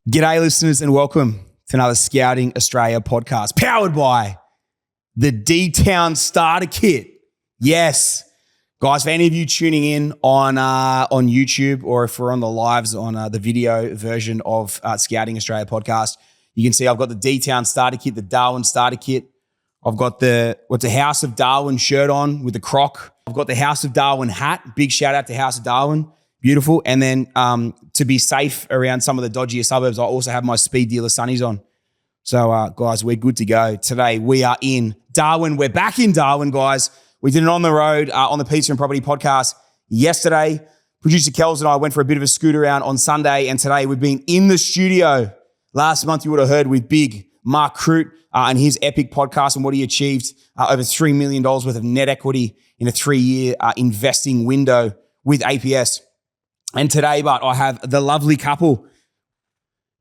G'day listeners and welcome to another Scouting Australia podcast powered by the D-Town Starter Kit. Yes. Guys, for any of you tuning in on YouTube or if we're on the lives on the video version of Scouting Australia podcast, you can see I've got the D-Town Starter Kit, the Darwin Starter Kit. I've got the House of Darwin shirt on with the croc. I've got the House of Darwin hat. Big shout out to House of Darwin. Beautiful. And then to be safe around some of the dodgier suburbs, I also have my speed dealer sunnies on. So guys, we're good to go. Today we are in Darwin. We're back in Darwin, guys. We did it on the road on the Pizza and Property podcast yesterday. Producer Kels and I went for a bit of a scoot around on Sunday, and today we've been in the studio. Last month you would have heard with big Mark Crute and his epic podcast and what he achieved, over $3 million worth of net equity in a 3-year investing window with APS. And today, but I have the lovely couple,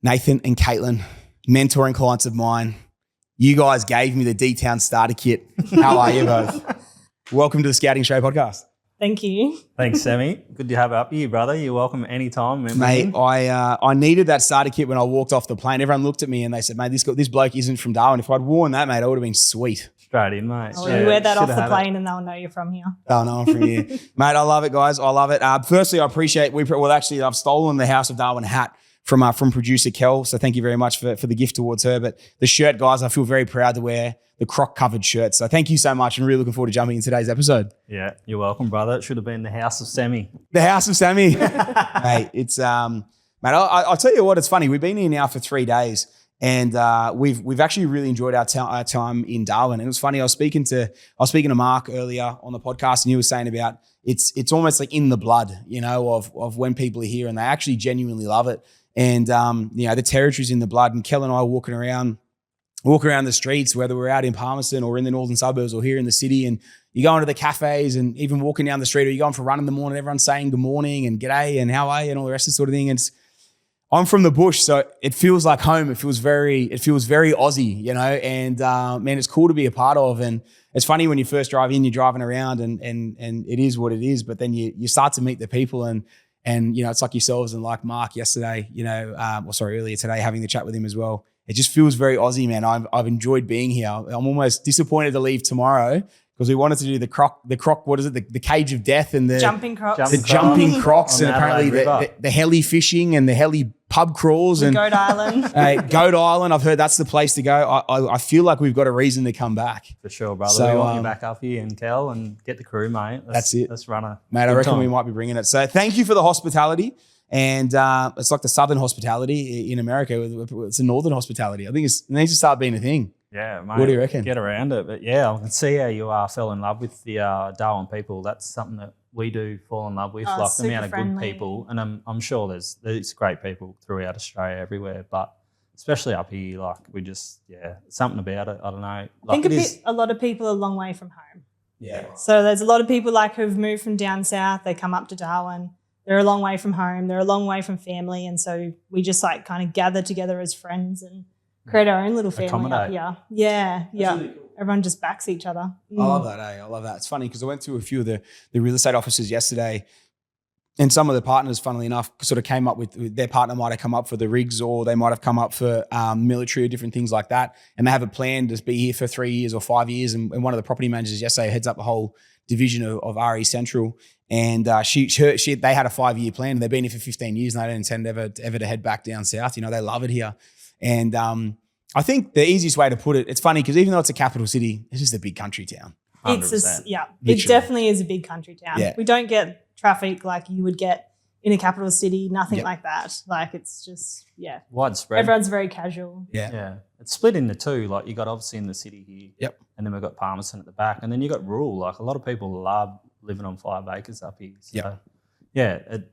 Nathan and Katelyn, mentoring clients of mine. You guys gave me the D-Town Starter Kit. How are you both? Welcome to the Scouting Show podcast. Thank you. Thanks, Sammy. Good to have it up here, brother. You're welcome anytime. Mate, I needed that starter kit when I walked off the plane. Everyone looked at me and they said, mate, this bloke isn't from Darwin. If I'd worn that, mate, I would have been sweet. Straight in, mate. Oh, you wear that off the plane and they'll know you're from here. Oh, no, I'm from here. Mate, I love it, guys. I love it. Firstly, I appreciate, I've stolen the House of Darwin hat from producer Kel. So thank you very much for the gift towards her. But the shirt, guys, I feel very proud to wear the croc-covered shirt. So thank you so much and really looking forward to jumping in today's episode. Yeah, you're welcome, brother. It should have been the House of Sammy. The House of Sammy. Mate, it's, mate, I'll tell you what, it's funny. We've been here now for 3 days. And we've actually really enjoyed our time in Darwin. And it was funny. I was speaking to Mark earlier on the podcast, and he was saying about it's almost like in the blood, you know, of when people are here and they actually genuinely love it. And the territory's in the blood. And Kel and I are walking around the streets, whether we're out in Palmerston or in the northern suburbs or here in the city, and you go into the cafes and even walking down the street, or you going for a run in the morning, everyone's saying good morning and g'day and how are you and all the rest of the sort of thing. And I'm from the bush, so it feels like home. It feels very Aussie, you know, and man, it's cool to be a part of. And it's funny when you first drive in, you're driving around and it is what it is, but then you start to meet the people and you know, it's like yourselves and like Mark yesterday, you know, earlier today, having the chat with him as well. It just feels very Aussie, man. I've enjoyed being here. I'm almost disappointed to leave tomorrow because we wanted to do the croc, what is it? The cage of death and the jumping crocs. Jumping crocs and apparently the heli fishing and the heli pub crawls and Goat Island. Goat Island. I've heard that's the place to go. I feel like we've got a reason to come back. For sure, brother. So, we want you back up here in Cal and get the crew, mate. That's it. Let's run a mate. I reckon we might be bringing it. So thank you for the hospitality. And it's like the southern hospitality in America. It's a northern hospitality. I think it needs to start being a thing. Yeah, mate. What do you reckon? Get around it. But yeah, I can see how you fell in love with the Darwin people. That's something that we do fall in love with, like the amount of good people. And I'm sure there's great people throughout Australia everywhere, but especially up here, like we just, something about it. I don't know. Like I think a lot of people are a long way from home. Yeah. So there's a lot of people like who've moved from down south. They come up to Darwin. They're a long way from home. They're a long way from family. And so we just like kind of gather together as friends and create our own little family up here. Yeah. Really cool. Everyone just backs each other. I love that, I love that. It's funny because I went to a few of the real estate offices yesterday, and some of the partners, funnily enough, sort of came up with their partner might have come up for the rigs, or they might have come up for military or different things like that. And they have a plan to be here for 3 years or 5 years. And one of the property managers yesterday heads up a whole division of RE Central. And they had a 5-year plan, and they've been here for 15 years, and they don't intend ever to head back down south. You know, they love it here. And I think the easiest way to put it, it's funny because even though it's a capital city, it's just a big country town. 100%. It definitely is a big country town. Yeah. We don't get traffic like you would get in a capital city, nothing like that. Like it's just, widespread. Everyone's very casual. Yeah. It's split into two. Like you got obviously in the city here. Yep. And then we've got Palmerston at the back. And then you got rural. Like a lot of people love living on 5 acres up here. So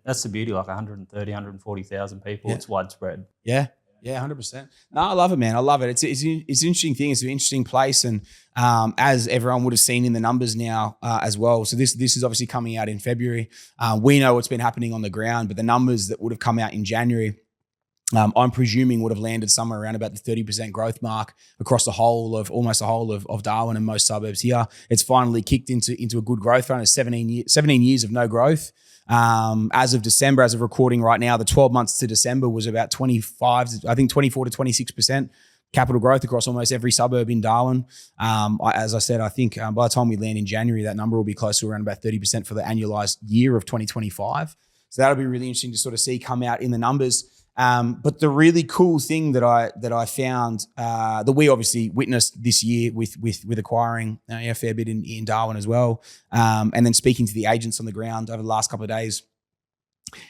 that's the beauty, like 130, 140,000 people. Yeah. It's widespread. Yeah. Yeah, 100%. No, I love it, man. I love it. It's an interesting thing. It's an interesting place. And as everyone would have seen in the numbers now as well. So this is obviously coming out in February. We know what's been happening on the ground, but the numbers that would have come out in January I'm presuming would have landed somewhere around about the 30% growth mark across almost the whole of Darwin and most suburbs here. It's finally kicked into a good growth run. It's 17 years of no growth. As of December, as of recording right now, the 12 months to December was about 24 to 26% capital growth across almost every suburb in Darwin. As I said, I think by the time we land in January, that number will be close to around about 30% for the annualized year of 2025. So that'll be really interesting to sort of see come out in the numbers. But the really cool thing that I found that we obviously witnessed this year with acquiring a fair bit in Darwin as well, and then speaking to the agents on the ground over the last couple of days,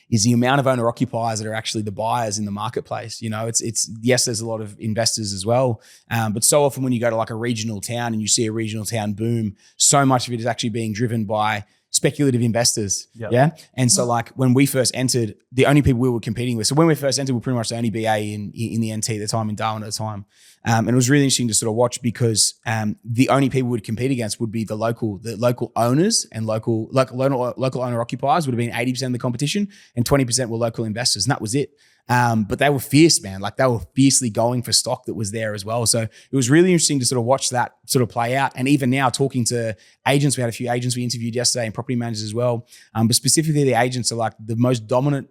is the amount of owner occupiers that are actually the buyers in the marketplace. You know, it's yes, there's a lot of investors as well, but so often when you go to like a regional town and you see a regional town boom, so much of it is actually being driven by speculative investors. Yep. Yeah. And so like when we first entered, the only people we were competing with, so when we first entered, we were pretty much the only BA in the NT at the time, in Darwin at the time. And it was really interesting to sort of watch because the only people we'd compete against would be the local owners and local owner occupiers would have been 80% of the competition, and 20% were local investors. And that was it. But they were fierce, man. Like they were fiercely going for stock that was there as well. So it was really interesting to sort of watch that sort of play out. And even now talking to agents, we had a few agents we interviewed yesterday and property managers as well. But specifically the agents are like the most dominant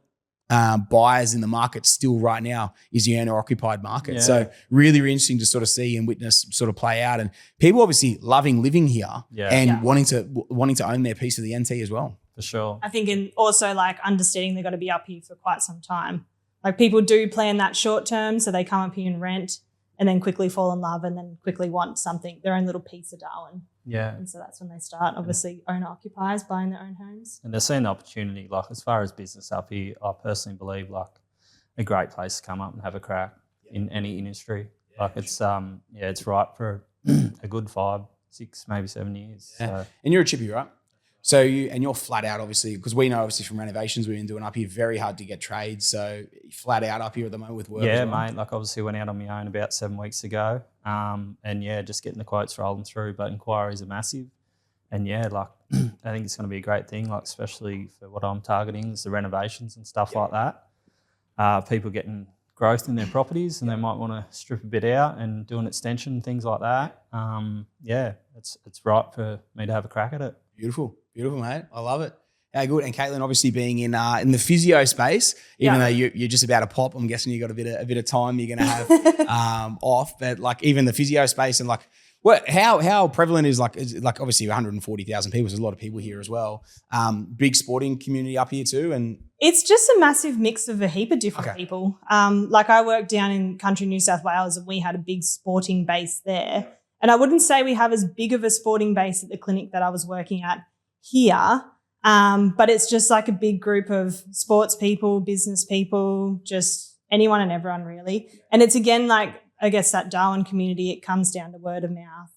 buyers in the market still right now is the owner occupied market. Yeah. So really interesting to sort of see and witness sort of play out. And people obviously loving living here and wanting to own their piece of the NT as well. For sure. I think in also like understanding they've got to be up here for quite some time. Like people do plan that short term, so they come up here and rent and then quickly fall in love and then quickly want something, their own little piece of Darwin. Yeah. And so that's when they start, obviously, owner occupiers buying their own homes. And they're seeing the opportunity, like as far as business up here, I personally believe like a great place to come up and have a crack in any industry. Yeah, like it's it's right for a good 5, 6, maybe 7 years. Yeah. So. And you're a chippy, right? So you're flat out, obviously, because we know obviously from renovations we've been doing up here, very hard to get trades. So flat out up here at the moment with work. Yeah, mate. Like obviously went out on my own about 7 weeks ago, and just getting the quotes rolling through. But inquiries are massive, and like I think it's going to be a great thing. Like especially for what I'm targeting is the renovations and stuff like that. People getting growth in their properties, and they might want to strip a bit out and do an extension, things like that. It's right for me to have a crack at it. Beautiful, mate. I love it. How good. And Katelyn, obviously being in the physio space, even though you're just about to pop, I'm guessing you got a bit of time you're going to have off. But like even the physio space and like how prevalent is like obviously 140,000 people. There's a lot of people here as well. Big sporting community up here too, and it's just a massive mix of a heap of different people. Like I worked down in country New South Wales, and we had a big sporting base there. And I wouldn't say we have as big of a sporting base at the clinic that I was working at here, but it's just like a big group of sports people, business people, just anyone and everyone really. And it's again like, I guess that Darwin community, it comes down to word of mouth,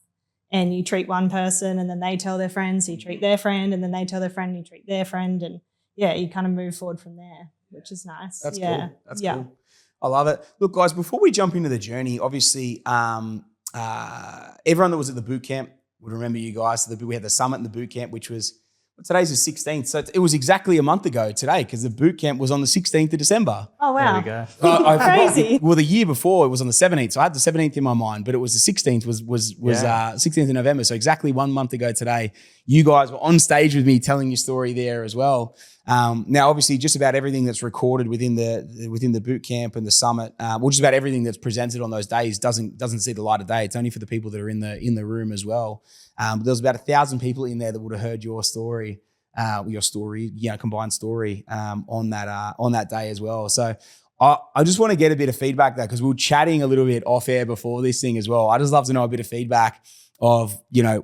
and you treat one person and then they tell their friends, so you treat their friend, and then they tell their friend, you treat their friend, and you kind of move forward from there, which is nice. That's cool. That's cool. I love it. Look, guys, before we jump into the journey, obviously everyone that was at the Bootcamp would remember you guys. We had the summit and the Bootcamp, which was, today's the 16th. So it was exactly a month ago today, because the Bootcamp was on the 16th of December. Oh, wow. There we go. Crazy. Well, the year before it was on the 17th. So I had the 17th in my mind, but it was the 16th was 16th of November. So exactly 1 month ago today, you guys were on stage with me telling your story there as well. Now, obviously, just about everything that's recorded within the Bootcamp and the summit, just about everything that's presented on those days doesn't see the light of day. It's only for the people that are in the room as well. There was about 1,000 people in there that would have heard your story, combined story on that day as well. So I just want to get a bit of feedback there, because we were chatting a little bit off air before this thing as well. I just love to know a bit of feedback of,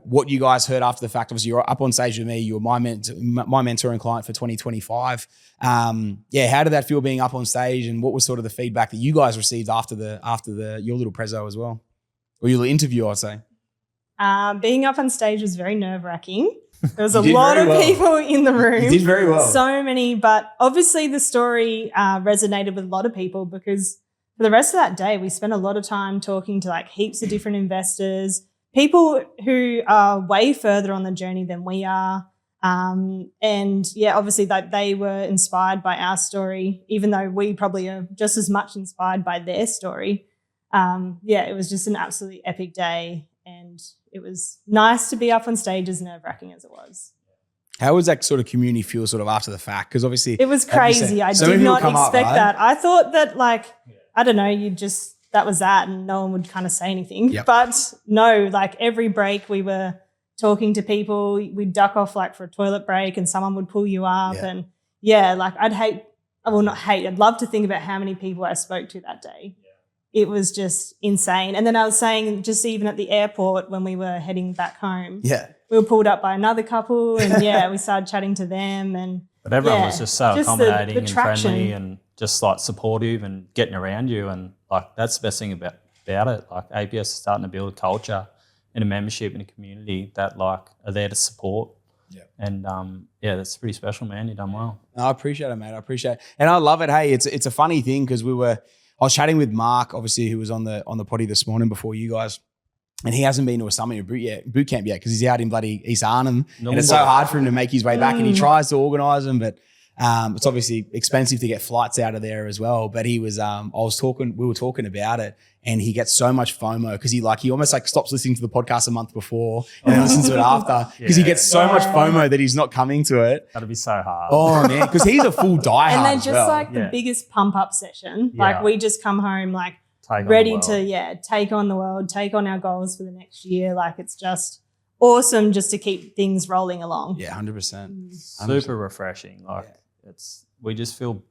what you guys heard after the fact. Obviously, you're up on stage with me. You were my mentoring client for 2025. How did that feel being up on stage, and what was sort of the feedback that you guys received after your little prezzo as well, or your little interview, I'd say? Being up on stage was very nerve-wracking. There was a lot of people in the room. You did very well. So many, but obviously the story resonated with a lot of people, because for the rest of that day, we spent a lot of time talking to like heaps of different investors, people who are way further on the journey than we are. And yeah, obviously that they were inspired by our story, even though we probably are just as much inspired by their story. Yeah, it was just an absolutely epic day, and it was nice to be up on stage, as nerve-wracking as it was. How was that sort of community feel sort of after the fact? Because obviously it was crazy. I did not expect that. I thought that I don't know, that was that and no one would kind of say anything. Yep. But no, every break we were talking to people. We'd duck off for a toilet break and someone would pull you up. Yeah. And I'd love to think about how many people I spoke to that day. Yeah. It was just insane. And then I was saying, just even at the airport when we were heading back home, we were pulled up by another couple and we started chatting to them. But everyone was just so accommodating the and friendly and just supportive and getting around you. And that's the best thing about it. APS is starting to build a culture and a membership in a community that are there to support. Yeah. And that's pretty special, man. You've done well. No, I appreciate it, mate. I appreciate it. And I love it. Hey, it's a funny thing because I was chatting with Mark, obviously, who was on the potty this morning before you guys. And he hasn't been to a summit or boot camp yet because he's out in bloody East Arnham. And it's so hard for him to make his way back. And he tries to organise them, but it's obviously expensive to get flights out of there as well. But we were talking about it, and he gets so much FOMO because he almost stops listening to the podcast a month before and then listens to it after because he gets so much FOMO that he's not coming to it. That'd be so hard. Oh man, because he's a full diehard. And they're just the biggest pump up session. We just come home ready to take on the world, take on our goals for the next year. It's just awesome just to keep things rolling along. Yeah, 100%. Super refreshing. We just feel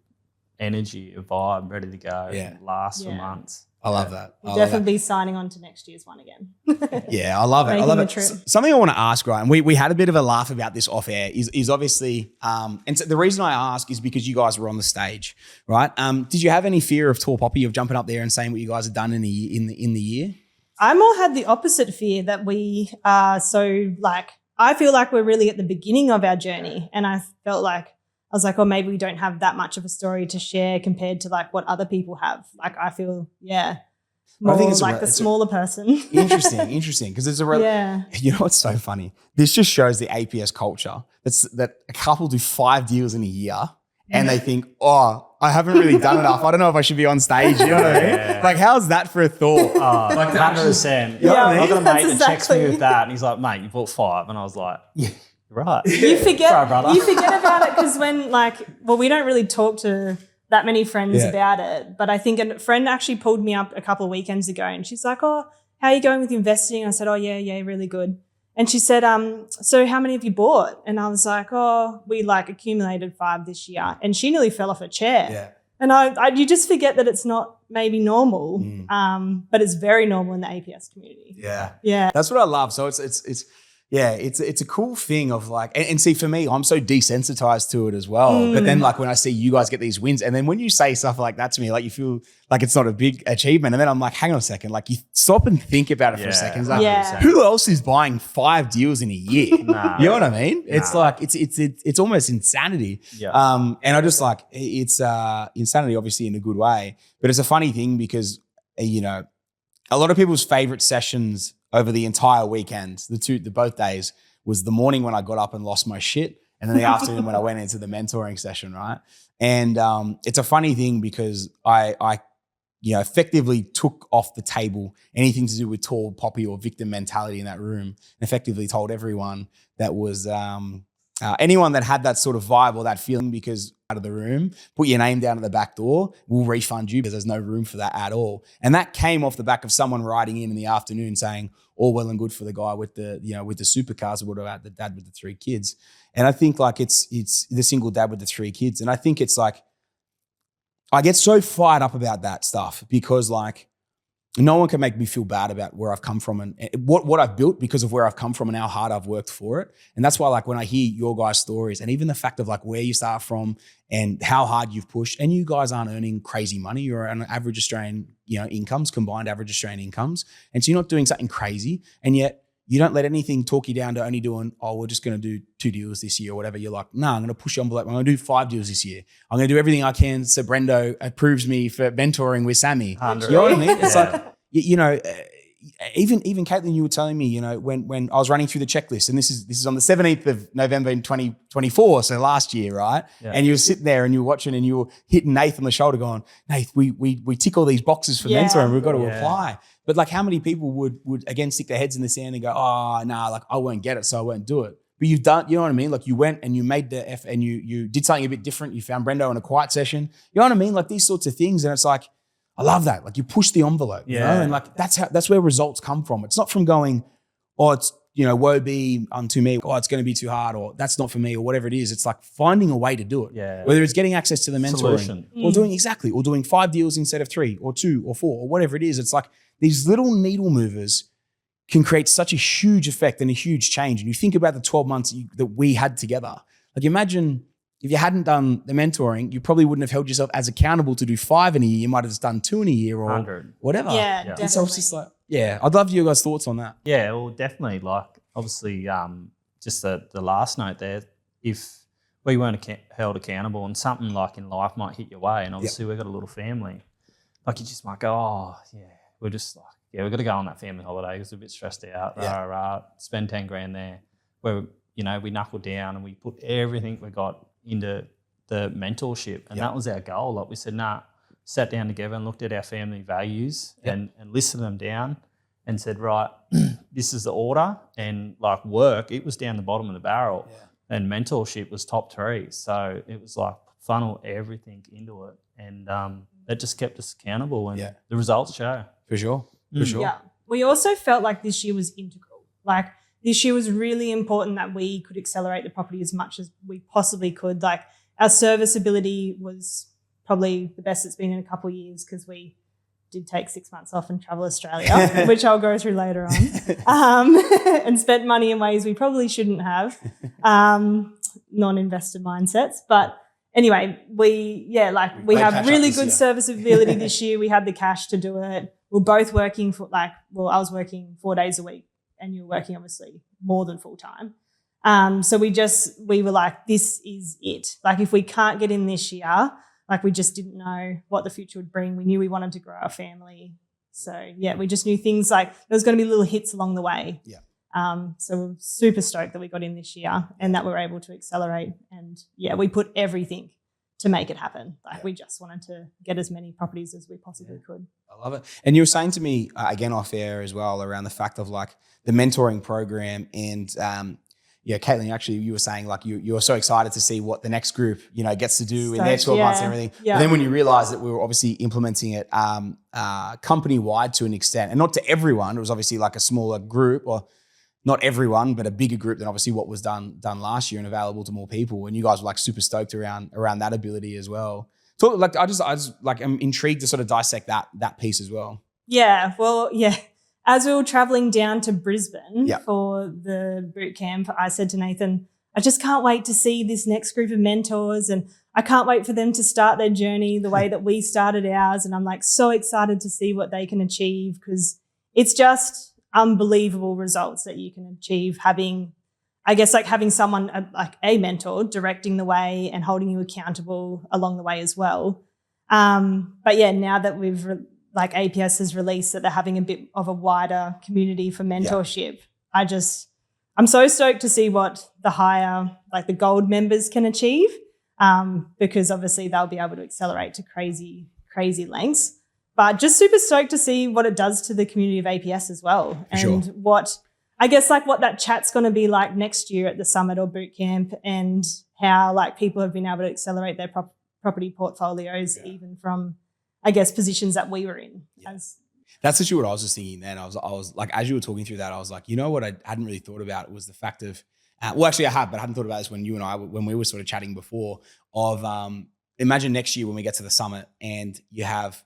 energy, a vibe, ready to go. Yeah. And last for months. I love that. We'll definitely be signing on to next year's one again. Yeah, I love it. I love it. Something I want to ask, right? And we had a bit of a laugh about this off air. Is obviously, and so the reason I ask is because you guys were on the stage, right? Did you have any fear of Tall Poppy, of jumping up there and saying what you guys had done in the year? I more had the opposite fear that we are I feel like we're really at the beginning of our journey, and I felt I was maybe we don't have that much of a story to share compared to what other people have. I feel, more the smaller person. Interesting. Because it's you know what's so funny? This just shows the APS culture. That a couple do 5 deals in a year and they think, oh, I haven't really done enough. I don't know if I should be on stage. You know what I mean? How's that for a thought? 100%. I've got a mate that checks me with that and he's like, mate, you bought 5. And I was like, yeah. Right. You forget about it because when we don't really talk to that many friends about it. But I think a friend actually pulled me up a couple of weekends ago and she's like, oh, how are you going with investing? And I said, oh, yeah, really good. And she said, so how many have you bought? And I was like, oh, we accumulated 5 this year. And she nearly fell off her chair. Yeah. And you just forget that it's not maybe normal, but it's very normal in the APS community. Yeah. Yeah. That's what I love. So it's a cool thing of and see, for me, I'm so desensitized to it as well. But then when I see you guys get these wins, and then when you say stuff like that to me, you feel like it's not a big achievement. And then I'm like, hang on a second, you stop and think about it for a second. Who else is buying 5 deals in a year? Nah. You know what I mean? Nah. It's almost insanity. Yeah. And I just it's insanity, obviously in a good way. But it's a funny thing because, a lot of people's favorite sessions over the entire weekend, both days, was the morning when I got up and lost my shit, and then the afternoon when I went into the mentoring session, right? And it's a funny thing because I effectively took off the table anything to do with Tall Poppy or victim mentality in that room, and effectively told everyone that was anyone that had that sort of vibe or that feeling, because out of the room, put your name down at the back door, we'll refund you because there's no room for that at all. And that came off the back of someone writing in the afternoon saying, all well and good for the guy with the supercars, or what about the dad with the 3 kids? And I think it's the single dad with the 3 kids. And I think it's I get so fired up about that stuff because no one can make me feel bad about where I've come from and what I've built because of where I've come from and how hard I've worked for it. And that's why when I hear your guys' stories and even the fact of where you start from and how hard you've pushed, and you guys aren't earning crazy money, you're on average Australian, incomes, combined average Australian incomes. And so you're not doing something crazy, and yet you don't let anything talk you down to only doing, oh, we're just going to do 2 deals this year or whatever. You're like, no, I'm going to push the envelope. I'm going to do 5 deals this year. I'm going to do everything I can so Brendo approves me for mentoring with Sammy. 100. You know what I mean? It's even Katelyn, you were telling me, you know, when I was running through the checklist, and this is on the 17th of November in 2024, so last year, right? Yeah. And you were sitting there and you were watching and you were hitting Nath on the shoulder going, Nath, we tick all these boxes for mentoring, we've got to apply. But like how many people would again stick their heads in the sand and go, oh, nah, like I won't get it, so I won't do it. But you've done, you know what I mean? Like you went and you made the effort and you did something a bit different. You found Brendo in a quiet session. You know what I mean? Like these sorts of things. And it's like, I love that. Like you push the envelope, you know? And like that's where results come from. It's not from going, oh, it's, you know, woe be unto me, oh, it's going to be too hard, or that's not for me, or whatever it is. It's like finding a way to do it. Yeah. Whether it's getting access to the mentoring or doing 5 deals instead of 3 or 2 or 4 or whatever it is. It's like these little needle movers can create such a huge effect and a huge change. And you think about the 12 months that we had together. Like imagine if you hadn't done the mentoring, you probably wouldn't have held yourself as accountable to do 5 in a year. You might have just done 2 in a year or 100. Whatever. Yeah, definitely. So it's just like, I'd love your guys' thoughts on that. Yeah, well, definitely. Like obviously, just the last note there, if we weren't held accountable and something like in life might hit your way, and obviously we've got a little family, like you just might go, oh, yeah, we're just like, we've got to go on that family holiday because we're a bit stressed out. Spend 10 grand there. Where, you know, we knuckled down and we put everything we got into the mentorship. And that was our goal. Like we said, sat down together and looked at our family values and listed them down and said, right, this is the order. And like work, it was down the bottom of the barrel. Yeah. And mentorship was top 3. So it was like funnel everything into it. And that just kept us accountable. And the results show. For sure. For sure. Yeah. We also felt like this year was integral. Like this year was really important that we could accelerate the property as much as we possibly could. Like our serviceability was probably the best it's been in a couple of years because we did take 6 months off and travel Australia, which I'll go through later on, and spent money in ways we probably shouldn't have, non-investor mindsets. But anyway, we have really good serviceability this year. We had the cash to do it. We're both working I was working 4 days a week and you were working obviously more than full time. So we were like, this is it. Like if we can't get in this year, like we just didn't know what the future would bring. We knew we wanted to grow our family. So we just knew things like there was going to be little hits along the way. Yeah. So we're super stoked that we got in this year and that we were able to accelerate. And we put everything to make it happen. Like we just wanted to get as many properties as we possibly could. I love it. And you were saying to me, again off air as well, around the fact of like the mentoring program and Katelyn, actually you were saying like you were so excited to see what the next group, you know, gets to do in their 12 months and everything. Yeah. But then when you realize that we were obviously implementing it company-wide to an extent, and not to everyone, it was obviously like a smaller group, or not everyone, but a bigger group than obviously what was done last year and available to more people. And you guys were like super stoked around that ability as well. So like I just like I'm intrigued to sort of dissect that piece as well. Yeah. Well, yeah. As we were traveling down to Brisbane for the bootcamp, I said to Nathan, I just can't wait to see this next group of mentors, and I can't wait for them to start their journey the way that we started ours. And I'm like so excited to see what they can achieve because it's just unbelievable results that you can achieve having someone like a mentor directing the way and holding you accountable along the way as well. But now that we've like APS has released that they're having a bit of a wider community for mentorship, I'm so stoked to see what the higher, like the gold members can achieve, because obviously they'll be able to accelerate to crazy lengths. But just super stoked to see what it does to the community of APS as well. And what that chat's going to be like next year at the summit or bootcamp, and how like people have been able to accelerate their property portfolios even from, I guess, positions that we were in. Yeah. That's actually what I was just thinking then. I was like, as you were talking through that, I was like, you know what I hadn't really thought about was the fact of, actually I have, but I hadn't thought about this when you and I, when we were sort of chatting before of, imagine next year when we get to the summit and you have,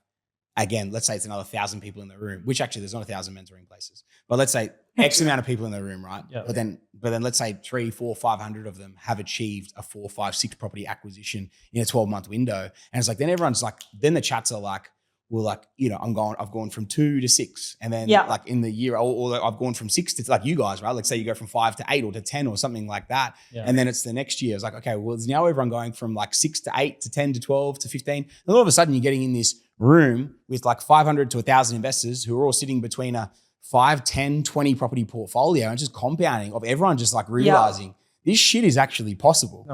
again, let's say it's another 1,000 people in the room, which actually there's not 1,000 mentoring places, but let's say X amount of people in the room, right? Yeah. But then let's say 300, 400, 500 of them have achieved a 4, 5, 6 property acquisition in a 12-month window. And it's like, then everyone's like, then the chats are like, well, like, you know, I've gone from 2 to 6. And then like in the year, or I've gone from 6 to, like you guys, right? Like say you go from 5 to 8 or to 10 or something like that. Yeah. And then it's the next year. It's like, okay, well, it's now everyone going from like 6 to 8 to 10 to 12 to 15. And all of a sudden you're getting in this room with like 500 to 1,000 investors who are all sitting between a 5, 10, 20 property portfolio and just compounding of everyone just like realizing this shit is actually possible.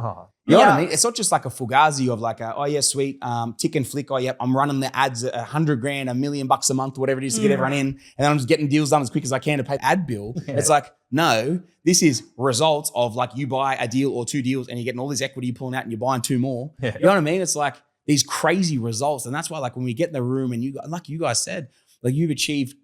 You know what I mean? It's not just like a fugazi of like, oh yeah, sweet, tick and flick. Oh yeah, I'm running the ads at $100,000, $1 million a month, whatever it is to get everyone in. And then I'm just getting deals done as quick as I can to pay the ad bill. It's like, no, this is results of like you buy a deal or 2 deals and you're getting all this equity, you're pulling out and you're buying 2 more. You know what I mean? It's like these crazy results. And that's why like when we get in the room and like you guys said, like you've achieved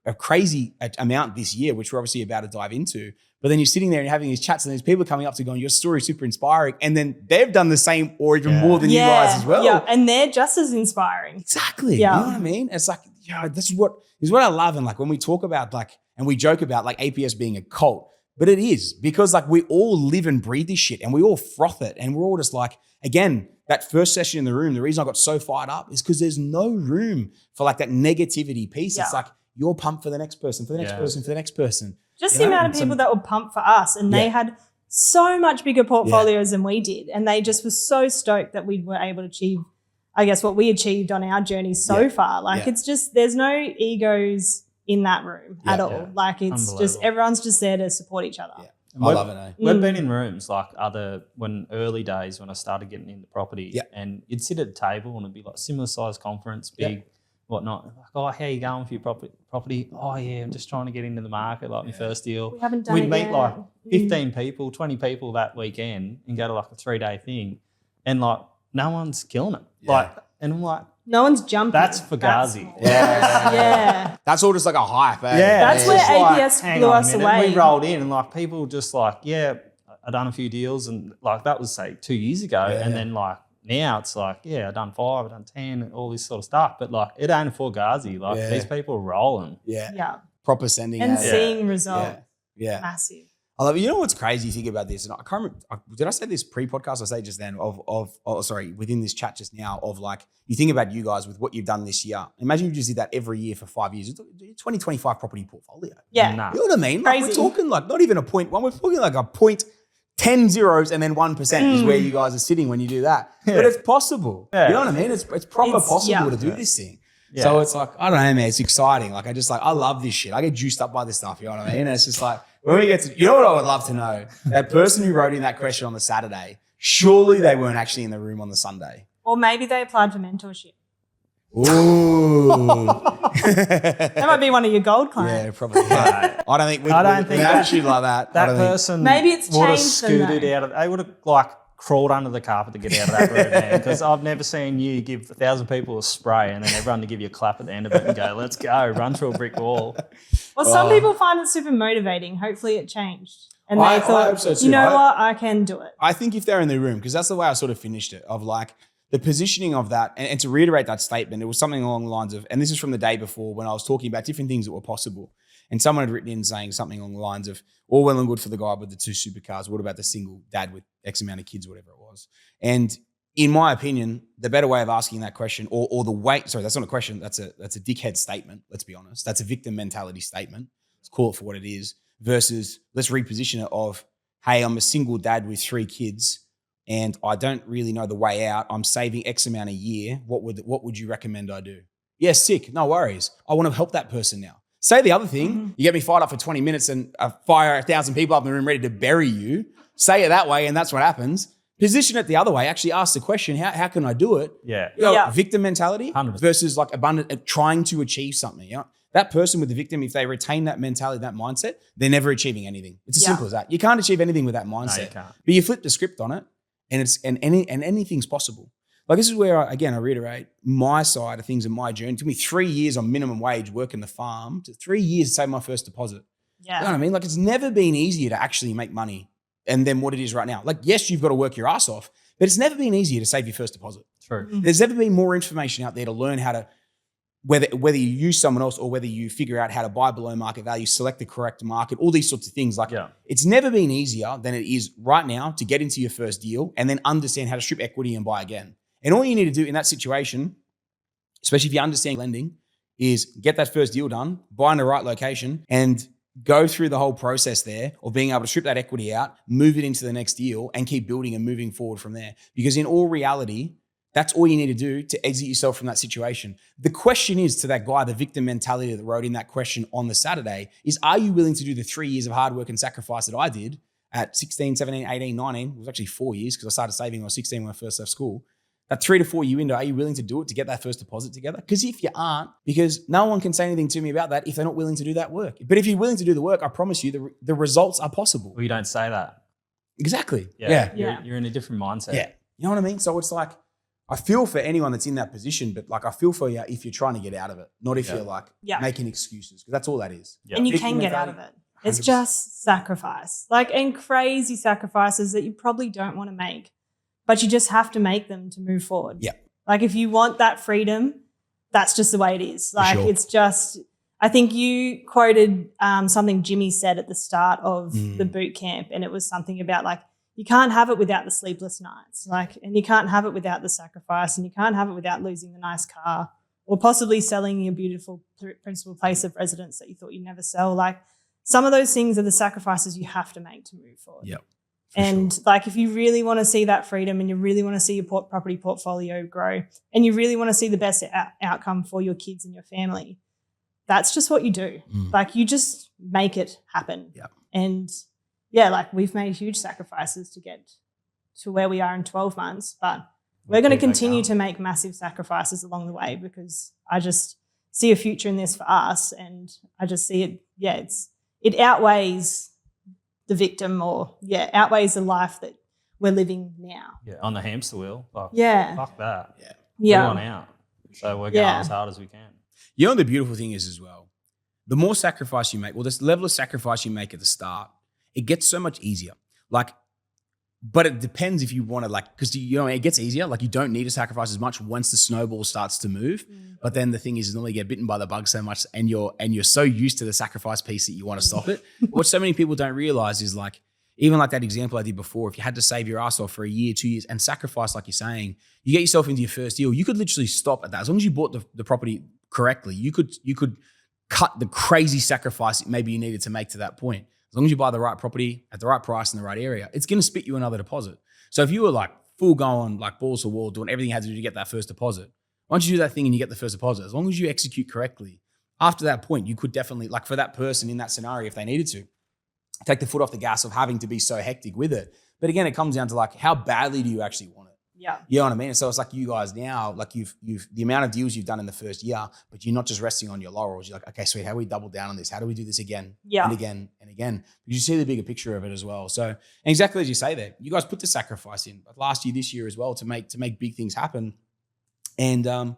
a crazy amount this year, which we're obviously about to dive into. But then you're sitting there and you're having these chats and these people coming up to going, your story's super inspiring. And then they've done the same or even more than you guys as well. Yeah, and they're just as inspiring. Exactly. You know what I mean? It's like, this is what I love. And like when we talk about like, and we joke about like APS being a cult, but it is because like we all live and breathe this shit and we all froth it. And we're all just like, again, that first session in the room, the reason I got so fired up is because there's no room for like that negativity piece. It's like, you're pumped for the next person, for the next person, for the next person. Just the amount of people that were pumped for us and they had so much bigger portfolios than we did. And they just were so stoked that we were able to achieve, I guess, what we achieved on our journey so far. Like it's just, there's no egos in that room at all. Like it's just, everyone's just there to support each other. I love it. We've been in rooms like early days when I started getting into property and you'd sit at a table and it'd be like similar size conference, big, whatnot. Like, oh, how you going for your property? Oh, yeah, I'm just trying to get into the market, like my first deal. We haven't done We'd it meet yet. like 15 people, 20 people that weekend and go to like a 3-day thing and like no one's killing it. Like, and I'm like, no one's jumping. that's fugazi. That's all just like a hype. Eh? That's where APS like, blew us away. We rolled in and like people just like, I done a few deals and like that was say 2 years ago. And then like, now it's like, I done 5, I done 10, all this sort of stuff. But like, it ain't a fugazi. Like these people are rolling. Proper sending and out. seeing results. Massive. I love it. You know what's crazy? You think about this, and I can't remember. Did I say this pre-podcast? I say just then within this chat just now of like, you think about you guys with what you've done this year. Imagine you just did that every year for 5 years. It's a 2025 property portfolio. Yeah. You know what I mean? Like we're talking like not even a 0.1. We're talking like a 10 zeros and then 1% is where you guys are sitting when you do that. But it's possible. You know what I mean? It's proper possible to do this thing. So it's like, I don't know, man, it's exciting. Like I love this shit. I get juiced up by this stuff, you know what I mean? And it's just like, when we get to, you know what I would love to know? That person who wrote in that question on the Saturday, surely they weren't actually in the room on the Sunday. Or maybe they applied for mentorship. Ooh. That might be one of your gold clients. Yeah, probably. I don't think with an attitude like that. That person maybe it's would have changed scooted out of, they would have like crawled under the carpet to get out of that room, man. Because I've never seen you give 1,000 people a spray and then everyone to give you a clap at the end of it and go, let's go, run through a brick wall. Well, some people find it super motivating. Hopefully it changed. And they thought, hope so too. you know what, I can do it. I think if they're in the room, because that's the way I sort of finished it, of like the positioning of that, and to reiterate that statement, it was something along the lines of, and this is from the day before when I was talking about different things that were possible. And someone had written in saying something along the lines of, all well and good for the guy with the 2 supercars. What about the single dad with X amount of kids, whatever it was? And in my opinion, the better way of asking that question, or the way, sorry, that's not a question. That's a dickhead statement. Let's be honest. That's a victim mentality statement. Let's call it for what it is. Versus let's reposition it of, hey, I'm a single dad with 3 kids and I don't really know the way out. I'm saving X amount a year. What would you recommend I do? Yeah, sick. No worries. I want to help that person now. Say the other thing. You get me fired up for 20 minutes and fire 1,000 people up in the room ready to bury you. Say it that way and that's what happens. Position it the other way. Actually ask the question, how can I do it? Victim mentality 100%. versus like abundant, trying to achieve something. Yeah. That person with the victim, if they retain that mentality, that mindset, they're never achieving anything. It's as simple as that. You can't achieve anything with that mindset. No, you can't. But you flip the script on it and anything's possible. Like this is where, I reiterate my side of things in my journey. It took me 3 years on minimum wage working the farm, to 3 years to save my first deposit. Yeah. You know what I mean? Like it's never been easier to actually make money and then what it is right now. Like, yes, you've got to work your ass off, but it's never been easier to save your first deposit. True. There's never been more information out there to learn how to, whether you use someone else or whether you figure out how to buy below market value, select the correct market, all these sorts of things. Like it's never been easier than it is right now to get into your first deal and then understand how to strip equity and buy again. And all you need to do in that situation, especially if you understand lending, is get that first deal done, buy in the right location, and go through the whole process there of being able to strip that equity out, move it into the next deal, and keep building and moving forward from there. Because in all reality, That's all you need to do to exit yourself from that situation. The question is to that guy, the victim mentality that wrote in that question on the Saturday is, are you willing to do the 3 years of hard work and sacrifice that I did at 16, 17, 18, 19? It was actually 4 years because I started saving when I was 16 when I first left school. That 3 to 4 year window, are you willing to do it to get that first deposit together? Because if you aren't, because no one can say anything to me about that if they're not willing to do that work. But if you're willing to do the work, I promise you the results are possible. Well, you don't say that. Exactly. You're in a different mindset. Yeah. You know what I mean? So it's like, I feel for anyone that's in that position, but like I feel for you if you're trying to get out of it, not if you're like making excuses, because that's all that is. And you can get out of it. It's 100%. Just sacrifice, and crazy sacrifices that you probably don't want to make, but you just have to make them to move forward. Yeah. Like if you want that freedom, that's just the way it is. Like it's just, I think you quoted something Jimmy said at the start of the boot camp, and it was something about like, you can't have it without the sleepless nights, and you can't have it without the sacrifice, and you can't have it without losing the nice car or possibly selling your beautiful principal place of residence that you thought you'd never sell. Like some of those things are the sacrifices you have to make to move forward. Yep. And if you really want to see that freedom and you really want to see your property portfolio grow and you really want to see the best outcome for your kids and your family, that's just what you do. You just make it happen. Yep. And we've made huge sacrifices to get to where we are in 12 months, but we're going to continue to make massive sacrifices along the way because I just see a future in this for us, and I just see it. Yeah, it outweighs the victim outweighs the life that we're living now. Yeah, on the hamster wheel. Fuck that. Yeah. We're on out. So we're going as hard as we can. You know, the beautiful thing is as well, the more sacrifice you make, this level of sacrifice you make at the start, it gets so much easier. But it depends if you want to because it gets easier. You don't need to sacrifice as much once the snowball starts to move. But then the thing is normally you get bitten by the bug so much and you're so used to the sacrifice piece that you want to stop it. What so many people don't realize is even that example I did before, if you had to save your ass off for a year, 2 years and sacrifice, like you're saying, you get yourself into your first deal, you could literally stop at that. As long as you bought the property correctly, you could cut the crazy sacrifice maybe you needed to make to that point. As long as you buy the right property at the right price in the right area, it's going to spit you another deposit. So if you were full going, balls to the wall, doing everything you had to do to get that first deposit, once you do that thing and you get the first deposit, as long as you execute correctly, after that point, you could definitely, for that person in that scenario, if they needed to, take the foot off the gas of having to be so hectic with it. But again, it comes down to how badly do you actually want it? Yeah. You know what I mean? And so it's you guys now, you've the amount of deals you've done in the first year, but you're not just resting on your laurels. You're okay, sweet, how do we double down on this? How do we do this again and again and again? Because you see the bigger picture of it as well. So exactly as you say there, you guys put the sacrifice in last year, this year as well to make big things happen. And the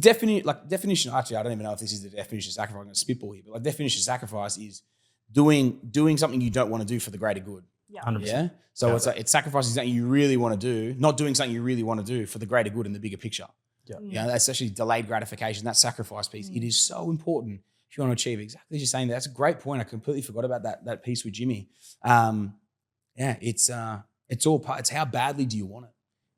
definition, actually, I don't even know if this is the definition of sacrifice. I'm going to spitball here, but definition of sacrifice is doing something you don't want to do for the greater good. Yeah. 100%. Yeah. So it's sacrificing something you really want to do, not doing something you really want to do for the greater good and the bigger picture. Yeah. That's actually delayed gratification, that sacrifice piece. It is so important if you want to achieve exactly as you're saying. That's a great point. I completely forgot about that piece with Jimmy. It's all part. It's how badly do you want it?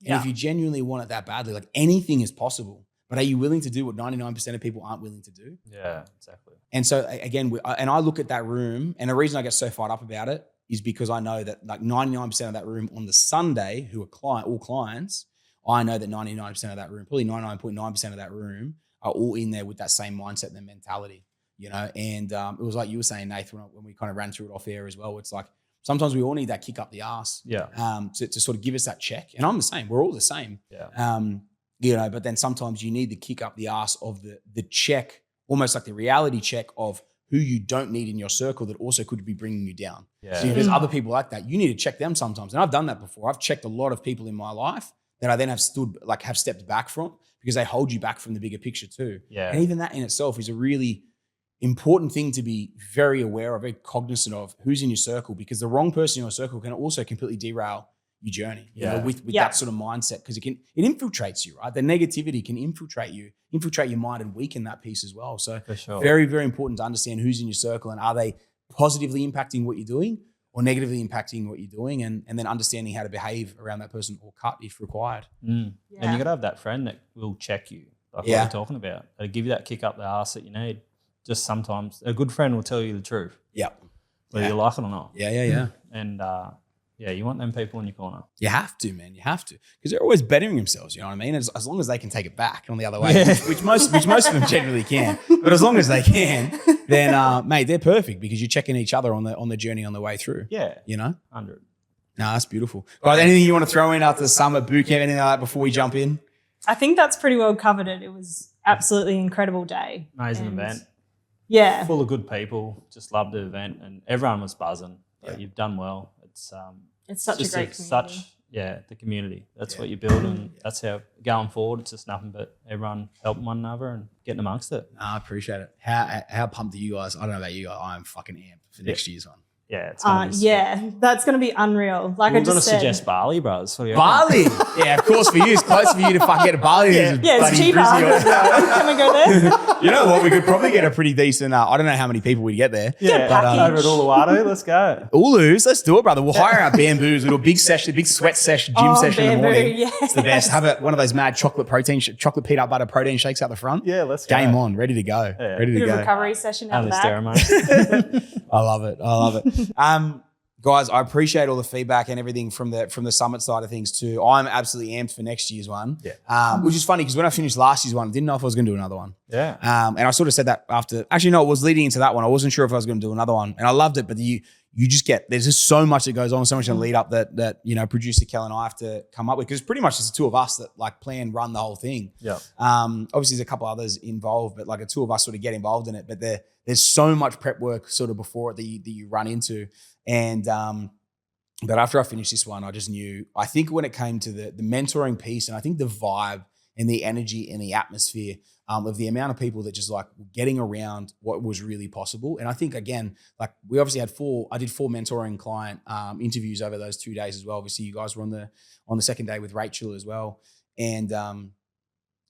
And if you genuinely want it that badly, anything is possible. But are you willing to do what 99% of people aren't willing to do? Yeah, exactly. And so again, I look at that room, and the reason I get so fired up about it is because I know that 99% of that room on the Sunday, who are all clients, I know that 99% of that room, probably 99.9% of that room, are all in there with that same mindset and mentality, And it was like you were saying, Nathan, when we kind of ran through it off air as well. It's sometimes we all need that kick up the ass, to sort of give us that check. And I'm the same. We're all the same. Yeah. But then sometimes you need the kick up the ass of the check, almost like the reality check of who you don't need in your circle that also could be bringing you down. Yeah. So if there's other people like that, you need to check them sometimes. And I've done that before. I've checked a lot of people in my life that I then have stepped back from because they hold you back from the bigger picture too. Yeah. And even that in itself is a really important thing to be very aware of, very cognizant of who's in your circle, because the wrong person in your circle can also completely derail your journey, with that sort of mindset, because it infiltrates you, right? The negativity can infiltrate your mind and weaken that piece as well. So for sure. Very, very important to understand who's in your circle and are they positively impacting what you're doing or negatively impacting what you're doing, and then understanding how to behave around that person or cut if required. And you got to have that friend that will check you, like what you're talking about. They'll give you that kick up the arse that you need. Just sometimes a good friend will tell you the truth. Yeah. Whether you like it or not. Yeah. And Yeah, you want them people in your corner. You have to, man. You have to, because they're always bettering themselves. You know what I mean? As long as they can take it back on the other way, which most of them generally can. But as long as they can, then mate, they're perfect because you're checking each other on the journey on the way through. Yeah, 100. No, that's beautiful. Guys, anything you want to throw in after the summit, bootcamp, anything like that before we jump in? I think that's pretty well covered it. It was absolutely an incredible day. Amazing event. Yeah. Full of good people. Just loved the event and everyone was buzzing. Like, you've done well. It's such a great community. The community. That's what you build, and that's how going forward. It's just nothing but everyone helping one another and getting amongst it. I appreciate it. How pumped are you guys? I don't know about you guys. I'm fucking amped for next year's one. Yeah, it's gonna be that's going to be unreal. Like I just said, suggest Bali, bros. Bali, yeah, of course for you. It's close for you to fucking get to Bali. Yeah, it's cheaper. Can we go there? You know what? We could probably get a pretty decent. I don't know how many people we'd get there. Yeah, but over at Uluwatu, let's go. Ulus, let's do it, brother. We'll hire our bamboos. We'll do a big session, big sweat session, gym session in the morning. Yes. It's the best. Have one of those mad chocolate peanut butter protein shakes out the front. Yeah, let's go. Game on, ready to go. Yeah. Ready to Bit go. of recovery session out back. I love it. Guys, I appreciate all the feedback and everything from the summit side of things too. I'm absolutely amped for next year's one. Yeah. Which is funny because when I finished last year's one, I didn't know if I was going to do another one. Yeah. And I sort of said that after. Actually, no, it was leading into that one. I wasn't sure if I was going to do another one, and I loved it. But you just there's just so much that goes on, so much in the lead up that producer Kel and I have to come up with, because pretty much it's the two of us that like run the whole thing. Yeah. Obviously, there's a couple others involved, but like the two of us sort of get involved in it. But there's so much prep work sort of before it that you run into, and but after I finished this one, I just knew, I think when it came to the mentoring piece, and I think the vibe and the energy and the atmosphere of the amount of people that just like getting around what was really possible. And I think, again, like we obviously had I did 4 mentoring client interviews over those 2 days as well. Obviously you guys were on the second day with Rachel as well. And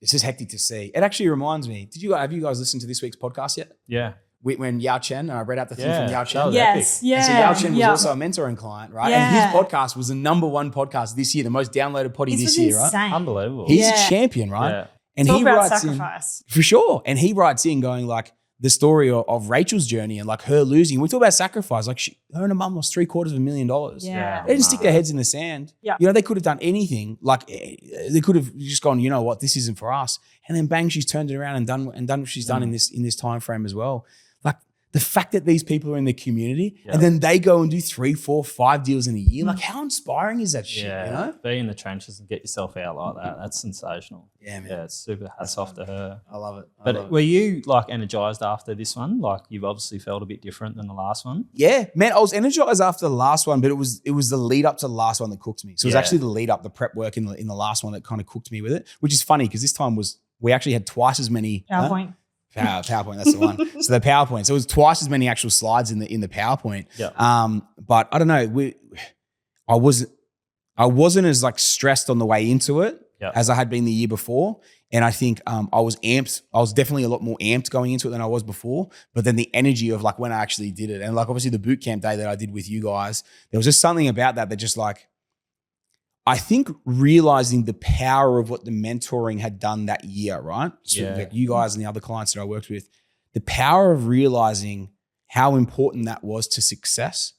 it's just hectic to see. It actually reminds me, have you guys listened to this week's podcast yet? Yeah. When Yao Chen, and I read out the thing from Yao Chen. Yes, yeah. And so Yao Chen was also a mentoring client, right? Yeah. And his podcast was the #1 podcast this year, the most downloaded potty this year, right? Unbelievable. He's a champion, right? Yeah. And Talk he about writes sacrifice. for sure. And he writes in going like the story of Rachel's journey and like her losing. We talk about sacrifice. Like her and her mum lost $750,000. Yeah. They didn't stick their heads in the sand. Yeah. They could have done anything. Like they could have just gone, you know what, this isn't for us. And then bang, she's turned it around and done what she's done in this time frame as well. Like the fact that these people are in the community and then they go and do 3, 4, 5 deals in a year. Like how inspiring is that shit? Yeah. Be in the trenches and get yourself out like that. That's sensational. Yeah, man. Yeah, it's super hats off to her. I love it. But were you like energized after this one? Like you've obviously felt a bit different than the last one. Yeah, man, I was energized after the last one, but it was the lead up to the last one that cooked me. So it was actually the lead up, the prep work in the last one that kind of cooked me with it, which is funny because this time we actually had twice as many PowerPoint. PowerPoint, that's the one. So the PowerPoint. So it was twice as many actual slides in the PowerPoint. Yeah. But I don't know, I wasn't as like stressed on the way into it as I had been the year before. And I think I was amped. I was definitely a lot more amped going into it than I was before. But then the energy of like when I actually did it, and like obviously the bootcamp day that I did with you guys, there was just something about that just like, I think realizing the power of what the mentoring had done that year, right? So like you guys and the other clients that I worked with, the power of realizing how important that was to success,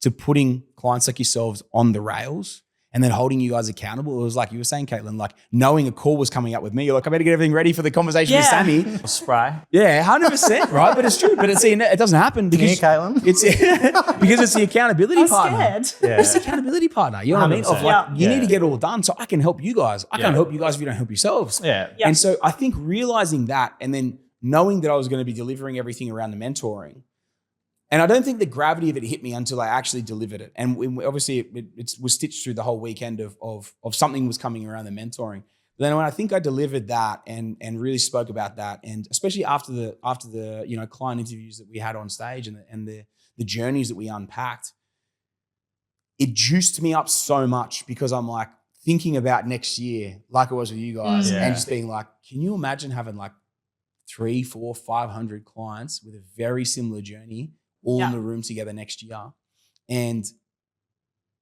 to putting clients like yourselves on the rails and then holding you guys accountable. It was like you were saying, Katelyn, like knowing a call was coming up with me. You're like, I better get everything ready for the conversation with Sammy. Spray. Yeah, 100%, right? But it's true. But it doesn't happen because Katelyn. It's because it's the accountability partner. Scared. Yeah. It's the accountability partner. You know what I mean? Of like, you need to get it all done so I can help you guys. I can't help you guys if you don't help yourselves. Yeah. And so I think realizing that and then knowing that I was going to be delivering everything around the mentoring. And I don't think the gravity of it hit me until I actually delivered it. And obviously it was stitched through the whole weekend of something was coming around the mentoring. But then when I think I delivered that and really spoke about that, and especially after the client interviews that we had on stage and the journeys that we unpacked, it juiced me up so much because I'm like thinking about next year like it was with you guys and just being like, can you imagine having like 300, 400, 500 clients with a very similar journey all in the room together next year, and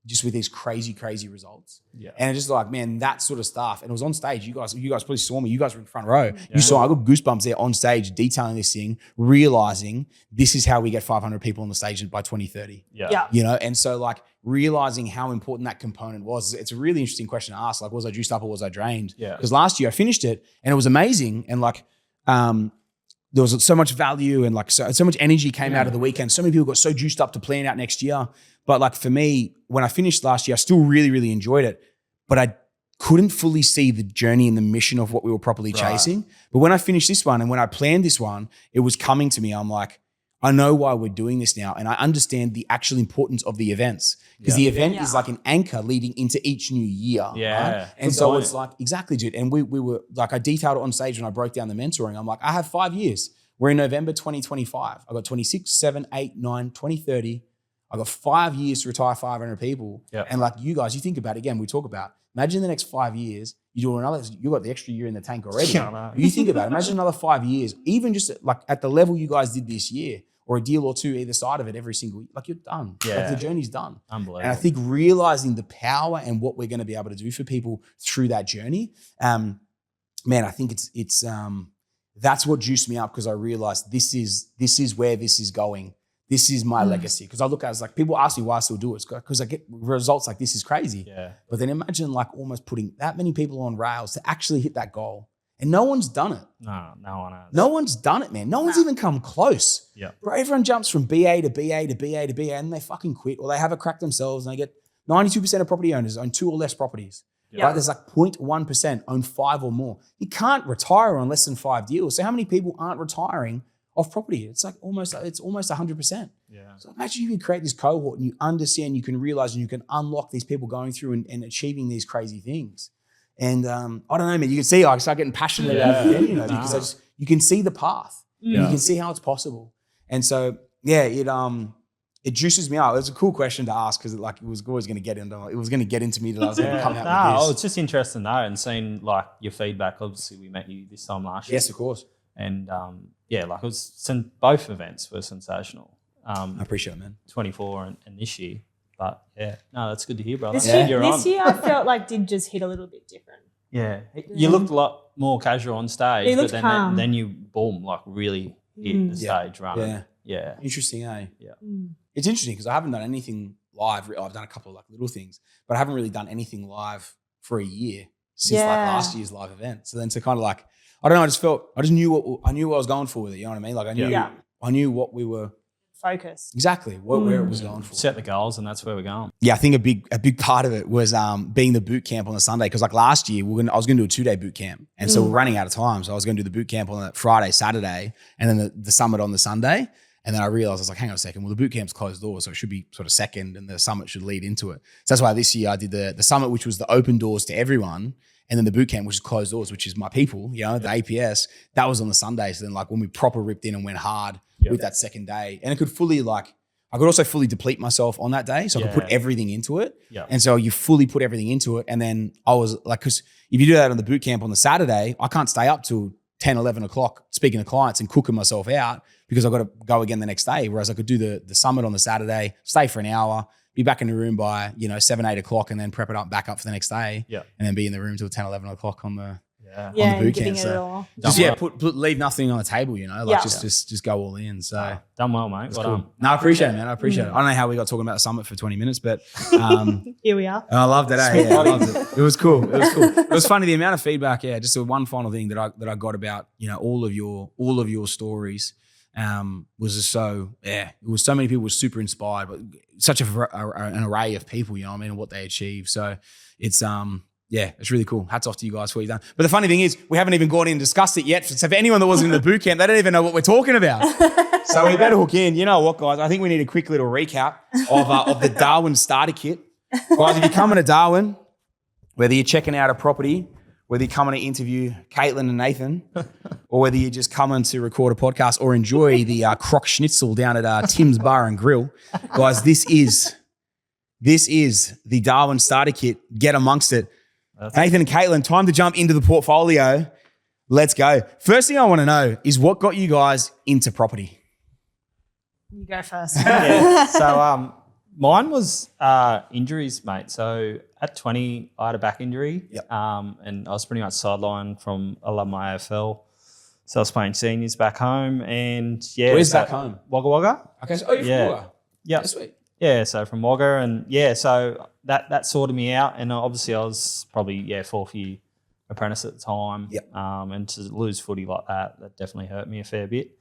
just with these crazy, crazy results. Yeah. And it's just like, man, that sort of stuff. And it was on stage. You guys probably saw me. You guys were in front row. Yeah. You saw, I got goosebumps there on stage detailing this thing, realizing this is how we get 500 people on the stage by 2030. Yeah. You know, and so like realizing how important that component was. It's a really interesting question to ask. Like, was I juiced up or was I drained? Yeah. Because last year I finished it and it was amazing. And like, there was so much value and like so much energy came out of the weekend. So many people got so juiced up to plan out next year. But like for me, when I finished last year, I still really, really enjoyed it. But I couldn't fully see the journey and the mission of what we were properly chasing. But when I finished this one and when I planned this one, it was coming to me. I'm like, I know why we're doing this now. And I understand the actual importance of the events. Because the event is like an anchor leading into each new year. Yeah. Right? And so it's like, exactly, dude. And we were like, I detailed it on stage when I broke down the mentoring. I'm like, I have 5 years. We're in November 2025. I got 26, 7, 8, 9, 20, 30. I got 5 years to retire 500 people. Yep. And like you guys, you think about it again, we talk about, imagine the next 5 years, you got the extra year in the tank already. You think about it, imagine another 5 years, even just like at the level you guys did this year, or a deal or two either side of it every single, like you're done. Yeah. Like the journey's done. Unbelievable. And I think realizing the power and what we're going to be able to do for people through that journey, man, I think it's that's what juiced me up, because I realized this is where this is going. This is my legacy. Because I look at it as like, people ask me why I still do it. It's because I get results like this is crazy. Yeah. But then imagine like almost putting that many people on rails to actually hit that goal. And no one's done it. No one has. No one's done it, man. No one's even come close. Yeah. Bro, everyone jumps from BA to BA to BA to BA and they fucking quit, or they have a crack themselves and they get 92% of property owners own 2 or less properties. Yeah. Right? There's like 0.1% own 5 or more. You can't retire on less than 5 deals. So how many people aren't retiring off property? It's like almost 100%. Yeah. So imagine you can create this cohort and you understand, you can realize and you can unlock these people going through and achieving these crazy things. And I don't know, man, you can see I start getting passionate about it, you know, because you can see the path. You can see how it's possible. And so, yeah, it juices me out. It's a cool question to ask, because it was always going to get into me that I was going to come out with this. It's just interesting though, and seeing like your feedback. Obviously, we met you this time last year. Yes, of course. And like both events were sensational. I appreciate it, man. 24 and this year. But yeah, no, that's good to hear, brother. This year I felt like did just hit a little bit different. Yeah. You looked a lot more casual on stage, He looked calm. then you boom, like really hit the stage running. Yeah. Yeah. Interesting, eh? Yeah. It's interesting because I haven't done anything live. I've done a couple of like little things, but I haven't really done anything live for a year since like last year's live event. So then to kind of like, I don't know, I just knew what I was going for with it. You know what I mean? Like I knew what we were. Focus. Exactly. Where it was going for. Set the goals, and that's where we're going. Yeah, I think a big part of it was being the boot camp on the Sunday, because like last year I was going to do a 2-day boot camp, and so we're running out of time. So I was going to do the boot camp on the Friday, Saturday, and then the summit on the Sunday. And then I realized, I was like, hang on a second. Well, the boot camp's closed doors, so it should be sort of second, and the summit should lead into it. So that's why this year I did the summit, which was the open doors to everyone, and then the boot camp, which is closed doors, which is my people, the APS. That was on the Sunday. So then like when we proper ripped in and went hard with that second day, and it could fully like, I could also fully deplete myself on that day. So I could put everything into it. Yeah. And so you fully put everything into it. And then I was like, because if you do that on the boot camp on the Saturday, I can't stay up till 10, 11 o'clock speaking to clients and cooking myself out, because I've got to go again the next day. Whereas I could do the summit on the Saturday, stay for an hour, be back in the room by 7, 8 o'clock, and then prep it up back up for the next day. Yeah. And then be in the room till 10, 11 o'clock on the Yeah, on the boot giving camp. it all. Just leave nothing on the table, just go all in. So done well, mate. Well done. No, I appreciate it, man. I appreciate it. I don't know how we got talking about the summit for 20 minutes, but Here we are. I loved it. I loved it. It was cool. It was funny, the amount of feedback. Yeah, just one final thing that I got about all of your stories was just so it was so many people were super inspired, but such an array of people, you know what I mean, and what they achieved. So it's it's really cool. Hats off to you guys for what you've done. But the funny thing is, we haven't even gone in and discussed it yet. So for anyone that wasn't in the boot camp, they don't even know what we're talking about. So we better hook in. You know what, guys? I think we need a quick little recap of the Darwin starter kit. Guys, if you're coming to Darwin, whether you're checking out a property, whether you're coming to interview Katelyn and Nathan, or whether you're just coming to record a podcast or enjoy the crock schnitzel down at Tim's Bar and Grill, guys, this is the Darwin starter kit. Get amongst it. Nathan and Katelyn, time to jump into the portfolio. Let's go. First thing I want to know is what got you guys into property? You go first. So mine was injuries, mate. So at 20, I had a back injury, and I was pretty much sidelined from a lot of my AFL. So I was playing seniors back home, and Where's back home? Wagga Wagga. Okay, so you're from Wagga. Yeah. Sweet. Yeah, so from Wagga, and so that sorted me out, and obviously I was probably fourth year apprentice at the time. Yep. And to lose footy like that definitely hurt me a fair bit.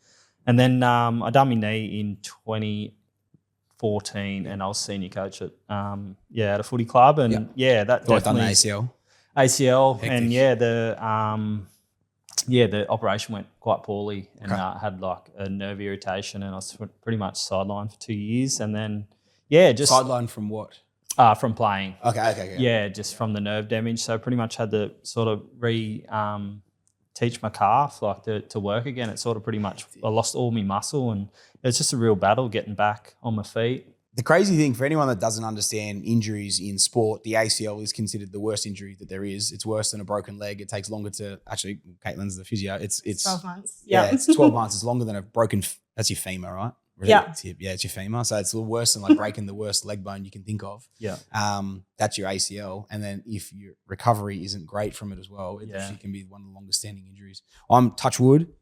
And then I done my knee in 2014, and I was senior coach at at a footy club, and that definitely done the ACL. ACL, Hectic. and the operation went quite poorly, and had like a nerve irritation, and I was pretty much sidelined for 2 years, and then just sidelined from what? From playing. Okay. Yeah, just from the nerve damage. So pretty much had to sort of teach my calf like to work again. It sort of pretty much I lost all my muscle, and it's just a real battle getting back on my feet. The crazy thing for anyone that doesn't understand injuries in sport, the ACL is considered the worst injury that there is. It's worse than a broken leg. It takes longer to actually. Caitlin's the physio. It's 12 months. Yeah, it's 12 months. It's longer than a broken. That's your femur, right? Yeah. It's your femur. So it's worse than like breaking the worst leg bone you can think of. Yeah. That's your ACL. And then if your recovery isn't great from it as well, it actually can be one of the longest standing injuries. I'm touch wood.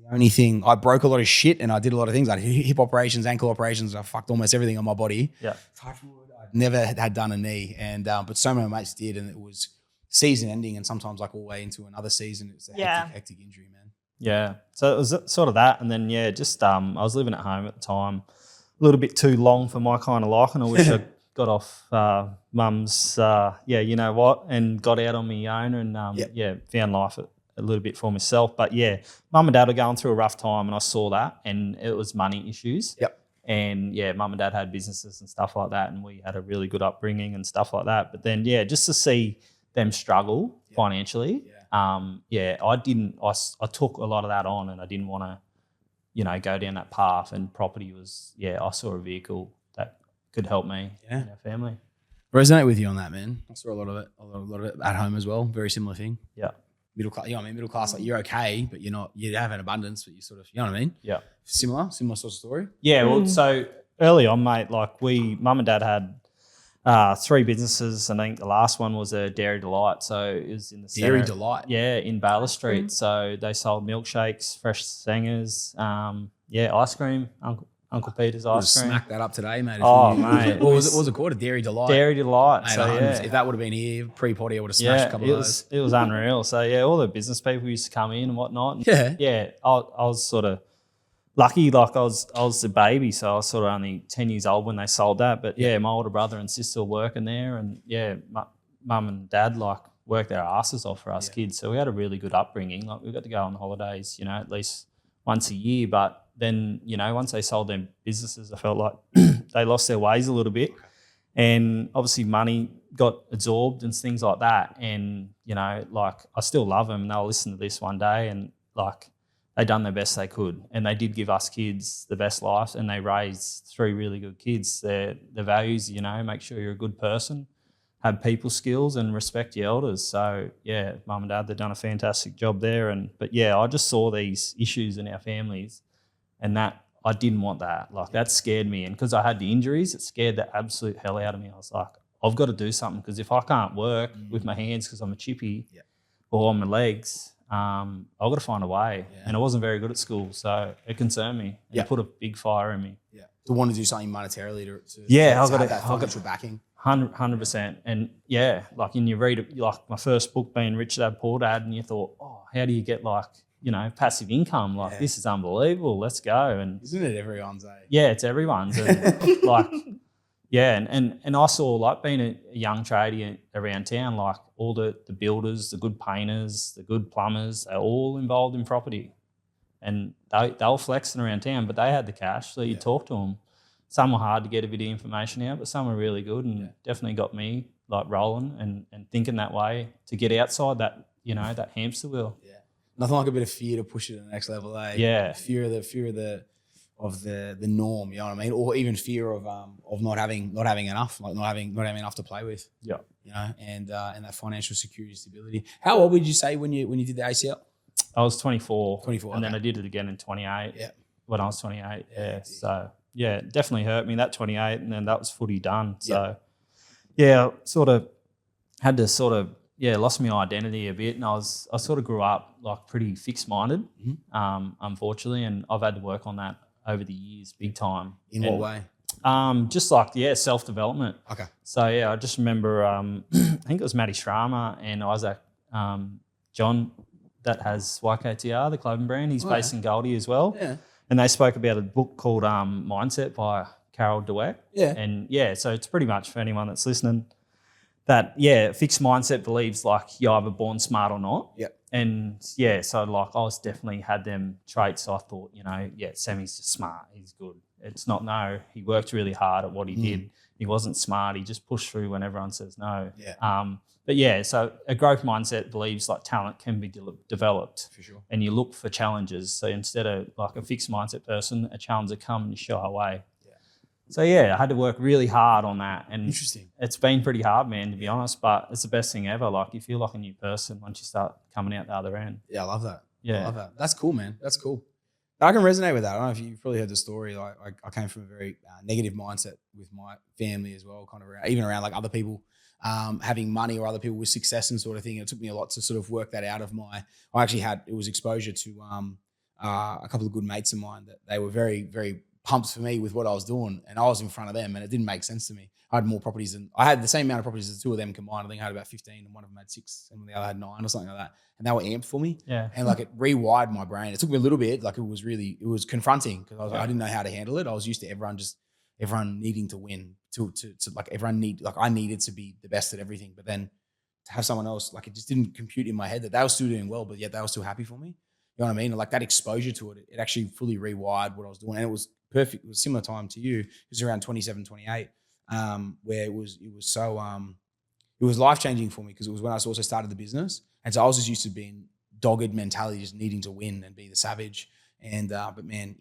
The only thing, I broke a lot of shit and I did a lot of things. I had hip operations, ankle operations. I fucked almost everything on my body. Yeah. Touch wood. I never had done a knee. And but so many mates did, and it was season ending and sometimes like all the way into another season. It's a hectic injury, man. Yeah. So it was sort of that. And then, just I was living at home at the time, a little bit too long for my kind of life. And I wish I got off mum's, you know what, and got out on my own and, found life a little bit for myself. But, mum and dad were going through a rough time, and I saw that, and it was money issues. Yep. And, mum and dad had businesses and stuff like that, and we had a really good upbringing and stuff like that. But then, just to see them struggle financially, I took a lot of that on, and I didn't want to, go down that path. And property was, I saw a vehicle that could help me and our family. Resonate with you on that, man. I saw a lot of it at home as well. Very similar thing. Yeah. Middle class, middle class, like you're okay, but you have an abundance, but you sort of, you know what I mean? Yeah. Similar sort of story. Yeah. Well, so early on, mate, like mum and dad had 3 businesses, and I think the last one was a Dairy Delight. So it was in the Dairy center, Delight? Yeah, in Baylor Street. So they sold milkshakes, fresh sangers, ice cream, Uncle Peter's ice cream. Smack that up today, mate. Mate. What was it called? A Dairy Delight? Dairy Delight. Mate, So, if that would have been here pre-potty, I would have smashed a couple of those. It was unreal. So, all the business people used to come in and whatnot. And, I was sort of lucky, like I was a baby, so I was sort of only 10 years old when they sold that. But my older brother and sister were working there, and mum and dad like worked their asses off for us kids. So we had a really good upbringing. Like we got to go on holidays, at least once a year. But then, once they sold their businesses, I felt like they lost their ways a little bit. And obviously money got absorbed and things like that. And, like I still love them, and they'll listen to this one day, and like they done their best they could, and they did give us kids the best life, and they raised 3 really good kids. The values, make sure you're a good person, have people skills, and respect your elders. So mum and dad, they've done a fantastic job there. But I just saw these issues in our families, and that I didn't want that. Like that scared me, and because I had the injuries, it scared the absolute hell out of me. I was like, I've got to do something, because if I can't work with my hands because I'm a chippy or on my legs, I've got to find a way. And I wasn't very good at school, so it concerned me. It put a big fire in me. Yeah. To want to do something monetarily to I've got that financial backing. 100%. And like in you read like my first book being Rich Dad Poor Dad, and you thought, how do you get like, passive income? Like this is unbelievable. Let's go. And isn't it everyone's? It's everyone's. And like, and I saw like being a young tradie around town, like all the builders, the good painters, the good plumbers, they're all involved in property, and they were flexing around town, but they had the cash. So you talk to them. Some were hard to get a bit of information out, but some were really good, and definitely got me like rolling and thinking that way to get outside that, that hamster wheel. Yeah. Nothing like a bit of fear to push it to the next level, eh? Yeah. Fear of the norm, you know what I mean? Or even fear of not having enough, like not having enough to play with. Yeah. And that financial security, stability. How old would you say when you did the ACL? I was 24. 24. And then I did it again in 28. Yeah. When I was 28. Yeah. So it definitely hurt me, that 28, and then that was footy done. So sort of had to lost my identity a bit, and I sort of grew up like pretty fixed minded, unfortunately, and I've had to work on that over the years, big time. In what way? Just like, self-development. Okay. So, I just remember, I think it was Matty Schramer and Isaac John that has YKTR, the clothing brand. He's based in Goldie as well. Yeah. And they spoke about a book called Mindset by Carol Dweck. Yeah. And, so it's pretty much for anyone that's listening that, fixed mindset believes like you're either born smart or not. Yep. And, so like I was definitely had them traits. So I thought, Sammy's just smart. He's good. It's not no. He worked really hard at what he did. He wasn't smart. He just pushed through when everyone says no. Yeah. So a growth mindset believes like talent can be developed. For sure. And you look for challenges. So instead of like a fixed mindset person, a challenge will come and you shy away. Yeah. So I had to work really hard on that. And interesting. It's been pretty hard, man, to be honest, but it's the best thing ever. Like you feel like a new person once you start coming out the other end. Yeah, I love that. Yeah. I love that. That's cool, man. That's cool. I can resonate with that. I don't know if you've probably heard the story. Like I came from a very negative mindset with my family as well, kind of even around like other people having money or other people with success and sort of thing. It took me a lot to sort of work that out of it was exposure to a couple of good mates of mine that they were very, very pumped for me with what I was doing, and I was in front of them and it didn't make sense to me. I had more properties I had the same amount of properties as the two of them combined. I think I had about 15 and one of them had 6 and the other had 9 or something like that. And they were amped for me. Yeah. And like it rewired my brain. It took me a little bit. Like it was confronting because I didn't know how to handle it. I was used to everyone needing to win to like I needed to be the best at everything. But then to have someone else, like it just didn't compute in my head that they were still doing well, but yet they were still happy for me. You know what I mean? And like that exposure to it, it actually fully rewired what I was doing. And it was perfect. It was a similar time to you. It was around 27, 28. Where it was life-changing for me because it was when I also started the business. And so I was just used to being dogged mentality, just needing to win and be the savage. And but man,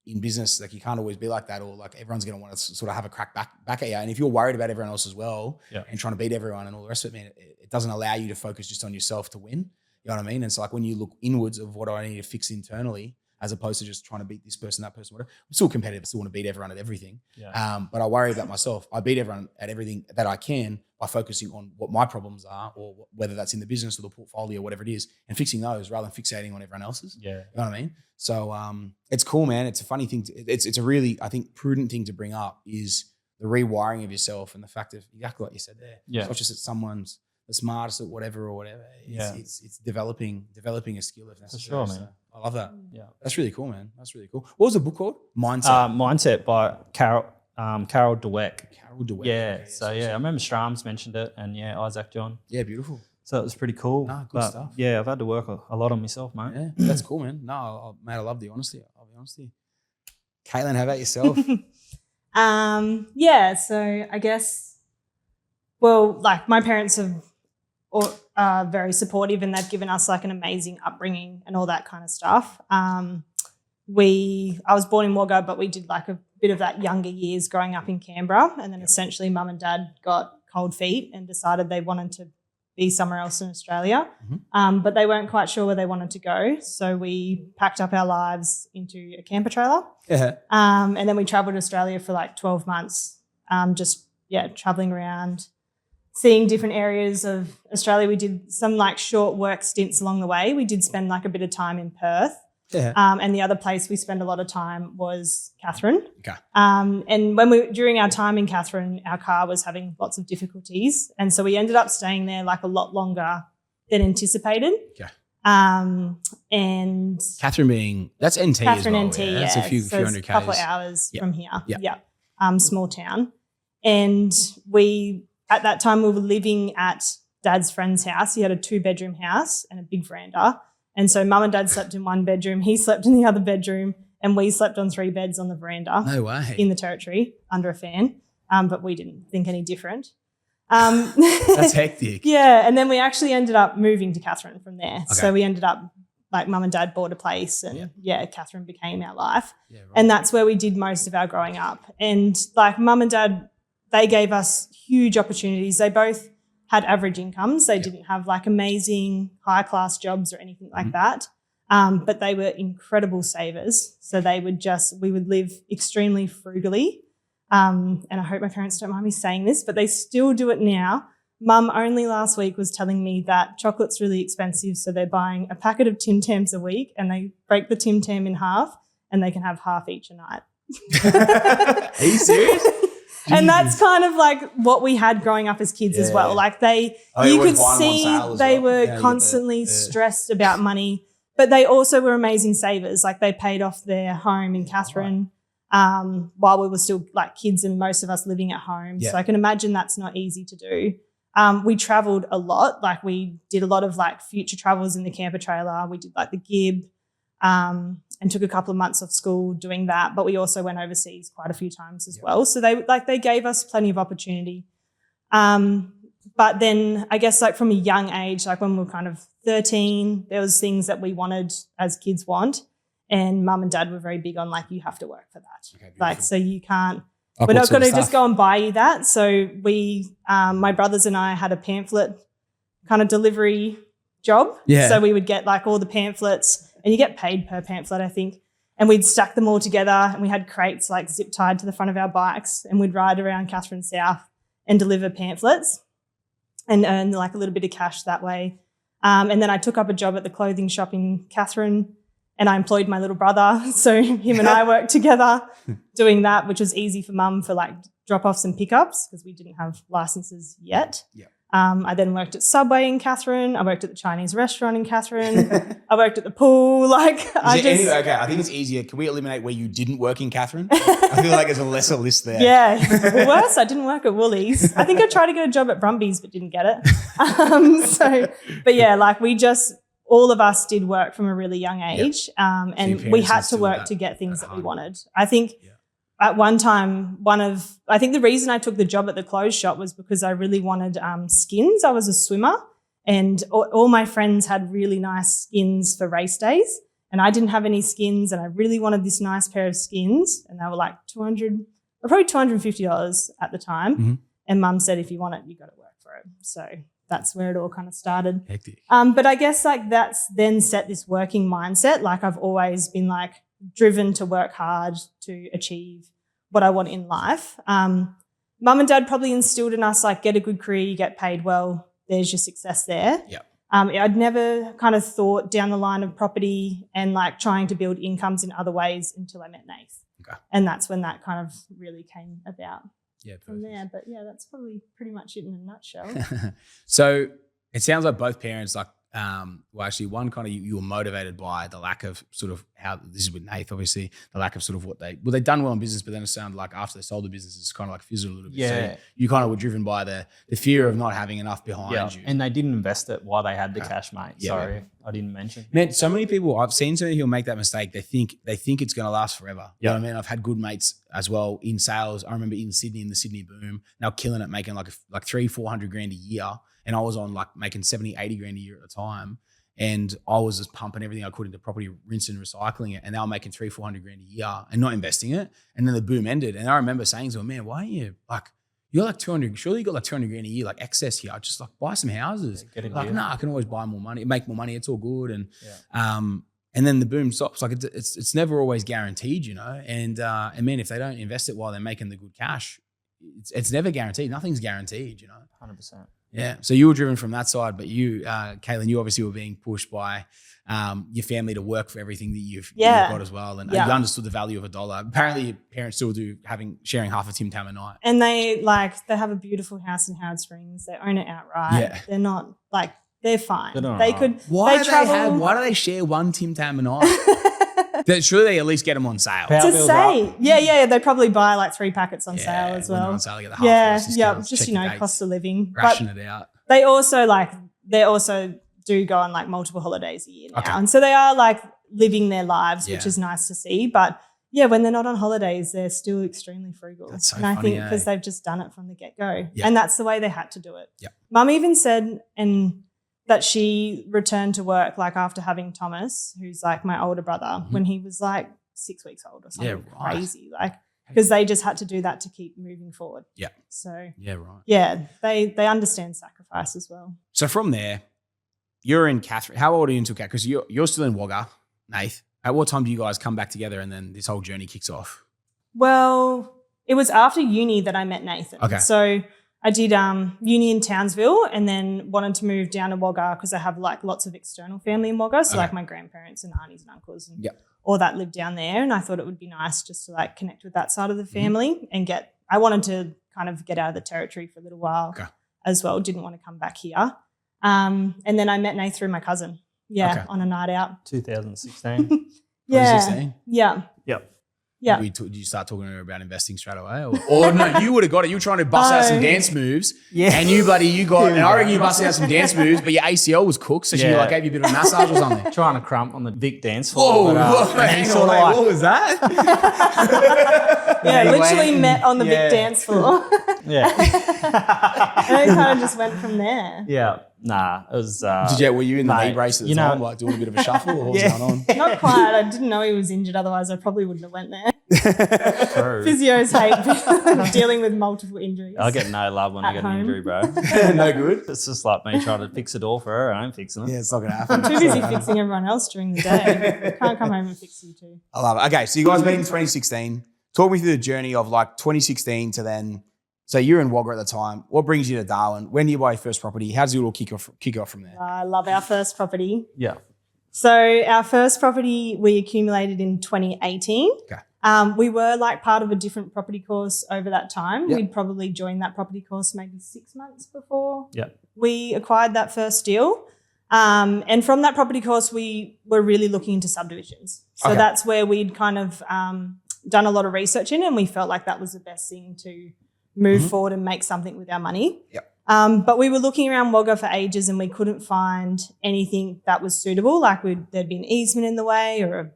in business, like you can't always be like that, or like everyone's going to want to sort of have a crack back at you. And if you're worried about everyone else as well and trying to beat everyone and all the rest of it, man, it doesn't allow you to focus just on yourself to win. You know what I mean? And so like when you look inwards of what do I need to fix internally, as opposed to just trying to beat this person, that person, whatever. I'm still competitive. I still want to beat everyone at everything. Yeah. But I worry about myself. I beat everyone at everything that I can by focusing on what my problems are, or whether that's in the business or the portfolio, whatever it is, and fixing those rather than fixating on everyone else's. Yeah. You know what I mean? So it's cool, man. It's a funny thing. It's a really, I think, prudent thing to bring up is the rewiring of yourself and the fact of exactly what you said there. Yeah. It's not just that someone's the smartest at whatever or whatever. It's developing a skill if necessary. For sure, man. So I love that. Yeah. That's really cool, man. That's really cool. What was the book called? Mindset. Mindset by Carol Dweck. Carol Dweck. Yeah. Okay, So I remember Strams mentioned it, and Isaac John. Yeah, beautiful. So it was pretty cool. Nah, good stuff. Yeah, I've had to work a lot on myself, mate. Yeah, that's cool, man. No, mate, I love the honesty. I'll be honest with you. Katelyn, how about yourself? So I guess, well, like my parents are very supportive and they've given us like an amazing upbringing and all that kind of stuff. I was born in Wagga, but we did like a bit of that younger years growing up in Canberra, and then essentially mum and dad got cold feet and decided they wanted to be somewhere else in Australia, but they weren't quite sure where they wanted to go. So we packed up our lives into a camper trailer, and then we travelled Australia for like 12 months, travelling around, seeing different areas of Australia. We did some like short work stints along the way. We did spend like a bit of time in Perth. And the other place we spent a lot of time was Katherine. Okay. And during our time in Katherine, our car was having lots of difficulties. And so we ended up staying there like a lot longer than anticipated. Okay. And Katherine that's NT Katherine as well. NT, That's a few hundred a couple of k's. hours from here. Yeah. Small town. And at that time we were living at Dad's friend's house. He had a 2-bedroom house and a big veranda. And so mum and dad slept in one bedroom, he slept in the other bedroom, and we slept on 3 beds on the veranda. No way. In the territory under a fan. But we didn't think any different. That's hectic. Yeah. And then we actually ended up moving to Katherine from there. Okay. So we ended up, like mum and dad bought a place and Katherine became our life. Yeah, right. And that's where we did most of our growing up. And like mum and dad, they gave us huge opportunities. They both had average incomes. They didn't have like amazing high-class jobs or anything like that, but they were incredible savers. So we would live extremely frugally. And I hope my parents don't mind me saying this, but they still do it now. Mum only last week was telling me that chocolate's really expensive, so they're buying a packet of Tim Tams a week and they break the Tim Tam in half and they can have half each a night. Are you serious? And that's kind of like what we had growing up as kids as well. Like you could see they were constantly stressed about money, but they also were amazing savers. Like they paid off their home in Katherine while we were still like kids and most of us living at home. So I can imagine that's not easy to do. We traveled a lot. Like we did a lot of like future travels in the camper trailer. We did like the Gib and took a couple of months off school doing that. But we also went overseas quite a few times as well. So they gave us plenty of opportunity. But then I guess like from a young age, like when we were kind of 13, there was things that we wanted as kids want. And mum and dad were very big on like, you have to work for that. Okay, like, so you can't, we're not going to just go and buy you that. So we, my brothers and I had a pamphlet kind of delivery job. Yeah. So we would get like all the pamphlets and you get paid per pamphlet, I think. And we'd stack them all together and we had crates like zip tied to the front of our bikes and we'd ride around Katherine South and deliver pamphlets and earn like a little bit of cash that way. And then I took up a job at the clothing shop in Katherine and I employed my little brother. So him and I worked together doing that, which was easy for mum for like drop-offs and pickups because we didn't have licenses yet. Yeah. I then worked at Subway in Katherine. I worked at the Chinese restaurant in Katherine. I worked at the pool. Okay, I think it's easier. Can we eliminate where you didn't work in Katherine? I feel like there's a lesser list there. Yeah. Worse, I didn't work at Woolies. I think I tried to get a job at Brumbies but didn't get it. But yeah, like all of us did work from a really young age and we had to work to get things that we wanted. I think at one time, I think the reason I took the job at the clothes shop was because I really wanted skins. I was a swimmer and all my friends had really nice skins for race days and I didn't have any skins and I really wanted this nice pair of skins and they were like probably $250 at the time. Mm-hmm. And mum said, if you want it, you got to work for it. So that's where it all kind of started. Hectic. But I guess like that's then set this working mindset. Like I've always been like driven to work hard to achieve what I want in life. Mum and dad probably instilled in us like get a good career, you get paid well, there's your success there. Yeah. I'd never kind of thought down the line of property and like trying to build incomes in other ways until I met Nathan. Okay. And that's when that kind of really came about. Yeah, from there. But yeah, that's probably pretty much it in a nutshell. So it sounds like both parents like well, actually one kind of you were motivated by the lack of sort of how this is with Nath, obviously the lack of sort of what they done well in business, but then it sounded like after they sold the business, it's kind of like fizzled a little bit. Yeah. So you kind of were driven by the fear of not having enough behind you. And they didn't invest it while they had the cash, mate. Yeah. Sorry, I didn't mention. Man, so many people, I've seen so many people make that mistake. They think it's going to last forever. You know what I mean? I've had good mates as well in sales. I remember in Sydney, in the Sydney boom, now killing it, making like 300-400 grand a year. And I was on like making 70-80 grand a year at the time. And I was just pumping everything I could into property, rinse and recycling it. And they were making 300-400 grand a year and not investing it. And then the boom ended. And I remember saying to them, man, why are you like, you're like 200, surely you got like 200 grand a year, like excess here. Just like buy some houses. Like, I can always buy more money, make more money. It's all good. And, and then the boom stops. Like it's never always guaranteed, you know? And man, if they don't invest it while they're making the good cash, it's never guaranteed. Nothing's guaranteed, you know? 100%. Yeah. So you were driven from that side, but you, Katelyn, you obviously were being pushed by your family to work for everything that you've got as well. And you understood the value of $1. Apparently your parents still do, sharing half a Tim Tam a night. And they have a beautiful house in Howard Springs. They own it outright. Yeah. They're not like, they're fine. Why do they share one Tim Tam a night? Surely they at least get them on sale. To say. Yeah. They probably buy like 3 packets on sale as well. On sale, get the half just, cost of living. Ration it out. They also do go on like multiple holidays a year now. Okay. And so they are like living their lives, which is nice to see. But yeah, when they're not on holidays, they're still extremely frugal. That's so funny, I think because they've just done it from the get-go. Yeah. And that's the way they had to do it. Yeah. Mum even said that she returned to work like after having Thomas, who's like my older brother, when he was like 6 weeks old or something crazy. Like because they just had to do that to keep moving forward. Yeah. So they understand sacrifice as well. So from there, you're in Katherine. How old are you until Katherine? Because you're still in Wagga, Nath. At what time do you guys come back together and then this whole journey kicks off? Well, it was after uni that I met Nathan. Okay. So I did uni in Townsville and then wanted to move down to Wagga because I have like lots of external family in Wagga. So like my grandparents and aunties and uncles and all that live down there. And I thought it would be nice just to like connect with that side of the family and I wanted to kind of get out of the territory for a little while as well. Didn't want to come back here. And then I met Nathan through my cousin. On a night out. 2016. 2016? Yeah. Yep. Yeah. Did you start talking to her about investing straight away? Or no, you would have got it. You were trying to bust out some dance moves. Yeah. And you got, and I reckon you busted out some dance moves, but your ACL was cooked. So she like gave you a bit of a massage or something. Trying to crump on the Vic dance floor. What was that? Literally met on the big dance floor. And it kind of just went from there. Yeah. Nah, it was. Were you in the knee brace at the time, like doing a bit of a shuffle, or what was going on? Not quite. I didn't know he was injured. Otherwise, I probably wouldn't have went there. True. Physios hate dealing with multiple injuries. I get no love when I get an injury, bro. No good. It's just like me trying to fix a door for her. I ain't fixing it. Yeah, it's not going to happen. I'm too busy fixing everyone else during the day. Can't come home and fix you too. I love it. Okay, so you guys met in 2016. Talk me through the journey of like 2016 to then. So you're in Wagga at the time. What brings you to Darwin? When do you buy your first property? How does it all kick off from there? I love our first property. Yeah. So our first property we accumulated in 2018. Okay. We were like part of a different property course over that time. Yep. We'd probably joined that property course maybe 6 months before Yep. we acquired that first deal. And from that property course, we were really looking into subdivisions. So that's where we'd kind of done a lot of research in, and we felt like that was the best thing to move forward and make something with our money. Yep. But we were looking around Wagga for ages and we couldn't find anything that was suitable. Like there'd be an easement in the way or a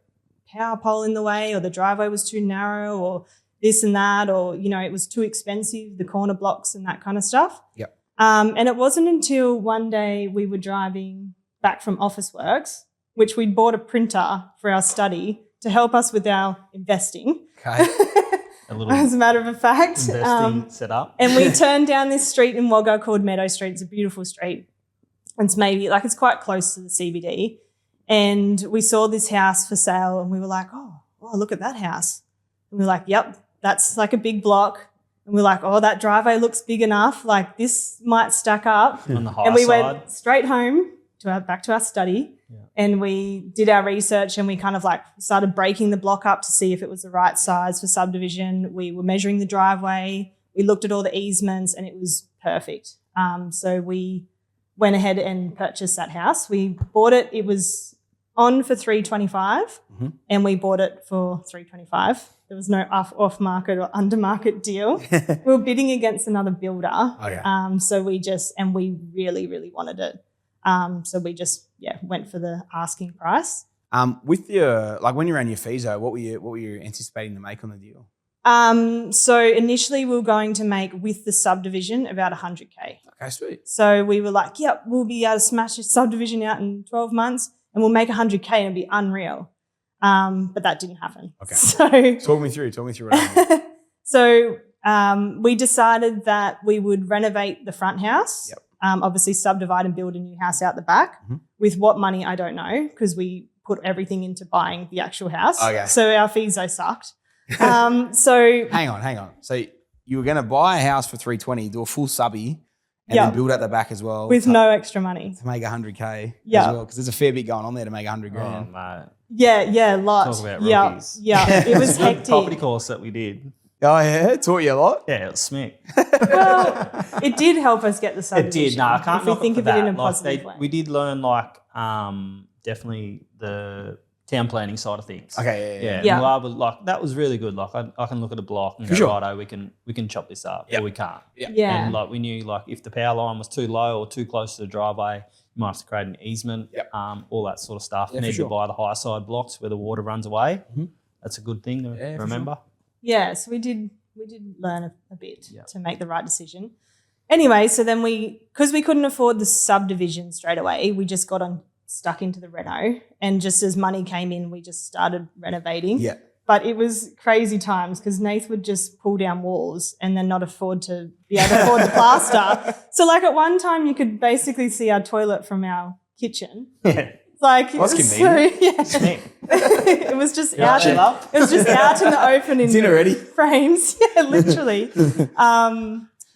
power pole in the way, or the driveway was too narrow, or this and that, or, it was too expensive, the corner blocks and that kind of stuff. Yep. And it wasn't until one day we were driving back from Officeworks, which we'd bought a printer for our study to help us with our investing. Okay. As a matter of fact. Investing setup. And we turned down this street in Wagga called Meadow Street. It's a beautiful street. It's it's quite close to the CBD. And we saw this house for sale and we were like, oh, look at that house. And we were like, yep, that's like a big block. And we're like, oh, that driveway looks big enough. Like this might stack up. On the high and we side. went straight home back to our study. Yeah. And we did our research and we kind of started breaking the block up to see if it was the right size for subdivision. We were measuring the driveway. We looked at all the easements and it was perfect. So we went ahead and purchased that house. We bought it. It was on for $325 and we bought it for $325. There was no off-market or under-market deal. We were bidding against another builder. So we really, really wanted it. So we just went for the asking price. With your when you ran your fees, what were you anticipating to make on the deal? So initially we were going to make with the subdivision about $100K. Okay, sweet. So we were like, yep, we'll be able to smash this subdivision out in 12 months and we'll make $100K and it'll be unreal. But that didn't happen. Okay. So talk me through what happened. So we decided that we would renovate the front house. Yep. Obviously subdivide and build a new house out the back. With what money, I don't know, because we put everything into buying the actual house. Okay. So our fees, they sucked. So hang on. So you were going to buy a house for $320, do a full subby, and then build at the back as well. With no extra money. To make $100K as well, because there's a fair bit going on there to make $100,000. Oh, mate. Yeah, lots. Talk about rookies. Yeah, it was hectic. Property course that we did. Oh, yeah? Taught you a lot? Yeah, it was smick. Well, it did help us get the subdivision. It did. No, I can't if we think of it in a positive way. We did learn definitely the town planning side of things. Okay, yeah. Well, that was really good. I can look at a block and go, righto, we can chop this up, or we can't. Yeah. And we knew if the power line was too low or too close to the driveway, you might have to create an easement. All that sort of stuff. You need to buy the high side blocks where the water runs away. That's a good thing to remember. Yeah, so we did learn a bit to make the right decision. Anyway, so then because we couldn't afford the subdivision straight away, we just got stuck into the reno, and just as money came in, we just started renovating. Yeah. But it was crazy times because Nath would just pull down walls and then not be able to afford the plaster. So at one time you could basically see our toilet from our kitchen. Yeah. That's convenient. It was just out. It was just out in the open in dinner ready frames. Yeah, literally.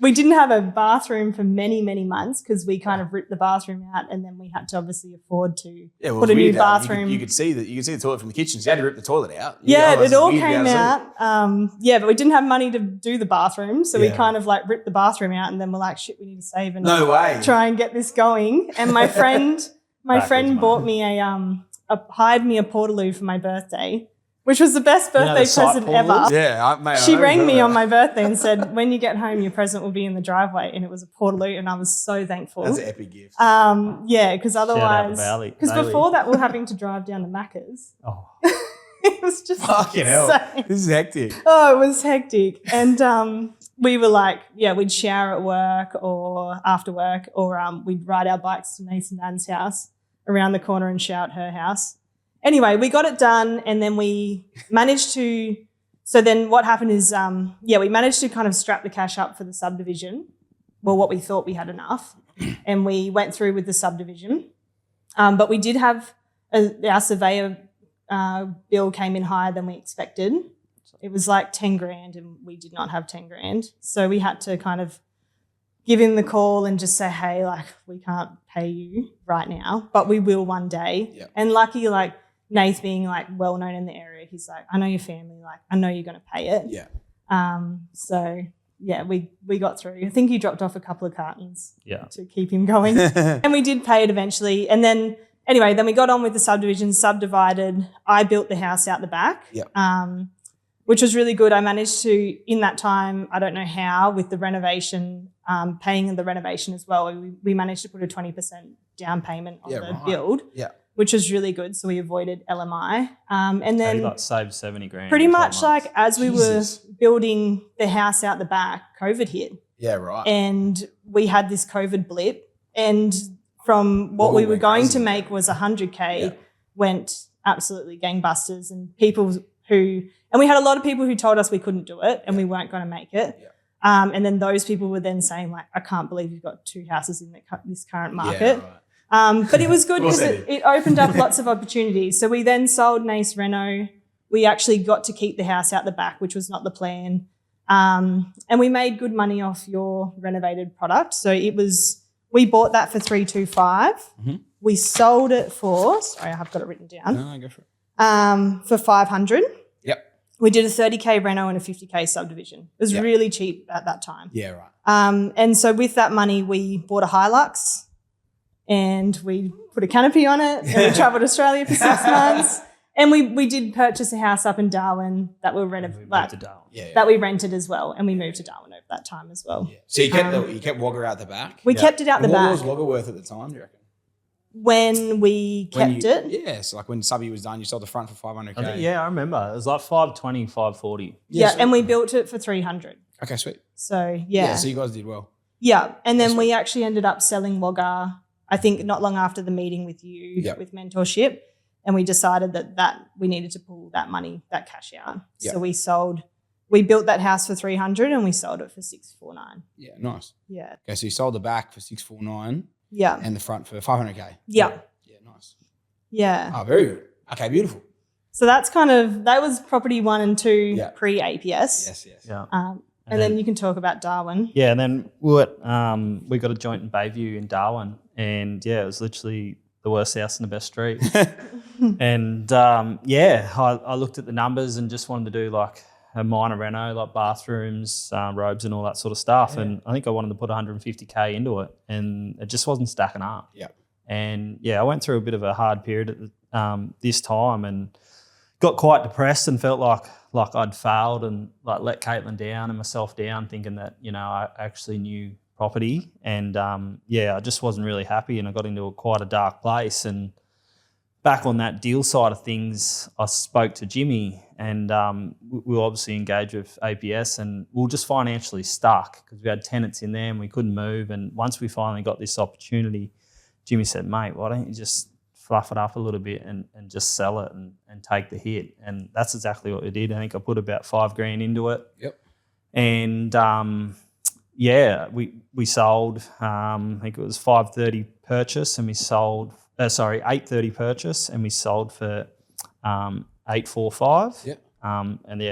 we didn't have a bathroom for many, many months because we kind of ripped the bathroom out, and then we had to obviously afford to put a new bathroom. You could see the toilet from the kitchen. So you had to rip the toilet out. It all came out. But we didn't have money to do the bathroom, so we kind of like ripped the bathroom out, and then we're like, shit, we need to save and try and get this going. And my friend bought me hired me a portaloo for my birthday, which was the best birthday present ever. Yeah, she rang me on my birthday and said, when you get home, your present will be in the driveway. And it was a portaloo, and I was so thankful. That's an epic gift. Because otherwise, because before that, we're having to drive down to Macca's. Oh. It was just fucking hell. This is hectic. Oh, it was hectic. And we were like, we'd shower at work or after work, or we'd ride our bikes to Nathan and Nan's house around the corner and shower at her house. Anyway, we got it done, and then we managed to – so then what happened is, we managed to kind of strap the cash up for the subdivision, well, what we thought we had enough, and we went through with the subdivision. But we did have our surveyor bill came in higher than we expected. It was like 10 grand, and we did not have 10 grand. So we had to kind of give him the call and just say, hey, like, we can't pay you right now, but we will one day. Yep. And lucky, like, Nath being like well known in the area, he's like, I know your family, like I know you're going to pay it. Yeah. We got through. I think he dropped off a couple of cartons to keep him going, and we did pay it eventually. And then anyway, then we got on with the subdivision, subdivided. I built the house out the back, which was really good. I managed to, in that time, I don't know how, with the renovation, paying the renovation as well, we managed to put a 20% down payment on the build. Yeah. Which was really good. So we avoided LMI. And then you saved 70 grand. Pretty much like as we were building the house out the back, COVID hit. Yeah, right. And we had this COVID blip. And from what we were going to make was 100K, went absolutely gangbusters. And we had a lot of people who told us we couldn't do it and we weren't going to make it. Yeah. And then those people were then saying like, I can't believe you've got 2 houses in this current market. Yeah, right. But it was good because it opened up lots of opportunities. So we then sold Nace Reno. We actually got to keep the house out the back, which was not the plan. And we made good money off your renovated product. So we bought that for 325. Mm-hmm. We sold it for, sorry, I have got it written down. No, go for it. For 500. Yep. We did a 30K reno and a 50K subdivision. It was really cheap at that time. Yeah, right. And so with that money, we bought a Hilux. And we put a canopy on it, and we travelled Australia for 6 months. And we did purchase a house up in Darwin that we rented as well, and we moved to Darwin over that time as well. Yeah. So you kept Wagga out the back? We kept it out the back. What was Wagga worth at the time, do you reckon? When we kept it? Yeah, so like when subby was done, you sold the front for 500K. I remember. It was like 520, 540. Yeah, and we built it for 300. Okay, sweet. So, yeah. So you guys did well. Yeah, and then we actually ended up selling Wagga, I think not long after the meeting with you, with mentorship, and we decided that we needed to pull that money, that cash out. Yep. So we built that house for 300 and we sold it for 649. Yeah, nice. Yeah. Okay, so you sold the back for 649. Yeah. And the front for 500K. Yeah. Yeah, nice. Yeah. Oh, very good. Okay, beautiful. So that was property 1 and 2 pre-APS. Yes. Yeah. And then you can talk about Darwin. Yeah, and then we got a joint in Bayview in Darwin, and it was literally the worst house in the best street. And I looked at the numbers and just wanted to do like a minor reno, like bathrooms, robes, and all that sort of stuff. Yeah. And I think I wanted to put 150K into it, and it just wasn't stacking up. Yeah. And I went through a bit of a hard period at this time, and got quite depressed and felt like I'd failed and like let Katelyn down and myself down, thinking that, I actually knew property. And I just wasn't really happy, and I got into quite a dark place. And back on that deal side of things, I spoke to Jimmy, and we were obviously engaged with APS, and we were just financially stuck because we had tenants in there and we couldn't move. And once we finally got this opportunity, Jimmy said, mate, why don't you just fluff it up a little bit and just sell it and take the hit. And that's exactly what we did. I think I put about $5,000 into it. Yep. And we sold, I think it was 530 purchase, and we sold, 830 purchase, and we sold for 845. Yep.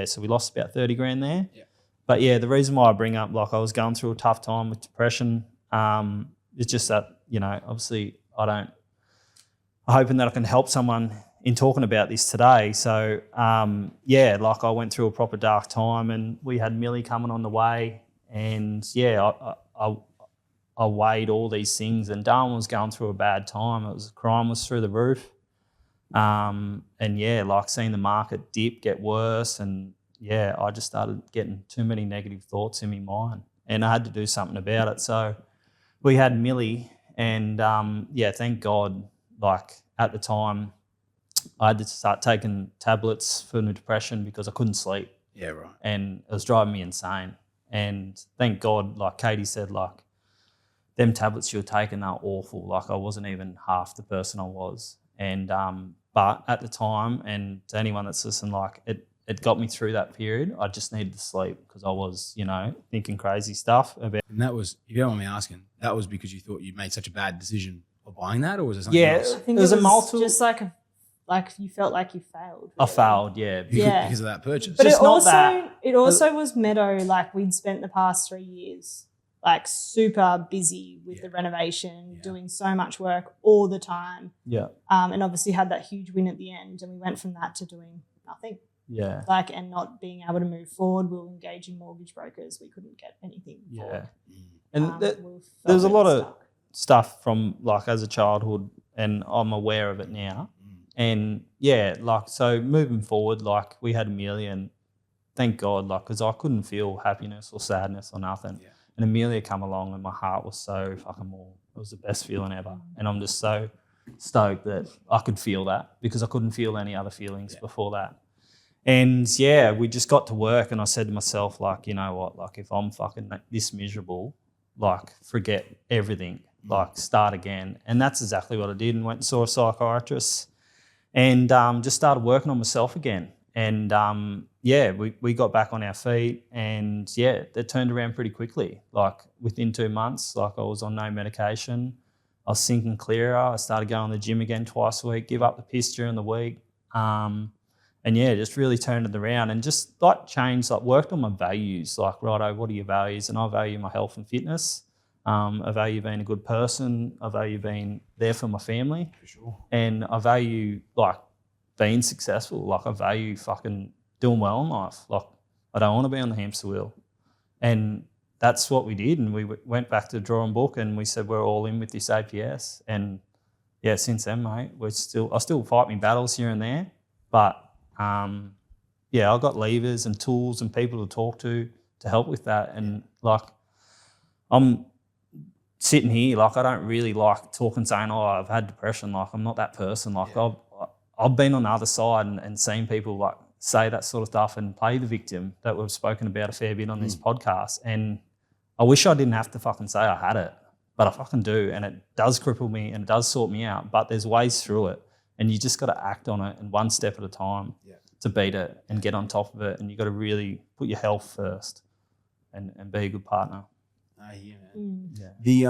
So we lost about $30,000 there. Yep. But yeah, the reason why I bring up, like, I was going through a tough time with depression. It's just that, you know, obviously I'm hoping that I can help someone in talking about this today. So yeah, like, I went through a proper dark time, and we had Millie coming on the way, and yeah, I weighed all these things, and Darwin was going through a bad time. Crime was through the roof. And yeah, like, seeing the market dip, get worse, and yeah, I just started getting too many negative thoughts in my mind, and I had to do something about it. So we had Millie, and yeah, thank God, like, at the time I had to start taking tablets for the depression because I couldn't sleep. Yeah, right. And it was driving me insane. And thank God, like Katie said, like, them tablets you were taking are awful. Like, I wasn't even half the person I was. And but at the time, and to anyone that's listening, like, it got me through that period. I just needed to sleep because I was, you know, thinking crazy stuff about. And that was, if you don't mind me asking, that was because you thought you made such a bad decision of buying that, or was it something else? I think it was a multiple. Just like you felt like you failed. Really. I failed, yeah. Because of that purchase. But it also was Meadow, like, we'd spent the past 3 years like super busy with the renovation, doing so much work all the time. Yeah. And obviously had that huge win at the end, and we went from that to doing nothing. Yeah. Like, and not being able to move forward. We were engaging mortgage brokers. We couldn't get anything forward. And there's a lot of stuff from, like, as a childhood, and I'm aware of it now. And yeah, like, so moving forward, like, we had Amelia, and thank God, like, because I couldn't feel happiness or sadness or nothing. Yeah. And Amelia come along, and my heart was so fucking warm. It was the best feeling ever. And I'm just so stoked that I could feel that, because I couldn't feel any other feelings before that. And yeah, we just got to work, and I said to myself, like, you know what, like, if I'm fucking this miserable, like, forget everything, like, start again. And that's exactly what I did, and went and saw a psychiatrist, and just started working on myself again. And yeah, we got back on our feet, and yeah, it turned around pretty quickly. Like, within 2 months, like, I was on no medication. I was thinking clearer. I started going to the gym again twice a week, give up the piss during the week. And yeah, just really turned it around, and just like changed, like, worked on my values. Like, righto, what are your values? And I value my health and fitness. I value being a good person. I value being there for my family. For sure. And I value, like, being successful. Like, I value fucking doing well in life. Like, I don't want to be on the hamster wheel. And that's what we did. And we went back to the drawing book, and we said, we're all in with this APS. And yeah, since then, mate, I still fight my battles here and there. But yeah, I've got levers and tools and people to talk to help with that. And like, I'm sitting here, like, I don't really like talking, saying, oh, I've had depression. Like, I'm not that person. Like, I've been on the other side and seen people, like, say that sort of stuff and play the victim that we've spoken about a fair bit on this podcast. And I wish I didn't have to fucking say I had it, but I fucking do. And it does cripple me, and it does sort me out, but there's ways through it, and you just got to act on it, and one step at a time to beat it and get on top of it. And you got to really put your health first and be a good partner. I hear, man. Yeah. The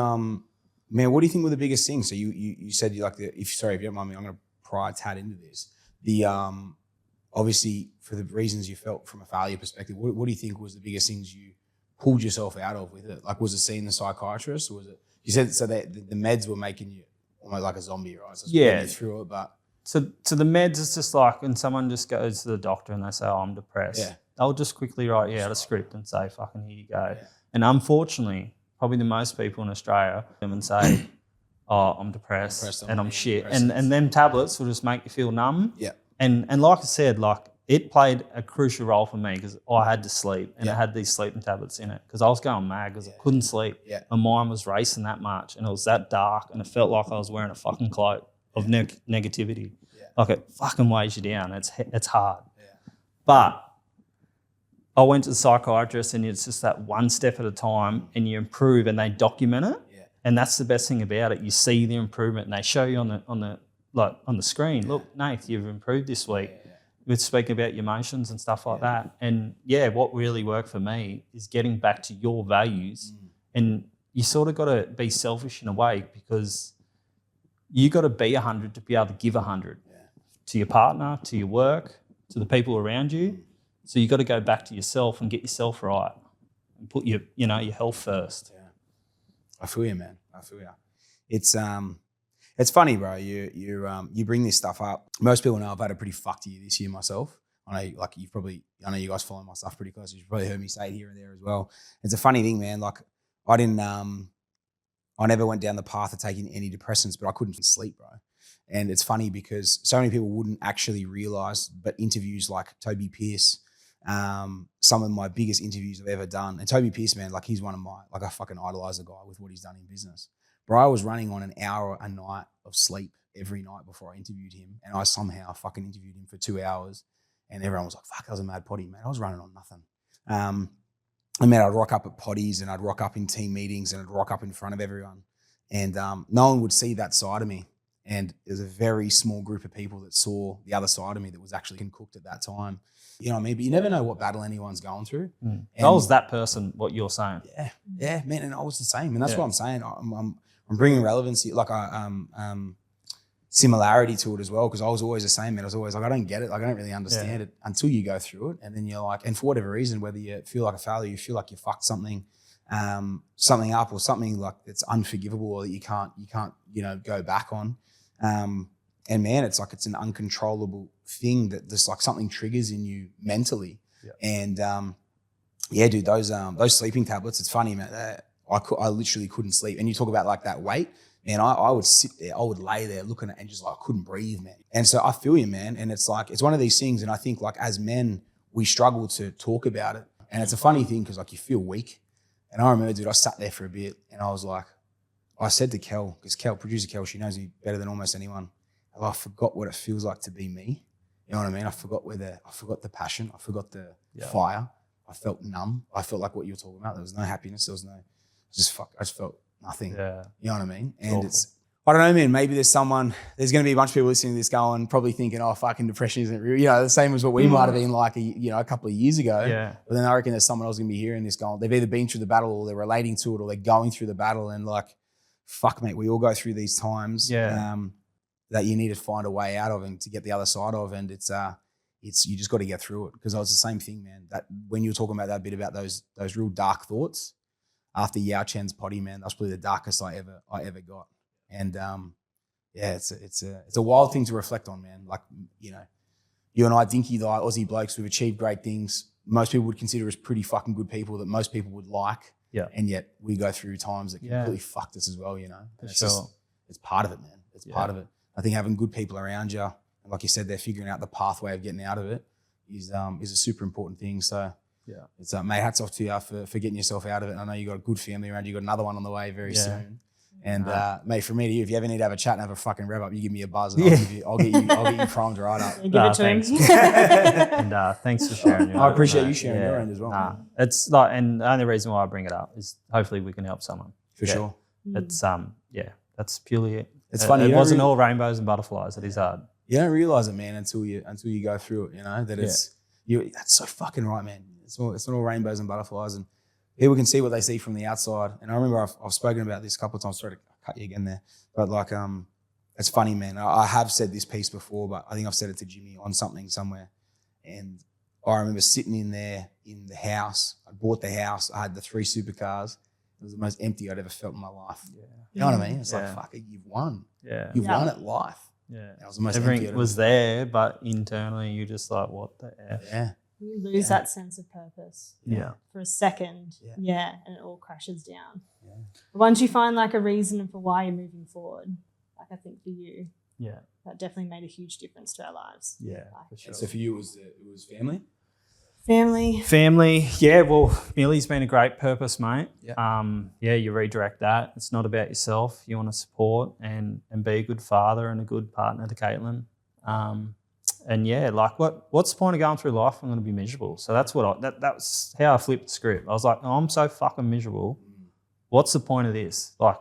man, what do you think were the biggest things? So you said you like if you don't mind me, I'm going to pry a tad into this. The obviously, for the reasons you felt from a failure perspective, what do you think was the biggest things you pulled yourself out of with it? Like, was it seeing the psychiatrist, or was it, you said, so that the meds were making you almost like a zombie, right? So you through it, but. So the meds is just like, when someone just goes to the doctor and they say, oh, I'm depressed, they'll just quickly write you out a script and say, fucking, here you go. Yeah. And unfortunately, probably the most people in Australia come and say, oh, I'm depressed and I'm shit. And them tablets will just make you feel numb. Yeah. And like I said, like, it played a crucial role for me, because I had to sleep, and it had these sleeping tablets in it, because I was going mad because I couldn't sleep. Yeah. My mind was racing that much, and it was that dark, and it felt like I was wearing a fucking cloak of negativity. Yeah. Like, it fucking weighs you down. It's hard. Yeah. But I went to the psychiatrist, and it's just that one step at a time, and you improve, and they document it. Yeah. And that's the best thing about it. You see the improvement, and they show you on the screen. Yeah. Look, Nath, you've improved this week. Yeah. We're speaking about your emotions and stuff like that. And yeah, what really worked for me is getting back to your values. And you sort of got to be selfish in a way, because you got to be 100 to be able to give 100 to your partner, to your work, to the people around you. So you got to go back to yourself and get yourself right. and put your health first. Yeah. I feel you, man. I feel you. It's funny, bro. You bring this stuff up. Most people know I've had a pretty fucked year this year myself. I know you guys follow my stuff pretty close. You've probably heard me say it here and there as well. It's a funny thing, man. Like I never went down the path of taking any depressants, but I couldn't sleep, bro. And it's funny because so many people wouldn't actually realize, but interviews like Toby Pierce, some of my biggest interviews I've ever done. And Toby Pierce, man, like he's one of my, like I fucking idolize the guy with what he's done in business. Bro, I was running on an hour a night of sleep every night before I interviewed him. And I somehow fucking interviewed him for 2 hours. And everyone was like, fuck, that was a mad potty, man. I was running on nothing. I mean, I'd rock up at potties and I'd rock up in team meetings and I'd rock up in front of everyone. And no one would see that side of me. And there's a very small group of people that saw the other side of me that was actually cooked at that time. You know what I mean? But you never know what battle anyone's going through. Mm. I was that person, what you're saying. Yeah, man. And I was the same. And that's what I'm saying. I'm bringing relevancy, like similarity to it as well, because I was always the same, man. I was always like, I don't get it. Like, I don't really understand it until you go through it. And then you're like, and for whatever reason, whether you feel like a failure, you feel like you fucked something up or something like that's unforgivable or that you can't, go back on. And man, it's like, it's an uncontrollable thing that just like something triggers in you mentally. Yeah. And dude, those sleeping tablets, it's funny, man. I literally couldn't sleep. And you talk about like that weight, man, I would sit there, I would lay there looking at it and just like, I couldn't breathe, man. And so I feel you, man. And it's like, it's one of these things. And I think like as men, we struggle to talk about it. And it's a funny thing because like you feel weak. And I remember, dude, I sat there for a bit and I was like, I said to Kel, because producer Kel, she knows me better than almost anyone. I forgot what it feels like to be me. You know what I mean? I forgot the passion. I forgot the fire. I felt numb. I felt like what you were talking about. There was no happiness. There was no, I just felt nothing. Yeah. You know what I mean? And it's, I don't know, man, maybe there's going to be a bunch of people listening to this going, probably thinking, oh, fucking depression isn't real. You know, the same as what we might have been like, a couple of years ago. Yeah. But then I reckon there's someone else going to be hearing this going, they've either been through the battle or they're relating to it or they're going through the battle and like, fuck, mate, we all go through these times that you need to find a way out of and to get the other side of. And it's you just got to get through it. Because I was the same thing, man. That when you were talking about that bit about those real dark thoughts after Yao Chen's potty, man, that's probably the darkest I ever got. And it's a wild thing to reflect on, man. Like, you and I, dinky, the Aussie blokes, we've achieved great things. Most people would consider us pretty fucking good people that most people would like. Yeah. And yet we go through times that completely fucked us as well, It's part of it, man. It's part of it. I think having good people around you, and like you said, they're figuring out the pathway of getting out of it is a super important thing. So it's mate, hats off to you for getting yourself out of it. And I know you got a good family around you. Got another one on the way very soon. And mate, from me to you, if you ever need to have a chat and have a fucking rev up, you give me a buzz and I'll get you primed right up. Give it to him. And thanks for sharing. I appreciate you sharing your end as well. It's like, and the only reason why I bring it up is hopefully we can help someone. For sure. It's that's purely it. It's funny. It wasn't all rainbows and butterflies. It is hard. You don't realize it, man, until you go through it. That it's that's so fucking right, man. It's not all rainbows and butterflies, and people can see what they see from the outside. And I remember I've spoken about this a couple of times. Sorry to cut you again there, but like it's funny, man. I have said this piece before, but I think I've said it to Jimmy on something somewhere. And I remember sitting in there in the house. I bought the house. I had the 3 supercars. It was the most empty I'd ever felt in my life. Yeah. You know what I mean? It's like, fuck it, you've won. Yeah. You've won at life. Yeah. It was the most everything was there, but internally you just like, what the F? Yeah. You lose that sense of purpose. Yeah. For a second. Yeah. And it all crashes down. Yeah. But once you find like a reason for why you're moving forward, like I think for you, that definitely made a huge difference to our lives. Yeah. For sure. So for you, it was family? Family. Yeah, well, Millie's been a great purpose, mate. Yeah. You redirect that. It's not about yourself. You want to support and be a good father and a good partner to Katelyn. And yeah, like what's the point of going through life? I'm going to be miserable. So that's that's how I flipped the script. I was like, oh, I'm so fucking miserable. What's the point of this? Like,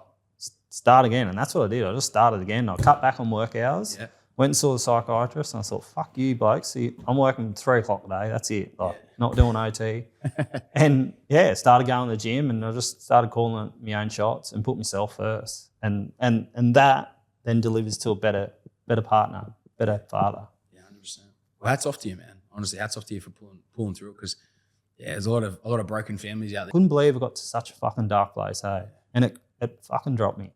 start again. And that's what I did. I just started again. I cut back on work hours. Yeah. Went and saw the psychiatrist and I thought, fuck you blokes. I'm working 3 o'clock a day. That's it. Like, not doing OT. And started going to the gym and I just started calling my own shots and put myself first. And that then delivers to a better partner, better father. Yeah, 100%. Well, hats off to you, man. Honestly, hats off to you for pulling through it because Yeah, there's a lot of broken families out there. Couldn't believe it got to such a fucking dark place, hey? And it fucking dropped me.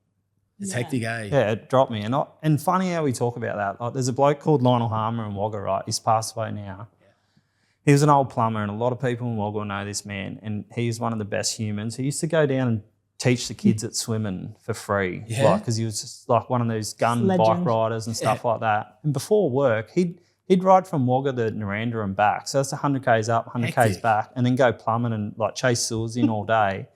It's hectic, eh? Yeah, it dropped me. And funny how we talk about that. Like, there's a bloke called Lionel Harmer in Wagga, right? He's passed away now. Yeah. He was an old plumber, and a lot of people in Wagga know this man, and he's one of the best humans. He used to go down and teach the kids at swimming for free, because he was just like one of those gun bike riders and stuff like that. And before work, he'd ride from Wagga to Naranda and back. So that's 100 Ks up, 100 Ks back, and then go plumbing and like chase sewers in all day.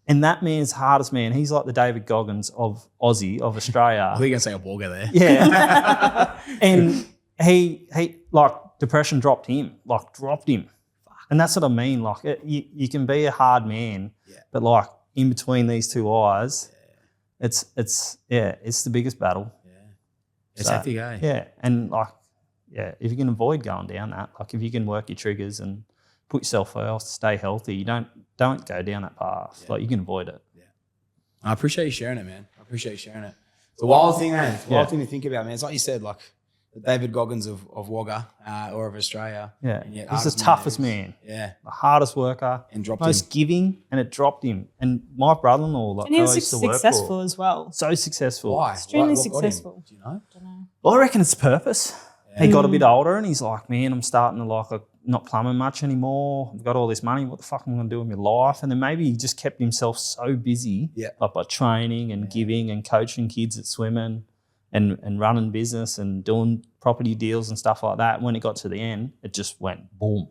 And that man's hardest man. He's like the David Goggins of Aussie, of Australia. I think I say a Wagga there. Yeah. And he like depression dropped him. And that's what I mean. Like you can be a hard man, but like in between these two eyes, it's the biggest battle. Yeah. It's hectic, eh? Yeah. And like, if you can avoid going down that, like if you can work your triggers and put yourself first, stay healthy, you don't go down that path. Like you can avoid it. Yeah. I appreciate you sharing it, man. I appreciate you sharing it. It's a wild thing, man. It's a wild thing to think about, man. It's like you said, like the David Goggins of Wagga or of Australia. Yeah. He's the toughest man. Yeah. The hardest worker. And dropped most giving, and it dropped him. And my brother-in-law, like, and he was successful as well. So successful. Why? Extremely successful. Do you know? Don't know. Well, I reckon it's purpose. He got a bit older and he's like, man, I'm starting to like not plumbing much anymore. I've got all this money. What the fuck am I going to do with my life? And then maybe he just kept himself so busy, like by training and giving and coaching kids at swimming and running business and doing property deals and stuff like that. When it got to the end, it just went boom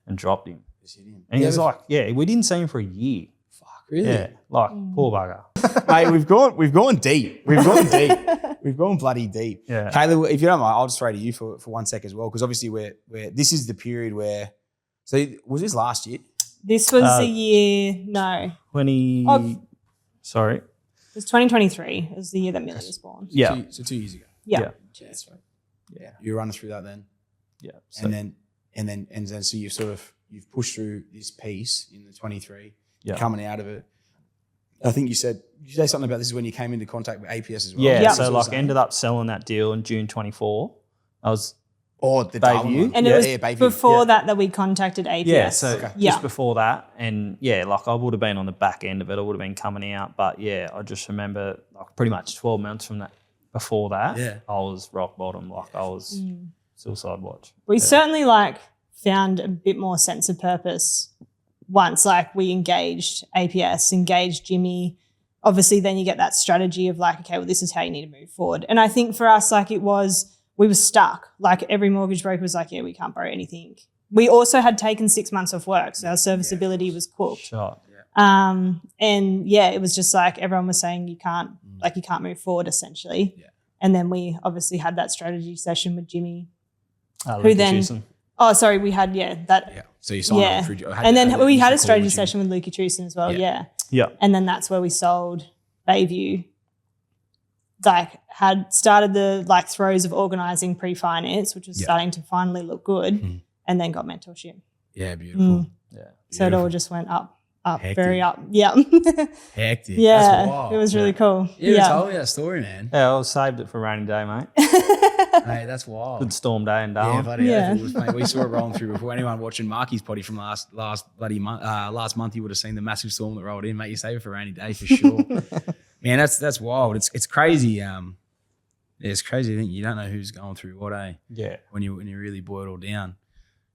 and dropped him. And he was like, we didn't see him for a year. Fuck, really? Yeah, like poor bugger. Mate, we've gone deep. We've gone bloody deep. Yeah. Kayla, if you don't mind, I'll just throw to you for 1 sec as well, because obviously we're this is the period where. So was this last year? This was the year. No, 20. Sorry, it was 2023. It was the year that Millie was born. Yeah. So 2 years ago. Yeah. That's right. Yeah. You were running through that then. Yeah. So, and then so you've pushed through this piece in the 23. Yeah. Coming out of it. I think you say something about this is when you came into contact with APS as well. Yeah, so like ended up selling that deal in June 24. I was the Bayview. And it was before that we contacted APS. Yeah, so just before that. And like I would have been on the back end of it. I would have been coming out. But I just remember like pretty much 12 months from that, before that, I was rock bottom. Like I was suicide watch. We certainly like found a bit more sense of purpose once like we engaged APS, engaged Jimmy. Obviously then you get that strategy of like, okay, well, this is how you need to move forward. And I think for us, like we were stuck. Like every mortgage broker was like, we can't borrow anything. We also had taken 6 months off work, so our serviceability was cooked. Sure. And it was just like everyone was saying you can't move forward essentially. Yeah. And then we obviously had that strategy session with Jimmy. Who then Houston. Oh, sorry, we had that. Yeah. So you signed up through, and then we had a strategy session with Lukey Truson as well. Yeah. And then that's where we sold Bayview. Like had started the like throes of organising pre-finance, which was starting to finally look good, and then got mentorship. Yeah, beautiful. Yeah. So it all just went up, hectic. Very up. Yeah. Hectic. Yeah. That's wild. It was really cool. You told me that story, man. Yeah, I saved it for a rainy day, mate. Hey, that's wild. Good storm day in Darwin. Yeah, buddy. Yeah. It was, mate, we saw it rolling through before. Anyone watching Marky's potty from last month, you would have seen the massive storm that rolled in. Mate, you save it for a rainy day for sure. Man, that's wild. It's crazy. It's crazy to think you don't know who's going through what, eh? Yeah. When you really boil it all down.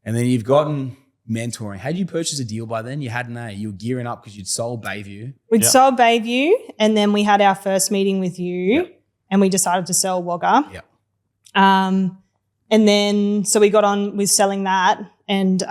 And then you've gotten mentoring. Had you purchased a deal by then? You hadn't, eh? You were gearing up because you'd sold Bayview. We'd sold Bayview, and then we had our first meeting with you, and we decided to sell Wagga. Yeah. And then so we got on with selling that, and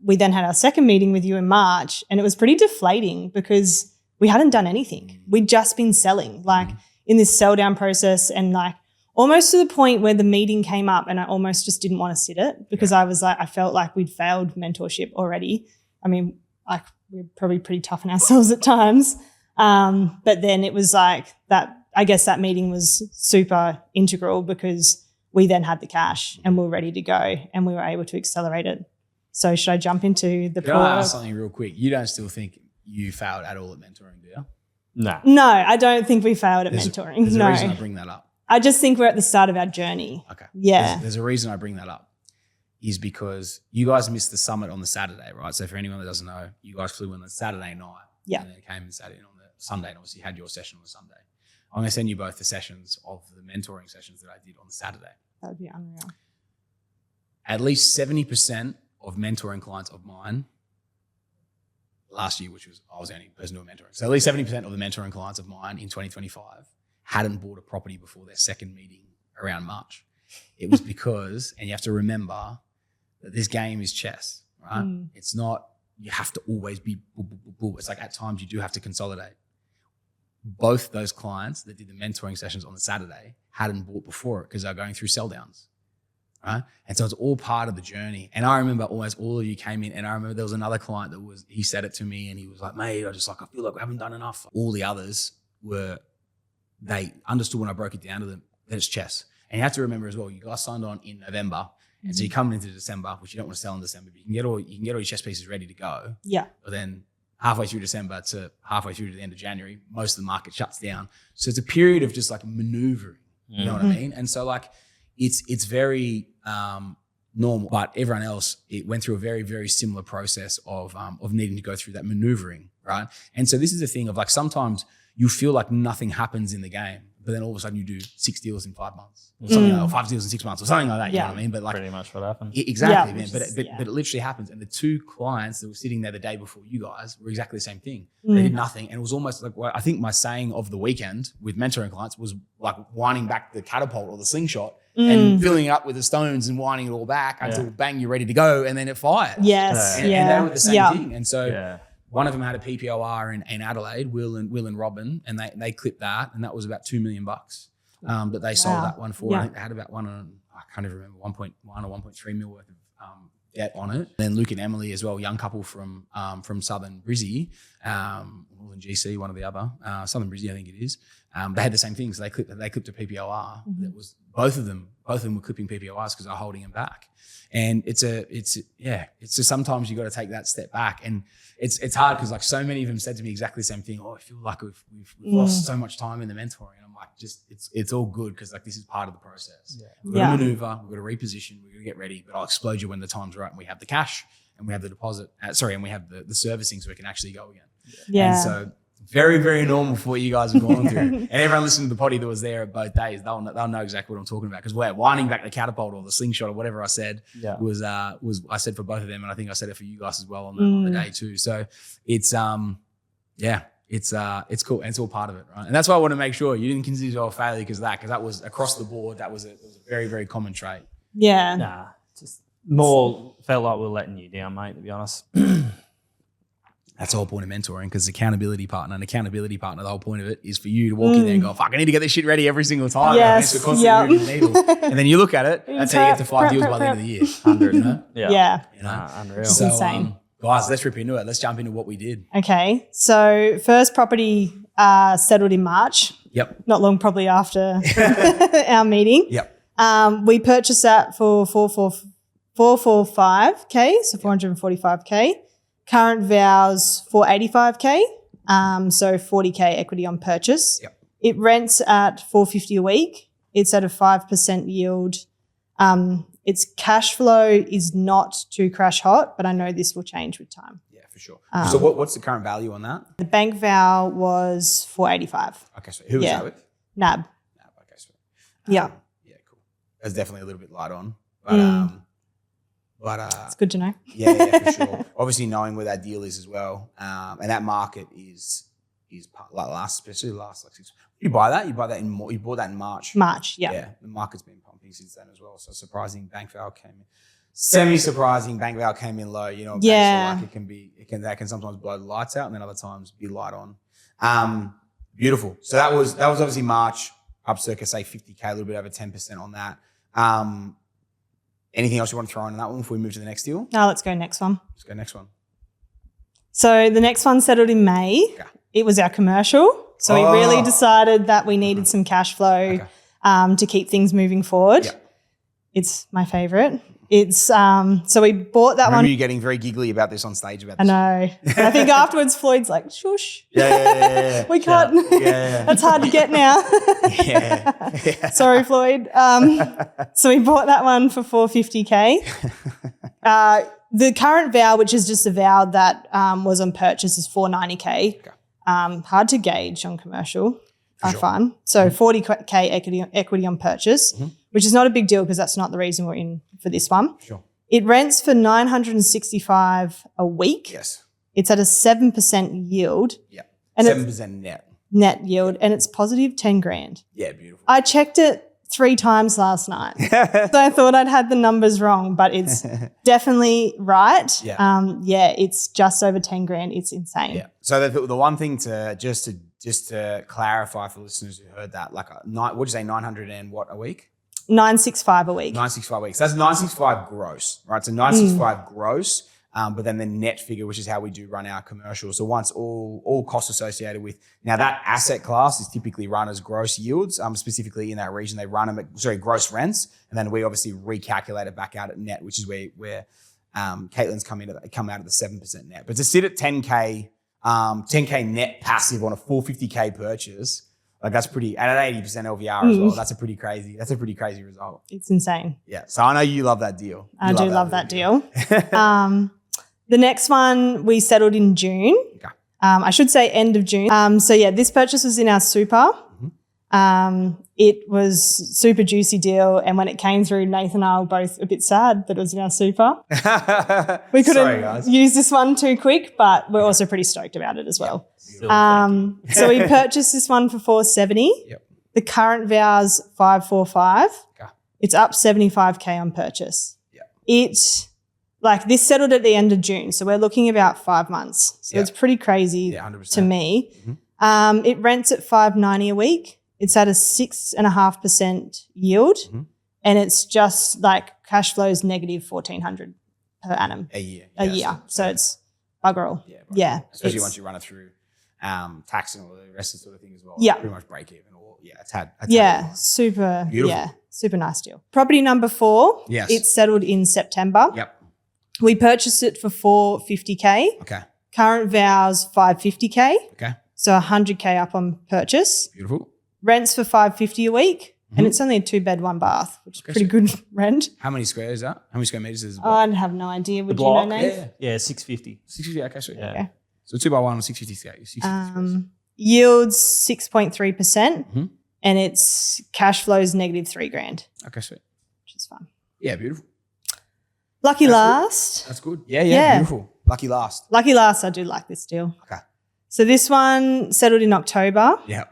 we then had our second meeting with you in March, and it was pretty deflating because we hadn't done anything. We'd just been selling, like in this sell down process, and like almost to the point where the meeting came up and I almost just didn't want to sit it because I was like, I felt like we'd failed mentorship already. I mean, like we're probably pretty tough on ourselves at times. But then it was like that, I guess that meeting was super integral because we then had the cash and we were ready to go and we were able to accelerate it. So should I jump into the Can I ask something real quick? You don't still think you failed at all at mentoring, do you? No, I don't think we failed at mentoring. There's a reason I bring that up. I just think we're at the start of our journey. Okay. Yeah. There's a reason I bring that up. is because you guys missed the summit on the Saturday, right? So for anyone that doesn't know, you guys flew in on the Saturday night. Yeah. And then came and sat in on the Sunday, and obviously had your session on the Sunday. I'm going to send you both the sessions of the mentoring sessions that I did on the Saturday. That would be unreal. At least 70% of mentoring clients of mine last year, which was I was the only person doing mentoring. So at least 70% of the mentoring clients of mine in 2025 hadn't bought a property before their second meeting around March. It was because, and you have to remember that this game is chess, right? It's not, you have to always be, it's like at times you do have to consolidate. Both those clients that did the mentoring sessions on the Saturday hadn't bought before it because they're going through sell downs. Right. And so it's all part of the journey. And I remember almost all of you came in, and I remember there was another client that he said it to me, and he was like, mate, I feel like we haven't done enough. All the others they understood when I broke it down to them that it's chess. And you have to remember as well, you guys signed on in November. And so you come into December, which you don't want to sell in December, but you can get all your chess pieces ready to go. Yeah. But then halfway through December to halfway through to the end of January, most of the market shuts down. So it's a period of just like maneuvering. You know what I mean? And so like it's very normal, but everyone else, it went through a very, very similar process of needing to go through that maneuvering, right? And so this is the thing of like sometimes you feel like nothing happens in the game, but then all of a sudden you do 6 deals in 5 months, or something like, or 5 deals in 6 months, or something like that. You know what I mean? But like pretty much what happened. Exactly, man. But it literally happens. And the two clients that were sitting there the day before you guys were exactly the same thing. They did nothing, and it was almost like I think my saying of the weekend with mentoring clients was like winding back the catapult or the slingshot and filling it up with the stones and winding it all back until bang, you're ready to go, and then it fired. Yes, and they were the same thing. And so. One of them had a PPOR in Adelaide, Will and Robin, and they clipped that, and that was about $2 million. That they sold that one for. I think they had about I can't even remember, 1.1 or 1.3 mil worth of debt on it. Then Luke and Emily as well, young couple from Southern Brizzy, Northern GC, one or the other, Southern Brizzy I think it is. They had the same thing, so they clipped a PPOR. That was both of them were clipping PPORs because they're holding them back. And it's just sometimes you got to take that step back, and it's hard because like so many of them said to me exactly the same thing. Oh, I feel like we've lost so much time in the mentoring, and I'm like, just it's all good because like this is part of the process. We've got to maneuver, we've got to reposition, we've got to get ready, but I'll explode you when the time's right and we have the cash and we have the deposit. And we have the servicing so we can actually go again. Yeah. And so very, very normal for what you guys have gone through. And everyone listening to the potty that was there at both days, they'll know exactly what I'm talking about. Because we're winding back the catapult or the slingshot or whatever I said was I said for both of them, and I think I said it for you guys as well on the day too. So it's it's cool, and it's all part of it, right? And that's why I want to make sure you didn't consider yourself a failure because that was across the board. That was a very, very common trait. Yeah. Nah, just more felt like we were letting you down, mate, to be honest. That's the whole point of mentoring, because accountability partner, the whole point of it is for you to walk in there and go, fuck, I need to get this shit ready every single time. Yes. We're constantly moving the needle. And then you look at it, that's how you get to 5 deals by the end of the year. 100, you know? Yeah. You know? Unreal. So, insane. Guys, let's rip into it. Let's jump into what we did. Okay. So first property settled in March. Yep. Not long probably after our meeting. Yep. We purchased that for 445K, so 445K. Current vows 485K, so 40K equity on purchase. Yep. It rents at $450 a week. It's at a 5% yield. Its cash flow is not too crash hot, but I know this will change with time. Yeah, for sure. So what's the current value on that? The bank vow was 485. Okay, so who was that with? NAB. Okay, sweet. Yeah. Yeah, cool. That's definitely a little bit light on, but it's good to know. Yeah, for sure. Obviously, knowing where that deal is as well, and that market is especially last like 6. You buy that? You bought that in March. March, yeah. Yeah, the market's been pumping since then as well. So surprising, bank val came in. Semi-surprising, bank val came in low. You know, yeah. So like that can sometimes blow the lights out, and then other times be light on. Beautiful. So that was obviously March, up circa say 50K, a little bit over 10% on that. Anything else you want to throw in on that one before we move to the next deal? No, let's go next one. Let's go next one. So the next one settled in May. Okay. It was our commercial. So we really decided that we needed some cash flow to keep things moving forward. Yeah. It's my favorite. It's so we bought that I remember one. you getting very giggly about this on stage about I this. know. And I think afterwards Floyd's like, shush. Yeah. We can't. Yeah. That's hard to get now. Yeah. Sorry, Floyd. So we bought that one for $450K. The current vow, which is just a vow that was on purchase, is $490K. Okay. Hard to gauge on commercial. I sure. find. So $40K equity on purchase, which is not a big deal because that's not the reason we're in for this one. Sure. It rents for $965 a week. Yes. It's at a 7% yield. Yeah. And 7% net yield, and it's positive 10 grand. Yeah, beautiful. I checked it 3 times last night. So I thought I'd had the numbers wrong, but it's definitely right. Yeah. It's just over 10 grand. It's insane. Yeah. So the one thing to just to clarify for listeners who heard that, like what'd you say, 900 and what a week? 965 a week. 965 weeks. That's 965 gross, right? So 965 gross, but then the net figure, which is how we do run our commercials. So once all costs associated with, now that asset class is typically run as gross yields, specifically in that region, they run them at, gross rents. And then we obviously recalculate it back out at net, which is where Katelyn's come out of the 7% net. But to sit at 10K net passive on a $450K purchase, like that's pretty, and at 80% LVR as well, that's a pretty crazy result. It's insane. Yeah. So I know you love that deal. I do love that deal. The next one we settled in June. Okay. I should say end of June. So yeah, this purchase was in our super. It was super juicy deal. And when it came through, Nathan and I were both a bit sad that it was in our super. We couldn't use this one too quick, but we're also pretty stoked about it as well. So we purchased this one for $470. Yep. The current vow's $545. Okay. It's up $75K on purchase. Yeah. This settled at the end of June. So we're looking about 5 months. So it's pretty crazy 100%. to me. It rents at $590 a week. It's at a 6.5% yield, and it's just like cash flows negative $1,400 per annum a year. A year. So it's bugger all. Yeah. Especially once you run it through tax and all the rest of the sort of thing as well. Yeah. Pretty much break even. Super. Beautiful. Yeah, super nice deal. Property number 4. Yes. It's settled in September. Yep. We purchased it for $450K. Okay. Current vows $550K. Okay. So $100K up on purchase. Beautiful. Rents for $550 a week, and it's only a 2-bed, 1-bath, which is pretty good rent. How many squares is that? How many square meters is it? I have no idea. Would you know, Nate? Yeah, 650. 650. Okay, sweet. Yeah. Okay. So 2x1 on 650 scale. Yields 6.3%, and its cash flows negative $3,000. Okay, sweet. Which is fun. Yeah, beautiful. Lucky last. That's good. Yeah, beautiful. Lucky last. Lucky last. I do like this deal. Okay. So this one settled in October. Yeah.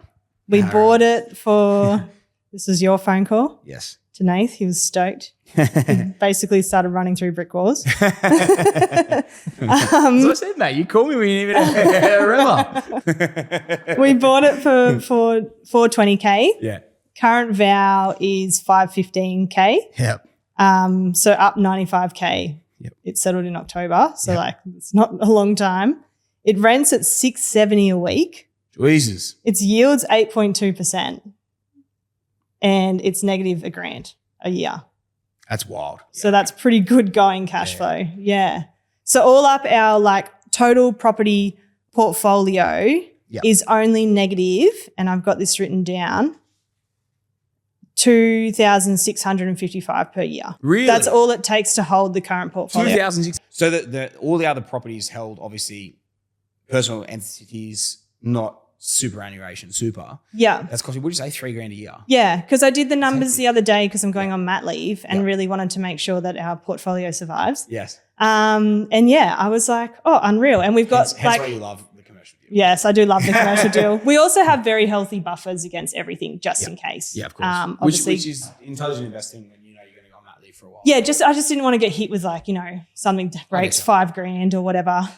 We bought it for. This was your phone call. Yes. To Nath. He was stoked. He basically started running through brick walls. As I said, mate, you called me when you didn't even remember. We bought it for $420K. Yeah. Current vow is $515K. Yep. So up $95K. Yep. It settled in October. So it's not a long time. It rents at $670 a week. Jesus. Its yields 8.2%. And it's negative $1,000 a year. That's wild. So that's pretty good going cash flow. Yeah. So all up our total property portfolio is only negative, and I've got this written down, $2,655 per year. Really? That's all it takes to hold the current portfolio. 2,006. So all the other properties held, obviously, personal entities, not superannuation, super. Yeah. That's costing, what did you say, $3,000 a year? Yeah, because I did the numbers the other day because I'm going on mat leave and really wanted to make sure that our portfolio survives. Yes. And I was like, oh, unreal. And we've got hence why you love the commercial deal. Yes, I do love the commercial deal. We also have very healthy buffers against everything just in case. Yeah, of course. Which is intelligent investing when you know you're going to go on mat leave for a while. Yeah, I just didn't want to get hit with something that breaks $5,000 or whatever.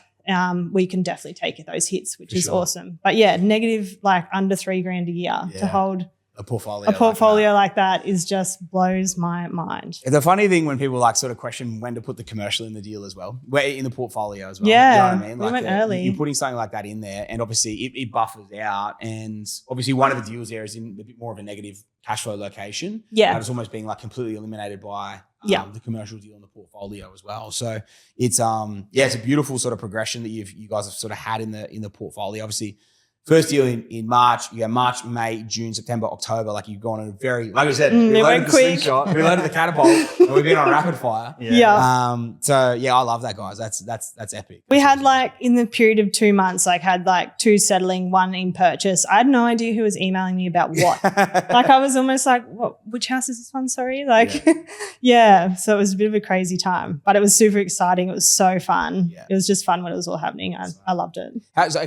We can definitely take those hits, which is awesome. But yeah, negative under $3,000 a year to hold A portfolio. A portfolio like that is just blows my mind. It's a funny thing when people like sort of question when to put the commercial in the deal as well, in the portfolio as well. Yeah, you know what I mean? we went early. You're putting something like that in there, and obviously it buffers out. And obviously one of the deals there is in a bit more of a negative cash flow location. Yeah, and it's almost being like completely eliminated by the commercial deal in the portfolio as well. So it's it's a beautiful sort of progression that you guys have sort of had in the portfolio. Obviously, first deal in March, you have March, May, June, September, October. Like you've gone on a very, like I said, we loaded the slingshot, we loaded the catapult, and we've been on rapid fire. So yeah, I love that, guys. That's epic. We had like in the period of 2 months, like had like 2 settling, 1 in purchase. I had no idea who was emailing me about what. Like I was almost like, what? Which house is this one? Sorry, like So it was a bit of a crazy time, but it was super exciting. It was so fun. Yeah. It was just fun when it was all happening. I loved it. So I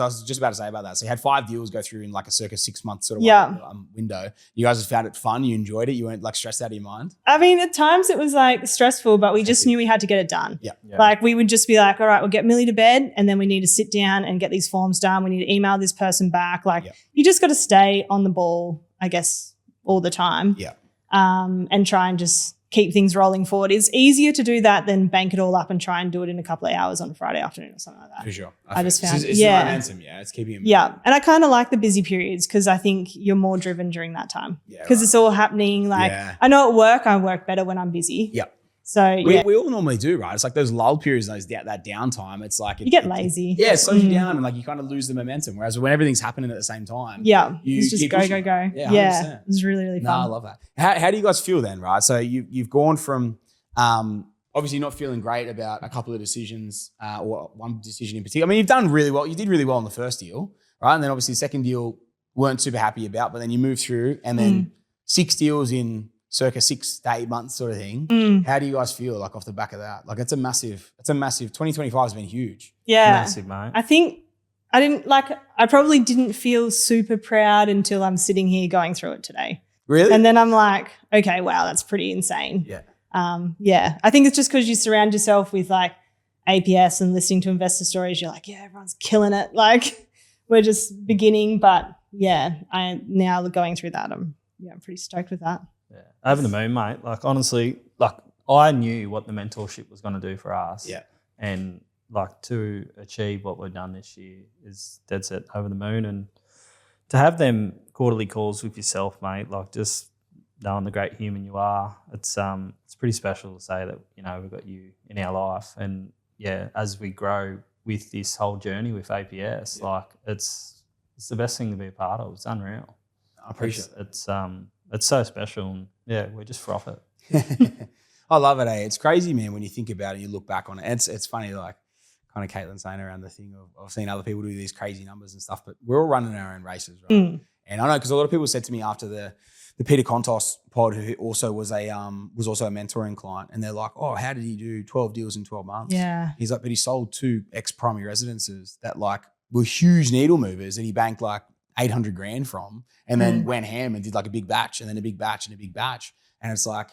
was just about to say about that. So you had 5 deals go through in like a circa 6 month sort of window. You guys have found it fun. You enjoyed it. You weren't like stressed out of your mind. I mean, at times it was like stressful, but we just knew we had to get it done. Yeah. Like we would just be like, all right, we'll get Millie to bed and then we need to sit down and get these forms done. We need to email this person back. Like you just got to stay on the ball, I guess, all the time. Yeah. And try and just keep things rolling forward. It's easier to do that than bank it all up and try and do it in a couple of hours on a Friday afternoon or something like that. For sure. I just found it's the momentum, it's keeping it moving. Yeah. And I kind of like the busy periods because I think you're more driven during that time. Because it's all happening. Like I know at work, I work better when I'm busy. Yeah. So we all normally do, right? It's like those lull periods, that downtime. It's like you get lazy. It slows you down and like you kind of lose the momentum. Whereas when everything's happening at the same time, it's just go. Yeah, it was really, really fun. I love that. How do you guys feel then, right? So you've gone from obviously not feeling great about a couple of decisions or one decision in particular. I mean, you've done really well. You did really well in the first deal, right? And then obviously the second deal weren't super happy about, but then you moved through and then 6 deals in circa 6 to 8 months sort of thing. How do you guys feel like off the back of that? Like it's a massive 2025 has been huge. Yeah. Massive, mate. I think I probably didn't feel super proud until I'm sitting here going through it today. Really? And then I'm like, okay, wow, that's pretty insane. Yeah. I think it's just because you surround yourself with like APS and listening to investor stories, you're like, yeah, everyone's killing it. Like we're just beginning, but I now going through that, I'm pretty stoked with that. Yeah, over the moon, mate. Like honestly, like I knew what the mentorship was going to do for us. Yeah, and like to achieve what we've done this year is dead set over the moon. And to have them quarterly calls with yourself, mate, like just knowing the great human you are, it's pretty special to say that we've got you in our life. And as we grow with this whole journey with APS, like it's the best thing to be a part of. It's unreal. I appreciate it. It's so special, and we just froth it. I love it, It's crazy, man, when you think about it, you look back on it. It's funny, like kind of Katelyn saying around the thing of I've seen other people do these crazy numbers and stuff, but we're all running our own races, right? And I know because a lot of people said to me after the Peter Kontos pod, who also was a mentoring client, and they're like, oh, how did he do 12 deals in 12 months? Yeah. He's like, but he sold 2 ex-primary residences that like were huge needle movers that he banked like 800 grand from, and then went ham and did like a big batch and then a big batch and a big batch. And it's like,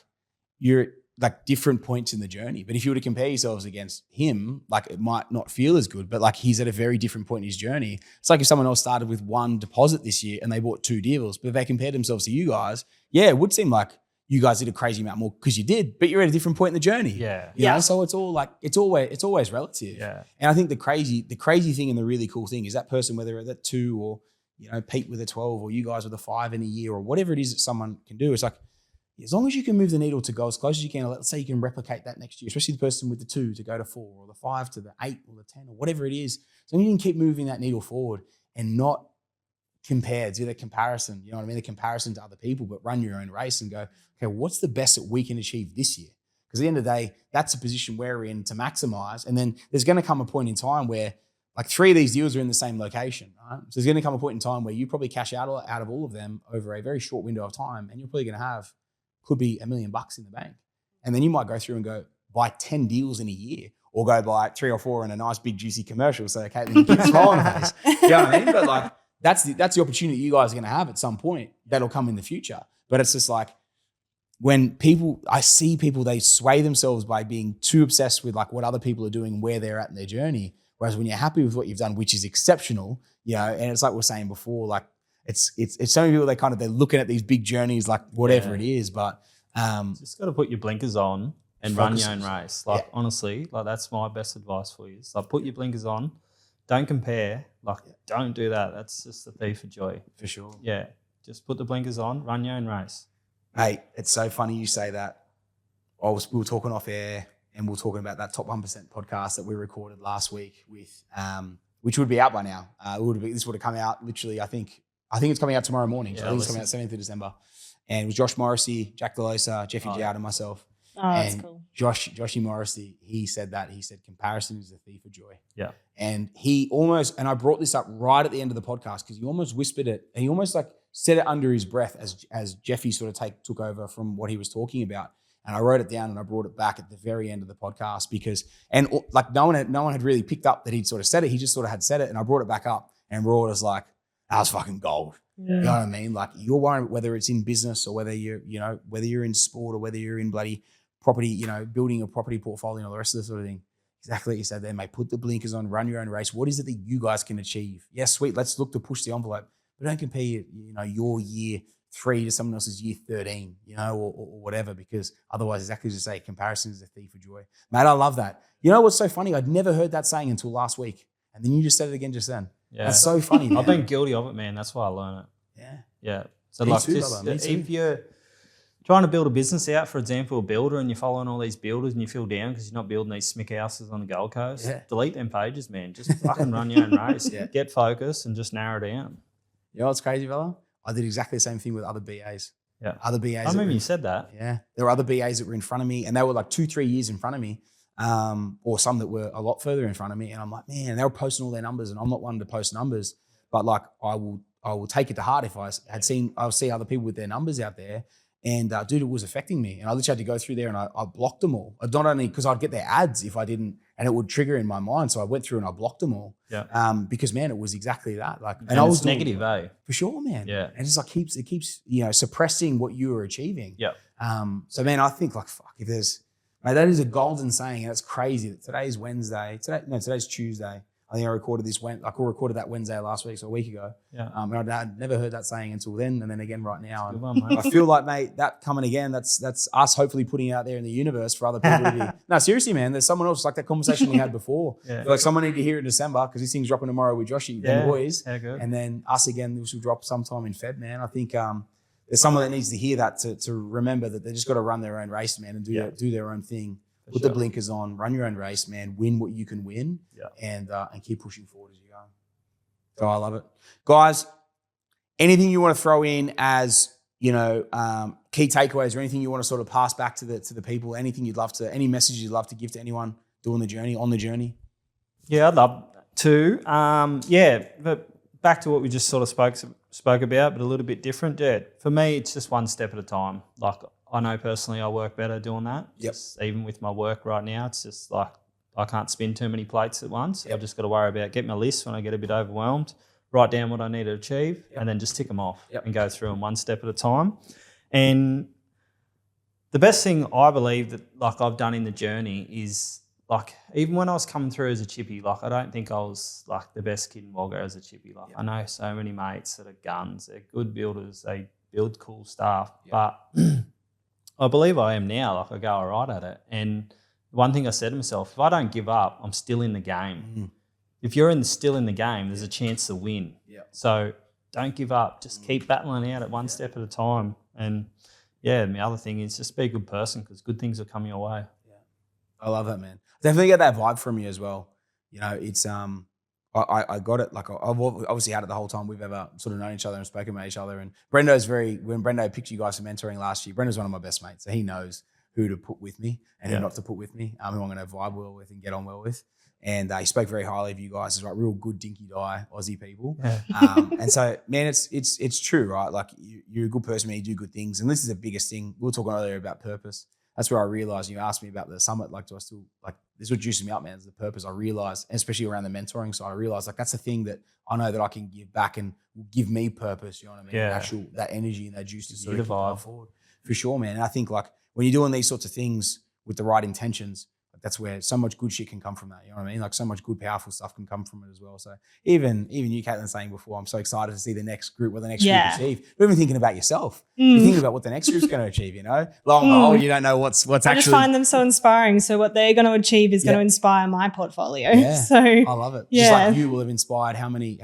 you're at like different points in the journey. But if you were to compare yourselves against him, like it might not feel as good, but like he's at a very different point in his journey. It's like if someone else started with 1 deposit this year and they bought 2 deals, but if they compared themselves to you guys, it would seem like you guys did a crazy amount more because you did, but you're at a different point in the journey. Yeah. You know? So it's all like, it's always relative. Yeah. And I think the crazy thing and the really cool thing is that person, whether they're at 2 or, Pete with a 12 or you guys with a 5 in a year or whatever it is that someone can do. It's like, as long as you can move the needle to go as close as you can, let's say you can replicate that next year, especially the person with the 2 to go to 4 or the 5 to the 8 or the 10 or whatever it is. So you can keep moving that needle forward and not compare, do the comparison, you know what I mean? The comparison to other people, but run your own race and go, okay, what's the best that we can achieve this year? Because at the end of the day, that's a position we're in to maximize. And then there's going to come a point in time where like 3 of these deals are in the same location, right? So there's going to come a point in time where you probably cash out of all of them over a very short window of time, and you're probably going to have, could be $1 million in the bank. And then you might go through and go buy 10 deals in a year, or go buy 3 or 4 in a nice big juicy commercial. So Katelyn, you keep a smile on the face. You know what I mean? But like that's the opportunity you guys are going to have at some point that'll come in the future. But it's just like when I see people, they sway themselves by being too obsessed with like what other people are doing and where they're at in their journey. Whereas when you're happy with what you've done, which is exceptional, and it's like we were saying before, like it's so many people, they're looking at these big journeys like whatever it is, but just got to put your blinkers on and run your own race. Like honestly, like that's my best advice for you. It's like put your blinkers on, don't compare. Like don't do that. That's just a thief of joy. For sure. Yeah, just put the blinkers on, run your own race. Hey, it's so funny you say that. We were talking off air, and we were talking about that Top 1% podcast that we recorded last week with, which would be out by now. This would have come out literally, I think it's coming out tomorrow morning. So I think it's coming out 7th of December. And it was Josh Morrissey, Jack DeLosa, Jeffy Jowd, and myself. Oh, that's cool. Joshy Morrissey, he said comparison is the thief of joy. Yeah. And and I brought this up right at the end of the podcast because he almost whispered it. And he almost like said it under his breath as Jeffy sort of took over from what he was talking about. And I wrote it down and I brought it back at the very end of the podcast no one had really picked up that he'd sort of said it. He just sort of had said it, and I brought it back up, and Raw was like, that was fucking gold. Yeah. You know what I mean? Like you're worrying whether it's in business or whether you're in sport or whether you're in bloody property, building a property portfolio and all the rest of the sort of thing. Exactly what you said there, mate. Put the blinkers on, run your own race. What is it that you guys can achieve? Yes, sweet. Let's look to push the envelope, but don't compare your year 3 to someone else's year 13, or whatever, because otherwise, exactly as you say, comparison is a thief of joy. Mate, I love that. You know what's so funny? I'd never heard that saying until last week. And then you just said it again just then. Yeah. That's so funny, man. I've been guilty of it, man. That's why I learned it. Yeah. Yeah. So if you're trying to build a business out, for example, a builder, and you're following all these builders and you feel down because you're not building these smick houses on the Gold Coast, delete them pages, man. Just fucking run your own race. Get focused and just narrow down. You know what's crazy, fella? I did exactly the same thing with other BAs. Yeah. Other BAs. I remember you said that. Yeah. There were other BAs that were in front of me, and they were like 2-3 years in front of me, or some that were a lot further in front of me. And I'm like, man, they were posting all their numbers, and I'm not one to post numbers, but like I will take it to heart if I'll see other people with their numbers out there. And dude, it was affecting me. And I literally had to go through there and I blocked them all. Not only because I'd get their ads if I didn't, and it would trigger in my mind. So I went through and I blocked them all. Yeah. Because man, it was exactly that. Like, and I was negative, for sure, man. Yeah. And it's like it keeps suppressing what you were achieving. Yeah. So man, I think like fuck, that is a golden saying, and it's crazy that today's Wednesday. Today's Tuesday. I think I recorded that Wednesday last week, so a week ago. Yeah. And I'd never heard that saying until then, and then again right now. And I feel like, mate, that coming again, that's us hopefully putting it out there in the universe for other people to be. No, seriously, man, there's someone else like that conversation we had before. Like someone need to hear it in December because this thing's dropping tomorrow with Joshy and the boys. Yeah, good. And then us again, this will drop sometime in Feb, man. I think there's someone that needs to hear that to remember that they just got to run their own race, man, and do their own thing. Put the blinkers on, run your own race, man. Win what you can win, and keep pushing forward as you go. So I love it, guys. Anything you want to throw in as key takeaways, or anything you want to sort of pass back to the people? Anything any message you'd love to give to anyone on the journey? Yeah, I'd love to. But back to what we just sort of spoke about, but a little bit different. Yeah, for me, it's just one step at a time. Like, I know personally I work better doing that. Yep. Even with my work right now, it's just like I can't spin too many plates at once. I've just got to worry about getting my list when I get a bit overwhelmed, write down what I need to achieve, and then just tick them off and go through them one step at a time. And the best thing I believe that like I've done in the journey is like even when I was coming through as a chippy, like I don't think I was like the best kid in Wagga as a chippy. Like I know so many mates that are guns, they're good builders, they build cool stuff, but I believe I am now. Like I go all right at it. And one thing I said to myself, if I don't give up, I'm still in the game. If you're still in the game, there's a chance to win. So don't give up. Just keep battling out at one step at a time. And the other thing is just be a good person because good things will come your way. Yeah. I love that, man. Definitely get that vibe from you as well. It's I got it. Like I've obviously had it the whole time we've ever sort of known each other and spoken about each other. And when Brendo picked you guys for mentoring last year, Brendo's one of my best mates. So he knows who to put with me and who not to put with me, who I'm going to vibe well with and get on well with. And he spoke very highly of you guys as like real good dinky die Aussie people. Yeah. And so, man, it's true, right? Like you're a good person, man, you do good things. And this is the biggest thing. We were talking earlier about purpose. That's where I realized, you asked me about the summit, like, do I still, like, this is what juices me up, man, is the purpose. I realized, especially around the mentoring side, I realized, like, that's the thing that I know that I can give back and will give me purpose, you know what I mean? Yeah. Actual, that energy and that juice to sort of keep forward. For sure, man. And I think, like, when you're doing these sorts of things with the right intentions, that's where so much good shit can come from that. You know what I mean? Like so much good, powerful stuff can come from it as well. So even you, Katelyn, saying before, I'm so excited to see the next group, what the next group achieve. You're even thinking about yourself. You're thinking about what the next group's going to achieve, you know? Long haul, you don't know what's actually. I just find them so inspiring. So what they're going to achieve is going to inspire my portfolio. Yeah. So I love it. Just like you will have inspired how many,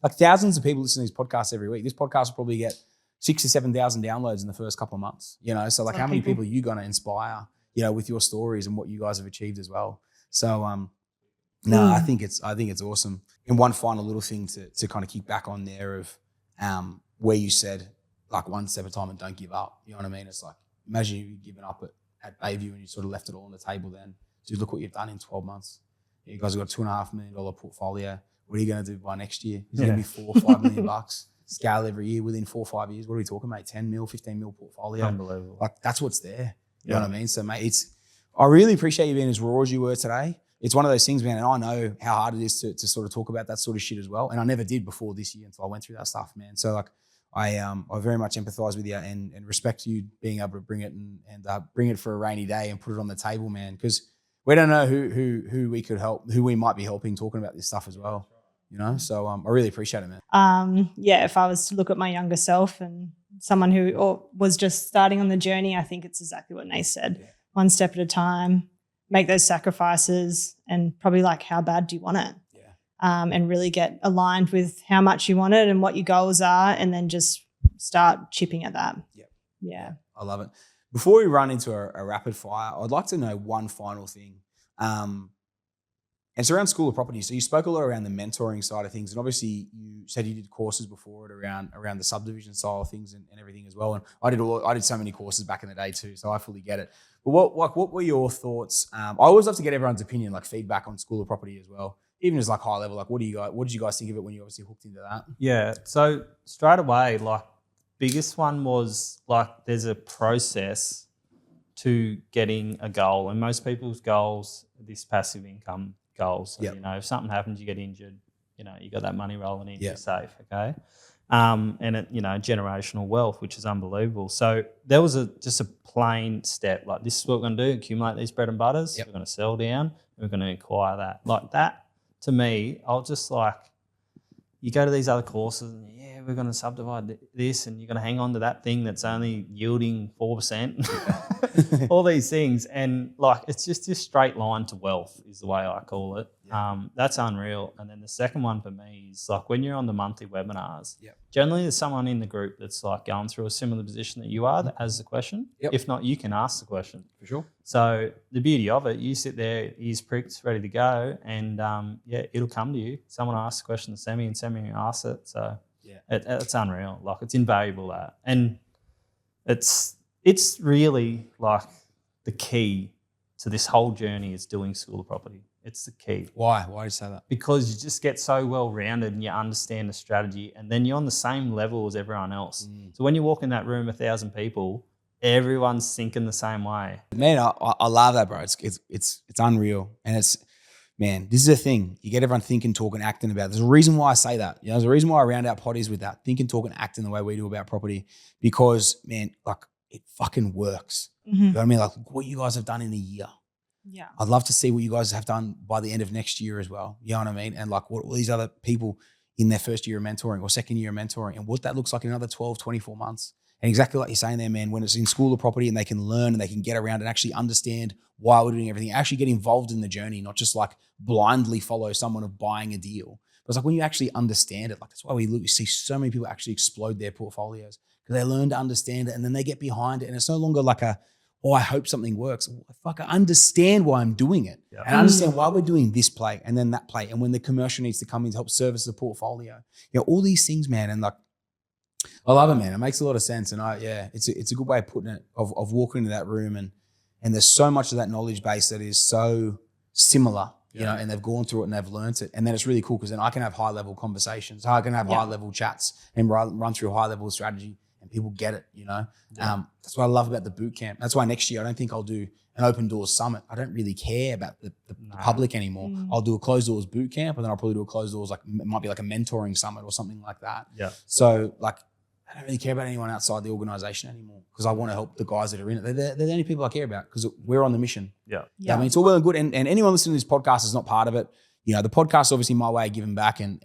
like thousands of people listen to these podcasts every week. This podcast will probably get 6,000 to 7,000 downloads in the first couple of months, you know? So like how many people are you going to inspire, you know, with your stories and what you guys have achieved as well. So, I think it's awesome. And one final little thing to kind of keep back on there of where you said like one step at a time and don't give up. You know what I mean? It's like, imagine you've given up at Bayview and you sort of left it all on the table then. So look what you've done in 12 months. You guys have got a $2.5 million portfolio. What are you going to do by next year? It's going to be $4 or $5 million bucks. Scale every year within 4 or 5 years. What are we talking, mate? 10 mil, 15 mil portfolio. Unbelievable. Like that's what's there. You know what I mean? So mate, I really appreciate you being as raw as you were today. It's one of those things, man, and I know how hard it is to sort of talk about that sort of shit as well. And I never did before this year until I went through that stuff, man. So like I very much empathize with you and respect you being able to bring it and bring it for a rainy day and put it on the table, man. Because we don't know who we could help, who we might be helping talking about this stuff as well. You know, so I really appreciate it, man. If I was to look at my younger self and someone who was just starting on the journey, I think it's exactly what Nate said. Yeah. One step at a time, make those sacrifices, and probably like, how bad do you want it? Yeah. And really get aligned with how much you want it and what your goals are, and then just start chipping at that. Yeah. I love it. Before we run into a rapid fire, I'd like to know one final thing. And it's around School of Property. So you spoke a lot around the mentoring side of things, and obviously you said you did courses before it around the subdivision style of things and everything as well. And I did so many courses back in the day too, so I fully get it. But what were your thoughts? I always love to get everyone's opinion, like feedback on School of Property as well, even as like high level. Like what did you guys think of it when you obviously hooked into that? Yeah. So straight away, like biggest one was like there's a process to getting a goal, and most people's goals are this passive income goals. So, you know, if something happens, you get injured, you know, you got that money rolling in, you're safe, okay? And it, you know, generational wealth, which is unbelievable. So there was just a plain step, like this is what we're going to do, accumulate these bread and butters, we're going to sell down, and we're going to acquire that. Like that, to me, I was just like, you go to these other courses and we're going to subdivide this and you're going to hang on to that thing that's only yielding 4%, all these things. And like, it's just this straight line to wealth is the way I call it. That's unreal. And then the second one for me is like when you're on the monthly webinars, generally there's someone in the group that's like going through a similar position that you are that has the question. If not, you can ask the question. For sure. So the beauty of it, you sit there, ears pricked, ready to go, and it'll come to you. Someone asks a question to Sammy and Sammy asks it. So it's unreal. Like it's invaluable that. And it's really like the key to this whole journey is doing School of Property. It's the key. Why? Why do you say that? Because you just get so well-rounded and you understand the strategy, and then you're on the same level as everyone else. So when you walk in that room, 1,000 people, everyone's thinking the same way. Man, I love that, bro. It's unreal. And it's, man, this is a thing. You get everyone thinking, talking, acting about it. There's a reason why I say that. You know, there's a reason why I round out potties with that. Thinking, talking, acting the way we do about property. Because, man, like it fucking works. You know what I mean? Like what you guys have done in a year. Yeah. I'd love to see what you guys have done by the end of next year as well. You know what I mean? And like what all these other people in their first year of mentoring or second year of mentoring and what that looks like in another 12, 24 months. And exactly like you're saying there, man, when it's in School of Property and they can learn and they can get around and actually understand why we're doing everything, actually get involved in the journey, not just like blindly follow someone of buying a deal. But it's like when you actually understand it, like that's why we see so many people actually explode their portfolios because they learn to understand it and then they get behind it. And it's no longer like I hope something works. I understand why I'm doing it. And I understand why we're doing this play and then that play. And when the commercial needs to come in to help service the portfolio, you know, all these things, man. And like, I love it, man. It makes a lot of sense. And it's a good way of putting it, of walking into that room and there's so much of that knowledge base that is so similar, you know, and they've gone through it and they've learnt it. And then it's really cool because then I can have high level conversations. I can have high level chats and run through high level strategy. And people get it, you know. That's what I love about the Bootcamp. That's why next year I don't think I'll do an open doors summit. I don't really care about the public anymore. I'll do a closed doors Bootcamp and then I'll probably do a closed doors, like it might be like a mentoring summit or something like that. So like I don't really care about anyone outside the organisation anymore because I want to help the guys that are in it. They're the only people I care about because we're on the mission. Yeah. I mean, it's all well and good. And anyone listening to this podcast is not part of it. You know, the podcast is obviously my way of giving back and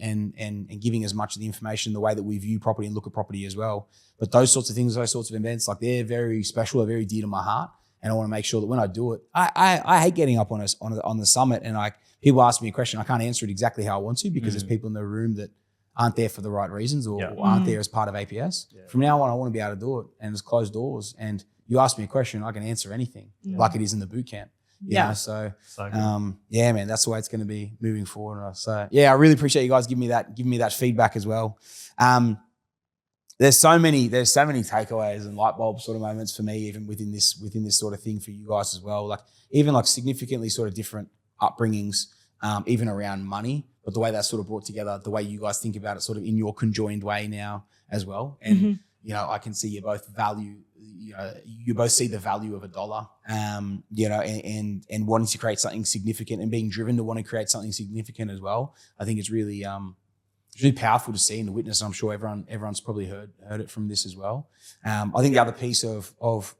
giving as much of the information, the way that we view property and look at property as well. But those sorts of things, those sorts of events, like they're very special, they're very dear to my heart. And I want to make sure that when I do it, I hate getting up on the summit and people ask me a question, I can't answer it exactly how I want to because there's people in the room that aren't there for the right reasons or aren't there as part of APS. Yeah. From now on, I want to be able to do it and it's closed doors. And you ask me a question, I can answer anything like it is in the bootcamp. You know? So yeah, man, that's the way it's going to be moving forward. So yeah, I really appreciate you guys giving me that feedback as well. There's so many takeaways and light bulb sort of moments for me, even within this sort of thing for you guys as well. Like even like significantly sort of different upbringings, even around money, but the way that's sort of brought together, the way you guys think about it sort of in your conjoined way now as well. And, you know, I can see you both see the value of $1, you know, and wanting to create something significant and being driven to want to create something significant as well. I think it's really powerful to see and to witness. I'm sure everyone's probably heard it from this as well. I think the other piece of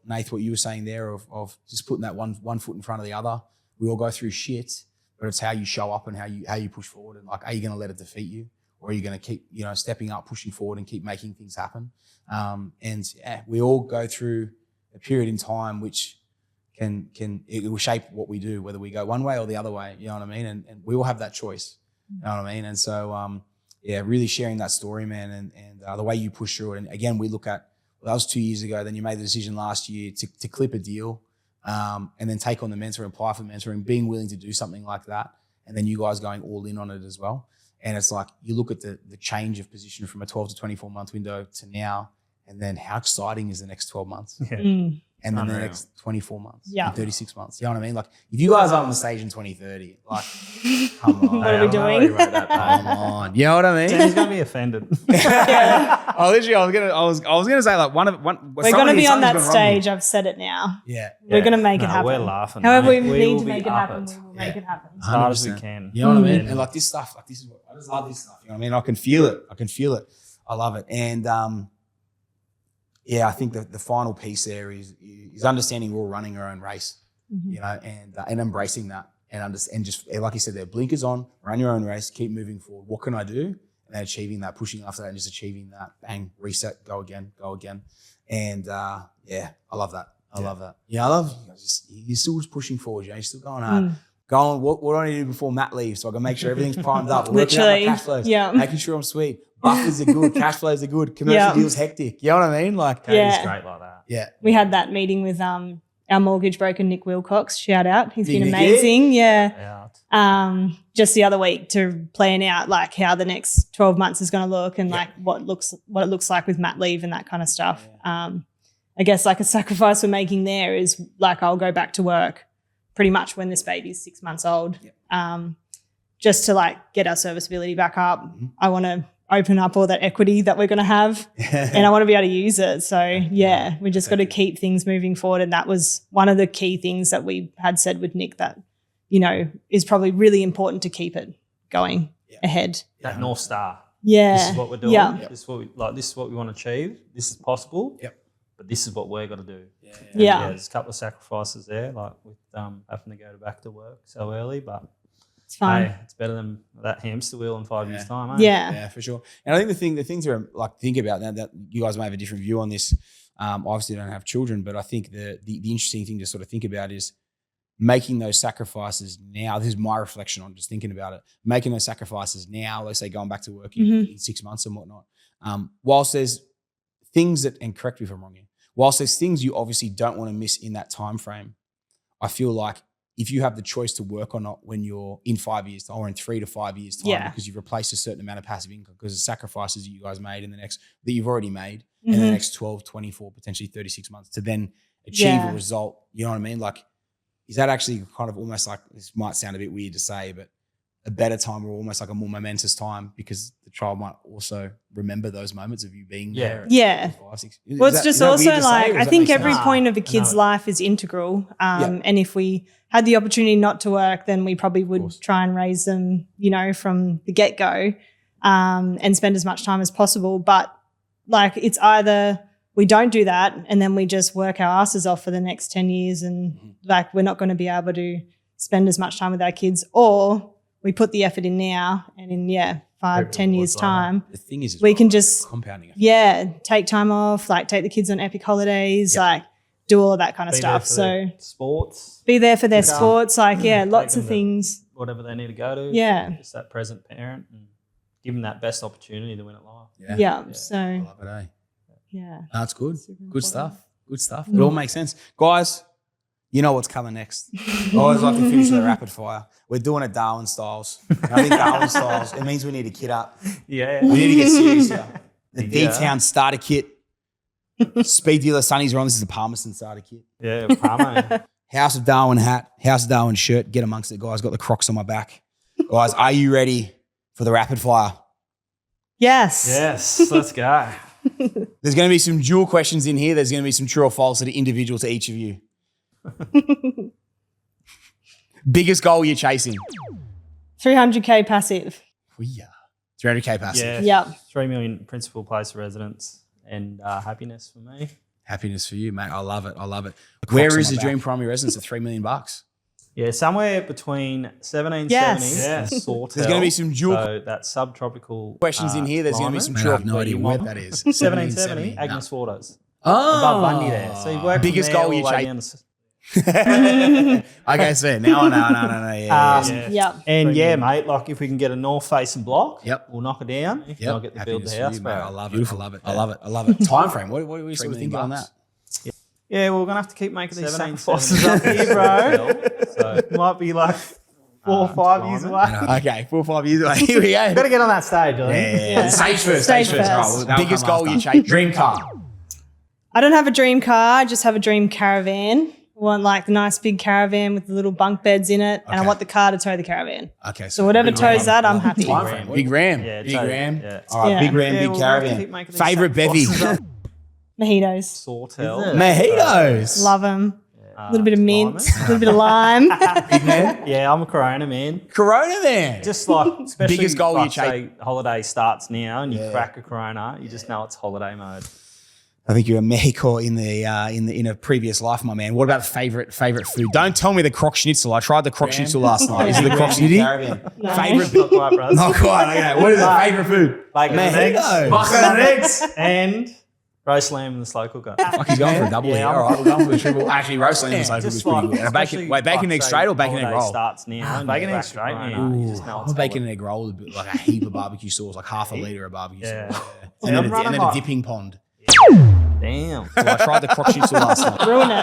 Nath, what you were saying there of just putting that one foot in front of the other. We all go through shit, but it's how you show up and how you push forward. And like, are you going to let it defeat you, or are you going to keep stepping up, pushing forward, and keep making things happen? We all go through a period in time which it will shape what we do, whether we go one way or the other way. You know what I mean? And we all have that choice. You know what I mean? And so really sharing that story, man, and the way you push through it. And again, we look at, well, that was 2 years ago. Then you made the decision last year to clip a deal, and then take on the mentor, apply for mentoring, being willing to do something like that. And then you guys going all in on it as well. And it's like, you look at the change of position from a 12 to 24 month window to now, and then how exciting is the next 12 months? Yeah. And then the next 24 months, and 36 months. You know what I mean? Like, if you guys are on the stage in 2030, like, come on. What are we doing? Come on. You know what I mean? Danny's going to be offended. I was gonna say like one. We're going to be on that stage. I've said it now. Yeah. We're going to make it happen. We're laughing. However we need to make it happen, we will make it happen. As hard as we can. You know what I mean? And like this stuff, I just love this stuff. You know what I mean? I can feel it. I love it. And I think the final piece there is understanding we're all running our own race, you know, and embracing that and just like you said, there, blinkers on, run your own race, keep moving forward. What can I do? And then achieving that, pushing after that, and just achieving that. Bang, reset, go again. And I love that. I love that. Yeah, I love you're still just pushing forward. You know, you're still going hard. Going, what do I need to do before Matt leaves so I can make sure everything's primed up? Literally, cash flows, making sure I'm sweet. Buffers are good, cash flows are good, commercial deals hectic. You know what I mean? Like, it's great like that. Yeah. We had that meeting with our mortgage broker, Nick Wilcox. Shout out. He's been amazing. Yeah. Just the other week to plan out like how the next 12 months is going to look and like what it looks like with Matt leave and that kind of stuff. Yeah. I guess like a sacrifice we're making there is like I'll go back to work pretty much when this baby's 6 months old, just to like get our serviceability back up. I want to open up all that equity that we're going to have and I want to be able to use it. So we just got to keep things moving forward. And that was one of the key things that we had said with Nick that, you know, is probably really important to keep it going ahead. That North Star. Yeah. This is what we're doing. Yeah. This is what we want to achieve. This is possible. Yep. But this is what we're going to do. Yeah. There's a couple of sacrifices there, like with having to go back to work so early, but it's fine. Hey, it's better than that hamster wheel in 5 years' time, eh? Yeah, for sure. And I think the things to like think about now that you guys may have a different view on this. Obviously, don't have children, but I think the interesting thing to sort of think about is making those sacrifices now. This is my reflection on just thinking about it. Making those sacrifices now. Let's say going back to work in 6 months and whatnot. Whilst there's things that, and correct me if I'm wrong here, whilst there's things you obviously don't want to miss in that time frame, I feel like if you have the choice to work or not when you're in 5 years or in 3 to 5 years time, because you've replaced a certain amount of passive income because of sacrifices that you guys made that you've already made in the next 12, 24, potentially 36 months to then achieve a result. You know what I mean? Like, is that actually kind of almost like, this might sound a bit weird to say, but a better time or almost like a more momentous time because the child might also remember those moments of you being there. Yeah. 5, 6. Well, it's just also like, I think every point of a kid's life is integral. And if we had the opportunity not to work, then we probably would try and raise them, you know, from the get-go and spend as much time as possible. But like it's either we don't do that and then we just work our asses off for the next 10 years and like we're not going to be able to spend as much time with our kids, or we put the effort in now and in 5-10 years time The thing is we can just compounding effect. take time off, like take the kids on epic holidays, like do all of that kind of stuff. So sports, be there for their sports, like lots of things, whatever they need to go to. Just that present parent and give them that best opportunity to win at life. So I love it, eh? That's good. Good stuff. Good stuff. It all makes sense. Guys, you know what's coming next. I always like to finish with a rapid fire. We're doing it Darwin styles. I think Darwin styles, it means we need to kit up. We need to get serious here. The D-Town starter kit. Speed dealer Sunnies are on. This is a Palmerston starter kit. Palmer. House of Darwin hat. House of Darwin shirt. Get amongst it, guys. Got the Crocs on my back. Guys, are you ready for the rapid fire? Yes, Let's go. There's going to be some dual questions in here. There's going to be some true or false that are individual to each of you. Biggest goal you're chasing? 300K passive. 300K passive. Yeah. 3 million principal place of residence and happiness for me. Happiness for you, mate. I love it. I love it. Where is the dream primary residence at $3 million? Yeah, somewhere between 1770 and Sawtell. There's going to be some dual that subtropical questions in here. There's going to be some true. I have no idea what that is. 1770, Agnes Waters. Oh. Above Bundy there. So you work biggest goal you chase. Okay, so now I know. Yeah. And mate, like if we can get a north-facing block, we'll knock it down. And I'll get to build the house, bro. I love it. Beautiful. I love it. Time frame. What are you sort of thinking on that? Yeah, well, we're going to have to keep making these sacrifices up here, bro. So it might be like 4 or 5 years away. Okay, 4 or 5 years away. Here we go. Got to get on that stage, I think. Stage first. Stage first. Biggest goal you chase? Dream car. I don't have a dream car. I just have a dream caravan. I want like the nice big caravan with the little bunk beds in it, and I want the car to tow the caravan. Okay, so whatever tows that, I'm happy. Big Ram. Big Ram. All right, big Ram, big caravan. Favorite bevy? Mojitos. Sawtell. Mojitos. Love them. A little bit of mint, a little bit of lime. Big man? Yeah, I'm a Corona man. Corona man? Just like, especially biggest goal you chase. Say holiday starts now and you crack a Corona, you just know it's holiday mode. I think you're a Mexico in a previous life, my man. What about favorite food? Don't tell me the croc schnitzel. I tried the croc schnitzel last night. Is it the croc schnitzel? No. Favorite? Not quite, bro. Not quite. Okay. What is the favorite food? Bacon and eggs. And roast lamb in the slow cooker. Fuck, he's going for a double here. All right, we're going for a triple. Actually, roast lamb in the slow cooker is pretty good. And bacon egg straight or bacon egg roll? Starts now. Bacon egg straight now. You just know it's bacon and egg roll, like a heap of barbecue sauce, like half a litre of barbecue sauce. And then a dipping pond. Damn. So I tried the croc schnitzel last night. Ruin it.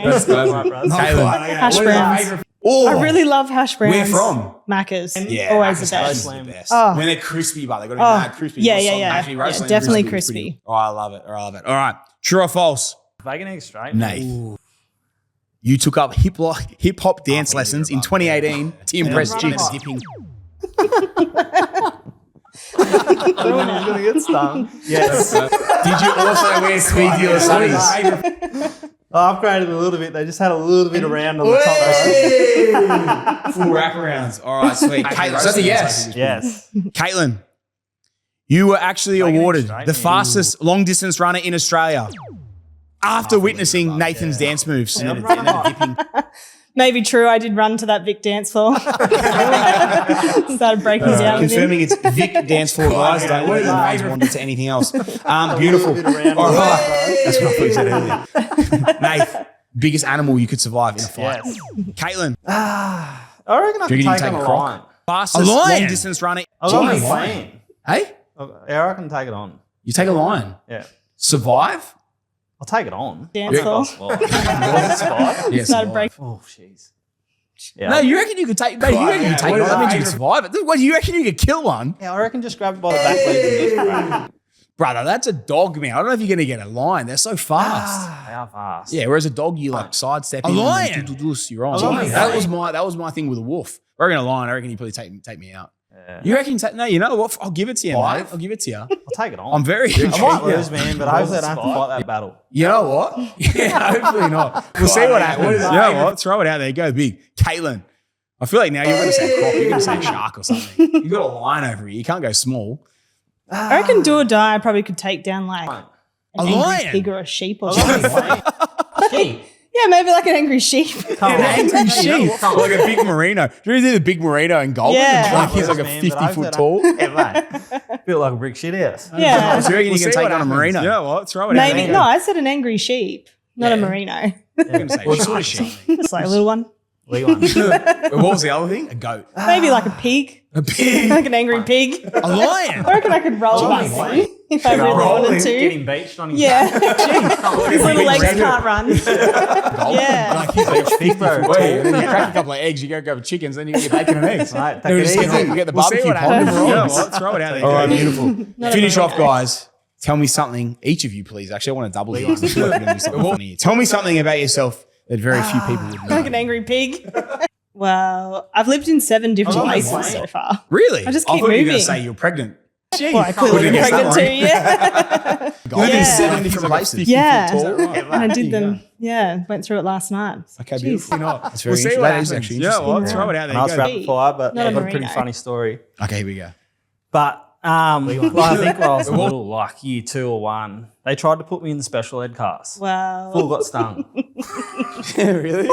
Let's go. Hash browns. Oh, I really love hash browns. Where from? Macca's. Yeah, always Macca's the best. the best. Oh. When they're crispy, but they got to be mad crispy. Yeah. Actually, Yeah, definitely crispy. Oh, I love it. All right. True or false? Bacon egg straight. Nate. You took up hip hop dance lessons in 2018 to impress chicks. Everyone's going to get stung. Yes. Did you also wear speed dealer sunnies? I upgraded a little bit. They just had a little bit around on the top. Full wraparounds. All right, sweet. Katelyn, so that's a yes. Yes. Katelyn, you were actually awarded the fastest long distance runner in Australia after witnessing Nathan's dance moves. Maybe true. I did run to that Vic dance floor. Started breaking down. Confirming it's Vic dance floor, guys. Don't let your eyes wander to anything else. Beautiful. All right. That's what I thought you said earlier. Nate, biggest animal you could survive in a fight. Yes. Caitlin. I reckon I can take on a lion. Fastest long distance runner. I'm a fan. Hey? Yeah, I can take it on. You take a lion? Yeah. Survive? I'll take it on. Dance floor. Yes. Started breaking. Oh, jeez. Yeah. No, you reckon you could take? Mate, you reckon you could take? That means you could survive it. What? You reckon you could kill one? Yeah, I reckon just grab it by the back legs and just Brother, that's a dog, man. I don't know if you're going to get a lion. They're so fast. They are fast. Yeah, whereas a dog, you like sidestep. A lion? You're on. That was my thing with a wolf. I reckon a lion. I reckon you probably take me out. Yeah. You reckon? No, you know what? I'll give it to you, mate. I'll give it to you. I'll take it on. I'm very intrigued. I might lose, man, but hopefully I don't have to fight that battle. You know what? Yeah, hopefully not. We'll see what happens. You know what? Throw it out there. Go big. Caitlin, I feel like now you're going to say croc. You're going to say shark or something. You've got a lion over here. You can't go small. I reckon do or die, I probably could take down like A an angry lion? pig or a sheep or something. Sheep. Yeah, maybe like an angry sheep. Come on. Angry sheep. Like a big merino. Do you see the big merino in Golden? Yeah. Like he's like a 50-foot tall. Yeah, mate. Built like a brick shit house. Yeah. So you reckon you can take on a merino? Yeah, well, throw it Maybe. out No, I said an angry sheep, not a Yeah. merino. What sort of sheep? Just like a little one. Wee one. What was the other thing? A goat. Maybe like a pig. A pig. Like an angry pig. A lion. I reckon I could roll that one if I really Roll wanted him, get to. him beached on his Yeah. back. His little legs can't run. Yeah. Like he's like 50 bro. foot tall. And then you crack a couple of eggs, you go grab chickens, then you get your bacon and eggs. Mate, take Then we it just easy. get the We'll see barbecue what pond. happens. Yeah, well, throw it out there. All right, beautiful. Not a Finish off, merino. guys. Tell me something, each of you, please. Actually, I want to double these. There's going to be something funny here. Tell me something about yourself that very few people would know. Like an angry pig. Well, I've lived in 7 different Oh, places wow. so far. Really? I just I keep thought you were going moving. to say you're pregnant. Well, I clearly Wouldn't been guess that pregnant too, yeah. You lived in Yeah. 7 different places. Yeah. Is that right? And I did them, went through it last night. Okay, Jeez. beautiful. That's very We'll see interesting. what That is happens. actually Yeah, interesting. well, throw it out And I was there. Go. rapid fire, but Not a I've got a pretty merino. funny story. Okay, here we go. But well, I think when I was little, like year 2 or 1, they tried to put me in the special ed class. Wow. Full got stung. Really?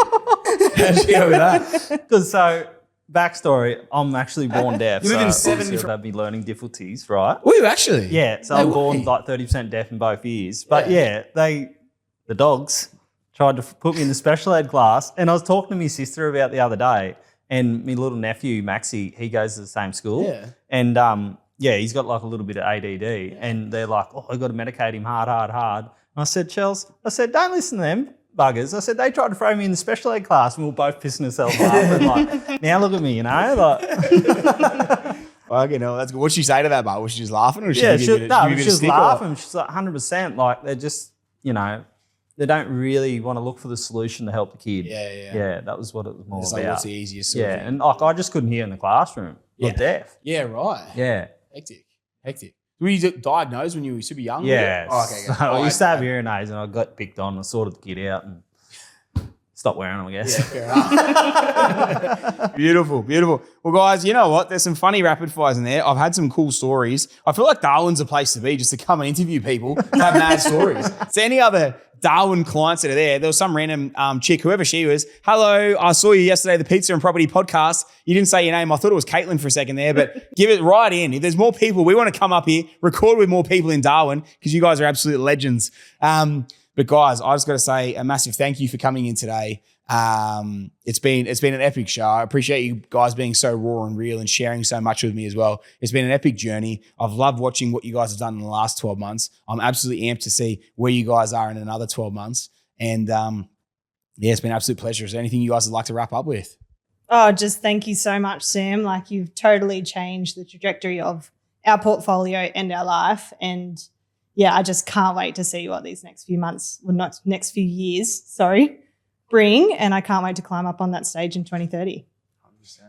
How'd you go with that? Because so, backstory, I'm actually born deaf. You live in so 7 obviously different- I've had me learning difficulties, right? Were you actually? Yeah, so No I'm born way. like 30% deaf in both ears. But yeah, the dogs tried to put me in the special ed class, and I was talking to my sister about the other day, and my little nephew, Maxie, he goes to the same school. Yeah. And yeah, he's got like a little bit of ADD, and they're like, oh, I've got to medicate him hard. And I said, Chels, don't listen to them buggers. I said, they tried to throw me in the special ed class, and we were both pissing ourselves laughing. Like, now look at me, you know? Like, Okay, no, that's good. What'd she say to that, Bart? Was she just laughing? Or yeah, she she was laughing. She's like, 100%. Like, they're just, you know, they don't really want to look for the solution to help the kid. Yeah. Yeah, that was what it was more It's about. like, what's the easiest sort of Yeah, thing? and like, I just couldn't hear in the classroom. Yeah. I'm deaf. Yeah, right. Yeah. Hectic. Were you diagnosed when you were super young? Yeah. Oh, okay. So I used to have hearing aids, and I got picked on and sorted the kid out and stopped wearing them, I guess. Yeah, fair enough. Beautiful. Well, guys, you know what? There's some funny rapid fires in there. I've had some cool stories. I feel like Darwin's a place to be, just to come and interview people, have mad stories. So any other Darwin clients that are there was some random chick, whoever she was. Hello, I saw you yesterday, the Pizza and Property podcast. You didn't say your name. I thought it was Katelyn for a second there, but give it right in. If there's more people, we want to come up here, record with more people in Darwin, because you guys are absolute legends. But guys, I just got to say a massive thank you for coming in today. It's been an epic show. I appreciate you guys being so raw and real and sharing so much with me as well. It's been an epic journey. I've loved watching what you guys have done in the last 12 months. I'm absolutely amped to see where you guys are in another 12 months. And yeah, it's been an absolute pleasure. Is there anything you guys would like to wrap up with? Oh, just thank you so much, Sam. Like, you've totally changed the trajectory of our portfolio and our life. And yeah, I just can't wait to see what these next few months, well, not next few years, bring. And I can't wait to climb up on that stage in 2030.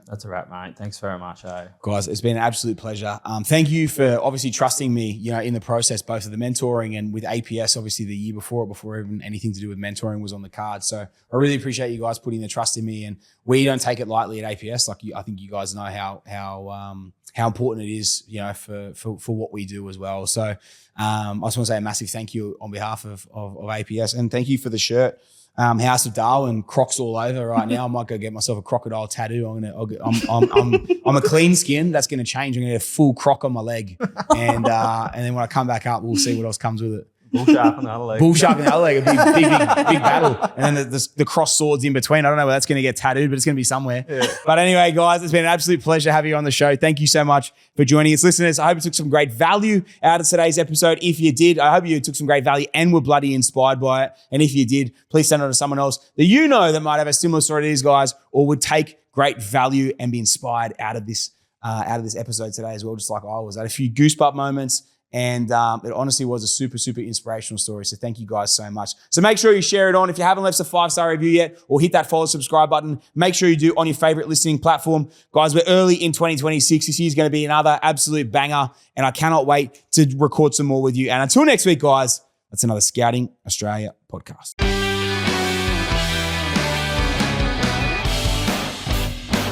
That's a wrap, mate. Thanks very much, Guys, it's been an absolute pleasure. Thank you for obviously trusting me, in the process, both of the mentoring and with APS, obviously the year before even anything to do with mentoring was on the card. So I really appreciate you guys putting the trust in me, and we don't take it lightly at APS. I think you guys know how important it is, for what we do as well. So I just want to say a massive thank you on behalf of APS, and thank you for the shirt. House of Darwin, Crocs all over right now. I might go get myself a crocodile tattoo. I'm a clean skin. That's going to change. I'm going to get a full croc on my leg, and then when I come back up, we'll see what else comes with it. Bull shark on the other leg. Bull shark on the other leg, a big battle, and then the cross swords in between. I don't know where that's going to get tattooed, but it's going to be somewhere. Yeah. But anyway, guys, it's been an absolute pleasure having you on the show. Thank you so much for joining us, listeners. I hope you took some great value out of today's episode. If you did, I hope you took some great value and were bloody inspired by it. And if you did, please send it to someone else that that might have a similar story to these guys, or would take great value and be inspired out of this episode today as well, just like I was. I had a few goosebump moments. And it honestly was a super, super inspirational story. So thank you guys so much. So make sure you share it on. If you haven't left us a 5-star review yet, or hit that follow, subscribe button, make sure you do on your favorite listening platform. Guys, we're early in 2026. This year's going to be another absolute banger. And I cannot wait to record some more with you. And until next week, guys, that's another Scouting Australia podcast.